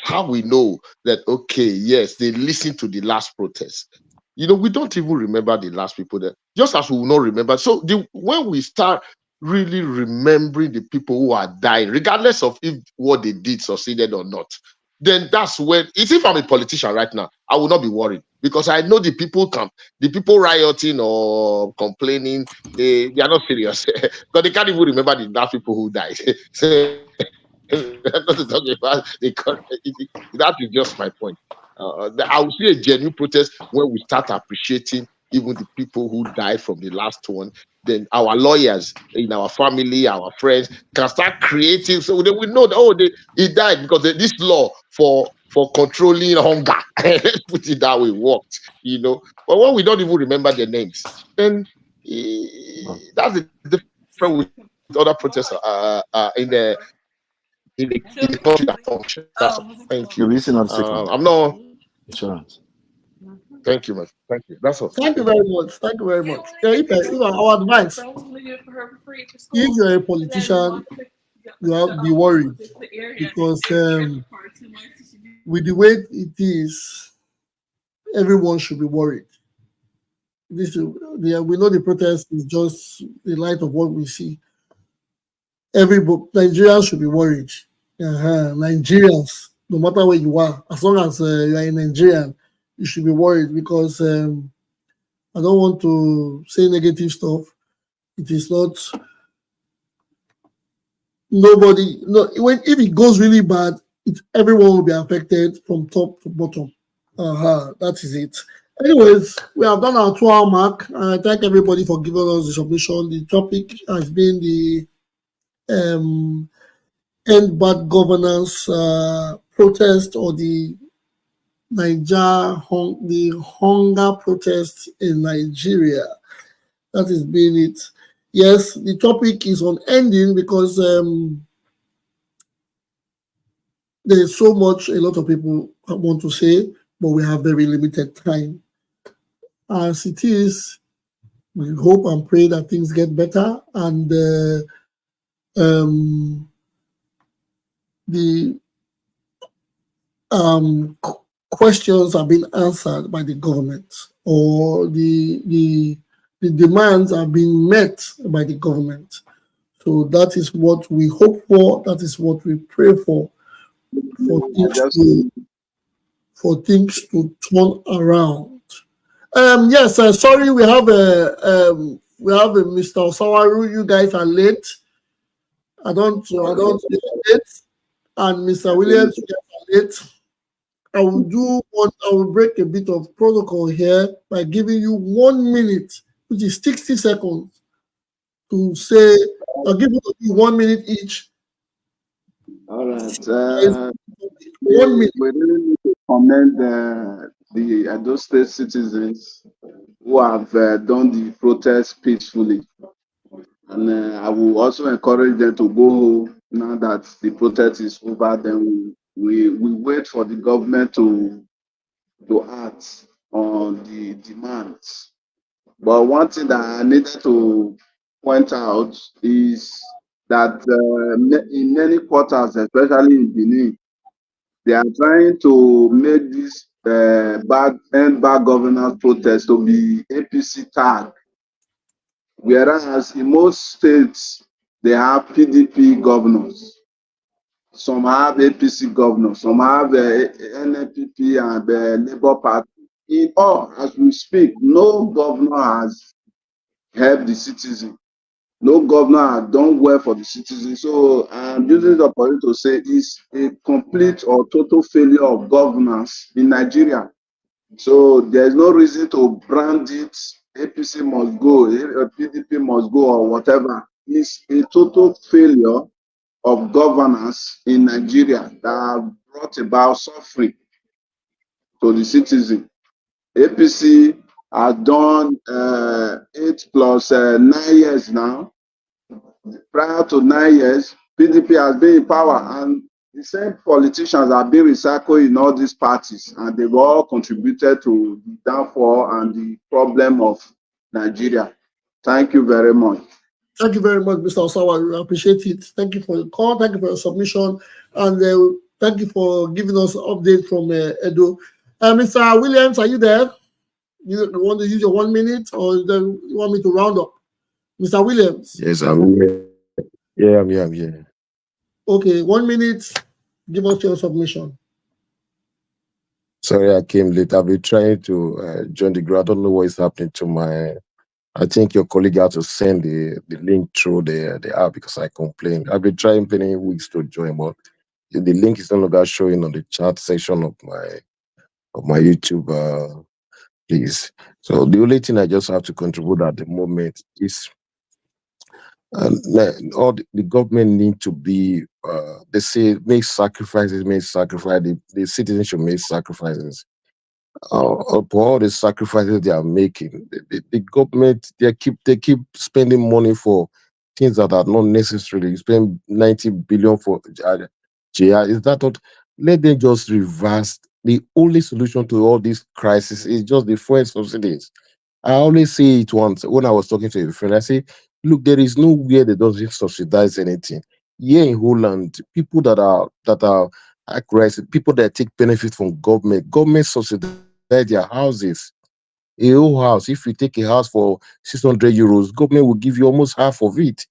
how we know that, okay, yes, they listened to the last protest. We don't even remember the last people there, just as we will not remember. So when we start really remembering the people who are dying, regardless of if what they did succeeded or not, then that's when, if I'm a politician right now, I will not be worried, because I know the people rioting or complaining, they are not serious because they can't even remember the last people who died. So not to talk about that is just my point. I will see a genuine protest when we start appreciating even the people who died from the last one. Then our lawyers in our family, our friends can start creating, so they will know that he died because this law for controlling hunger, let's put it that way, worked. But when we don't even remember their names, then that's the difference with other protests in the country that function. That's all. Thank You're you. missing out 6 months. I'm not. Insurance. Thank you, man. Thank you. That's all. Thank you very much. Thank you very much. Yeah, if our advice, if you're a politician, you have to be worried, because with the way it is, everyone should be worried. We know the protest is just the light of what we see. Nigerians should be worried. Nigerians, no matter where you are, as long as you are a Nigerian, you should be worried, because I don't want to say negative stuff. It is not nobody. No, if it goes really bad, everyone will be affected from top to bottom. That is it. Anyways, we have done our 2-hour mark. I thank everybody for giving us the submission. The topic has been the end bad governance protest, or the hunger protest in Nigeria. That has been it. Yes, the topic is on ending, because there's so much a lot of people want to say, but we have very limited time. As it is, we hope and pray that things get better, and the questions have been answered by the government. or the demands are being met by the government. So that is what we hope for. That is what we pray for things to turn around. Yes, sorry, we have a Mr. Osawaru. You guys are late. I don't late, and Mr. Williams, you guys are late. I will break a bit of protocol here by giving you 1 minute, which is 60 seconds, to say. I'll give you 1 minute each. All right. 1 minute. We really need to commend the Edo State citizens who have done the protest peacefully. And I will also encourage them to go home now that the protest is over. Then we wait for the government to act on the demands. But one thing that I needed to point out is that in many quarters, especially in Benin, they are trying to make this bad governance protest to be APC tag. Whereas in most states, they have PDP governors. Some have APC governors. Some have NNPP and the Labour Party. In all, as we speak, no governor has helped the citizen. No governor has done well for the citizen. So I'm using the opportunity to say it's a complete or total failure of governance in Nigeria. So there's no reason to brand it APC must go, PDP must go, or whatever. It's a total failure of governance in Nigeria that brought about suffering to the citizen. APC has done 8 plus 9 years now. Prior to 9 years, PDP has been in power, and the same politicians have been recycled in all these parties, and they've all contributed to the downfall and the problem of Nigeria. Thank you very much. Thank you very much, Mr. Osawa. I appreciate it. Thank you for the call. Thank you for your submission. And thank you for giving us an update from Edo. Mr. Williams, are you there? You want to use your 1 minute, or you want me to round up? Mr. Williams? Yes, I'm here. Yeah, I'm here. Okay, 1 minute. Give us your submission. Sorry, I came late. I've been trying to join the group. I don't know what is happening to my. I think your colleague had to send the link through the app because I complained. I've been trying many weeks to join, but the link is no longer showing on the chat section of my YouTube. Please. So the only thing I just have to contribute at the moment is all the government need to be. They say make sacrifices. The citizens should make sacrifices. For all the sacrifices they are making, the government they keep spending money for things that are not necessary. You spend 90 billion for JR. Is that not? Let them just reverse. The only solution to all this crisis is just the fuel subsidies. I always say it once when I was talking to a friend. I say, look, there is nowhere they don't subsidize anything. Here in Holland, people that are aggressive, people that take benefit from government subsidize their houses. A whole house, if you take a house for 600 euros, government will give you almost half of it.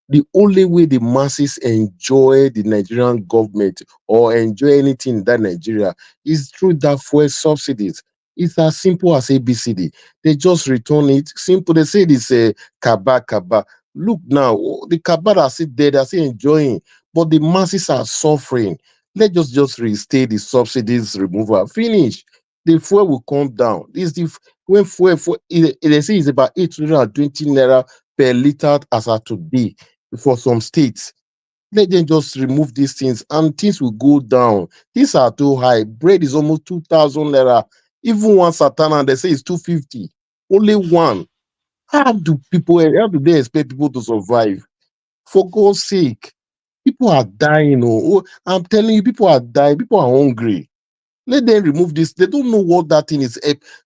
The only way the masses enjoy the Nigerian government or enjoy anything in that Nigeria is through that fuel subsidies. It's as simple as ABCD. They just return it. Simple. They say it's a kaba. Look now, the kaba are still there, they're still enjoying, but the masses are suffering. Let's just restate the subsidies removal. Finish. The fuel will come down. This the when fuel they say it's about 820 naira per liter as of today for some states. Let them just remove these things and things will go down. These are too high. Bread is almost 2,000 naira. Even one satana, they say it's 250. Only one. How do they expect people to survive? For God's sake, people are dying. Oh, I'm telling you, people are dying. People are hungry. Let them remove this. They don't know what that thing is.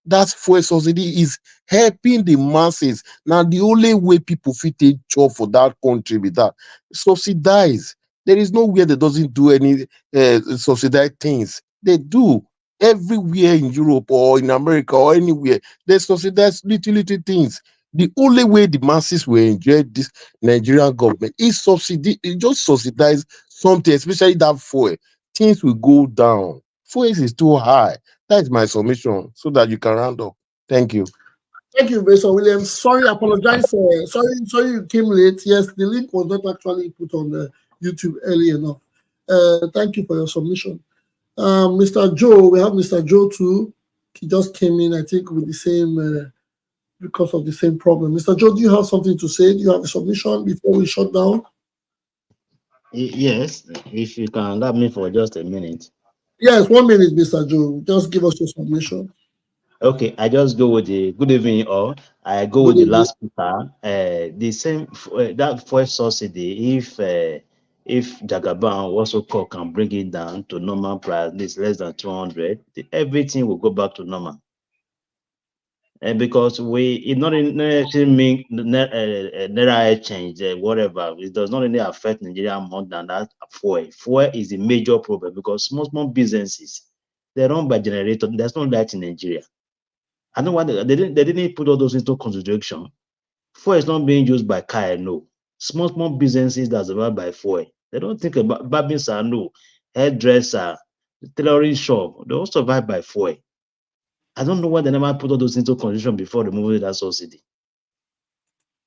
That fuel subsidy is helping the masses. Now, the only way people fit a job for that country with that subsidize. There is nowhere that doesn't do any subsidized things. They do. everywhere in Europe or in America or anywhere, they subsidize little things. The only way the masses will enjoy this Nigerian government is subsidy. It just subsidize something, especially that fuel. Things will go down. Fuel is too high. That is my submission, so that you can round up. Thank you. Thank you, Mr. Williams. Sorry, apologize. Sorry you came late. Yes, the link was not actually put on the YouTube early enough. Thank you for your submission. Mr. Joe, we have Mr. Joe too. He just came in, I think, with the same, because of the same problem. Mr. Joe, do you have something to say? Do you have a submission before we shut down? Yes, if you can allow me for just a minute. Yes, 1 minute, Mr. Joe. Just give us your submission. Okay, I just go with the good evening, or I go with the last speaker. The same that first subsidy. If Jagaban also can bring it down to normal price, this less than 200, everything will go back to normal. And because it not necessarily mean naira change, whatever, it does not really affect Nigeria more than that. Fuel is a major problem because small businesses, they run by generator. There's no light in Nigeria. I don't want they didn't put all those into consideration. Fuel is not being used by car, no. Small businesses that survive by fuel. They don't think about barbing salon, hairdresser, tailoring shop. They all survive by fuel. I don't know why they never put all those into consideration before removing that subsidy.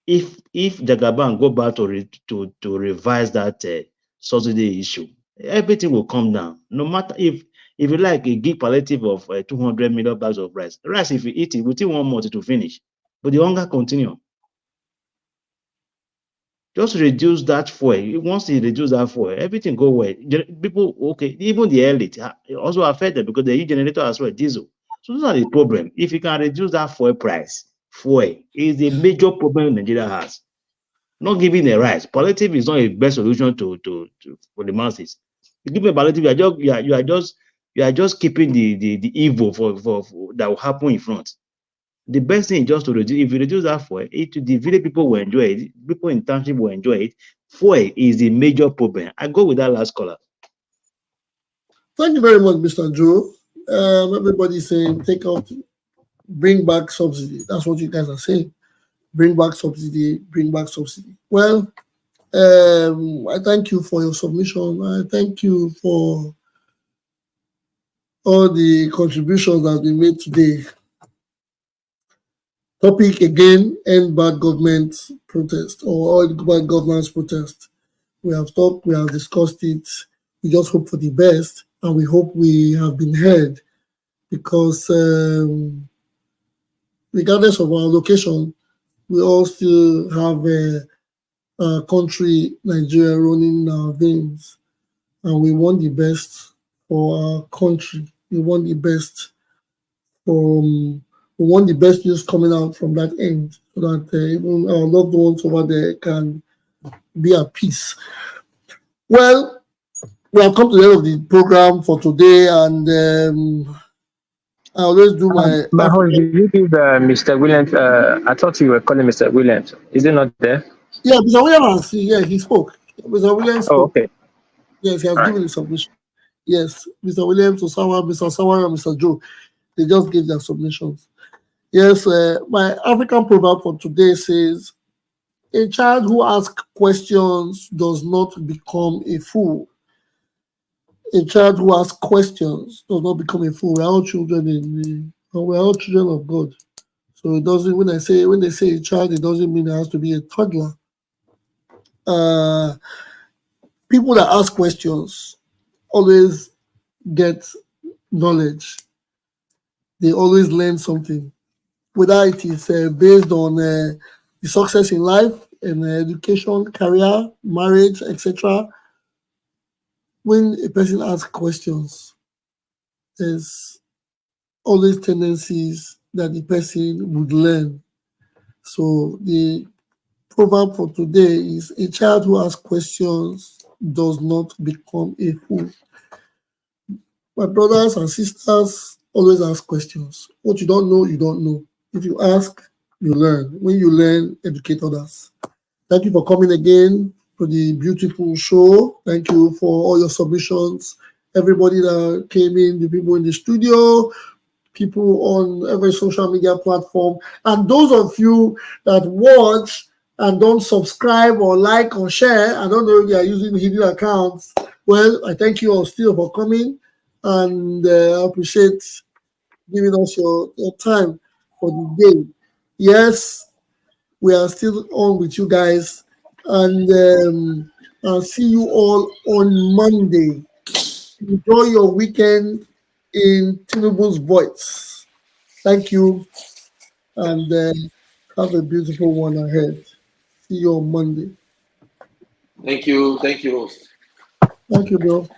If Jagaban go back to revise that subsidy issue, everything will come down. No matter if you like a give palliative of 200 million bags of rice, if you eat it within 1 month to finish, but the hunger continue. Just reduce that fuel. Once you reduce that fuel, everything go well. People, okay, even the elite also affected because they use generator as well, diesel. So those are the problem. If you can reduce that fuel price, fuel is a major problem Nigeria has. Not giving a rice. Palliative is not a best solution for the masses. You give a palliative, you are just keeping the evil for that will happen in front. The best thing is just to reduce. If you reduce that fuel, the village people will enjoy it. People in township will enjoy it. Fuel is a major problem. I go with that last caller. Thank you very much, Mr. Joe. Everybody's saying bring back subsidy. That's what you guys are saying. Bring back subsidy, bring back subsidy. Well, I thank you for your submission. I thank you for all the contributions that have been made today. Topic again, end bad government protest or all bad governance protest. We have talked, we have discussed it. We just hope for the best, and we hope we have been heard, because regardless of our location, we all still have a country, Nigeria, running in our veins, and we want the best for our country. We want the best we want the best news coming out from that end, so that even our loved ones over there can be at peace. Well, we have come to the end of the program for today, and I always do my. But how did you give Mr. Williams? I thought you were calling Mr. Williams. Is he not there? Yeah, Mr. Williams. Yeah, he spoke. Mr. Williams spoke. Oh, okay. Yes, he has given his submission. Yes, Mr. Williams, Mr. Sawara, and Mr. Joe, they just gave their submissions. Yes, my African proverb for today says, "A child who asks questions does not become a fool." A child who asks questions does not become a fool. We're all children we're all children of God. So it doesn't. When they say a child, it doesn't mean it has to be a toddler. People that ask questions always get knowledge. They always learn something, whether it is based on the success in life, in education, career, marriage, etc. When a person asks questions, there's always tendencies that the person would learn. So the proverb for today is, a child who asks questions does not become a fool. My brothers and sisters, always ask questions. What you don't know, you don't know. If you ask, you learn. When you learn, educate others. Thank you for coming again to the beautiful show. Thank you for all your submissions. everybody that came in, the people in the studio, people on every social media platform, and those of you that watch and don't subscribe or like or share. I don't know if you are using hidden accounts. Well, I thank you all still for coming, and I appreciate giving us your time for the day. Yes, we are still on with you guys, and I'll see you all on Monday. Enjoy your weekend in Tinubu's voice. Thank you, and have a beautiful one ahead. See you on Monday. Thank you. Thank you, host. Thank you, bro.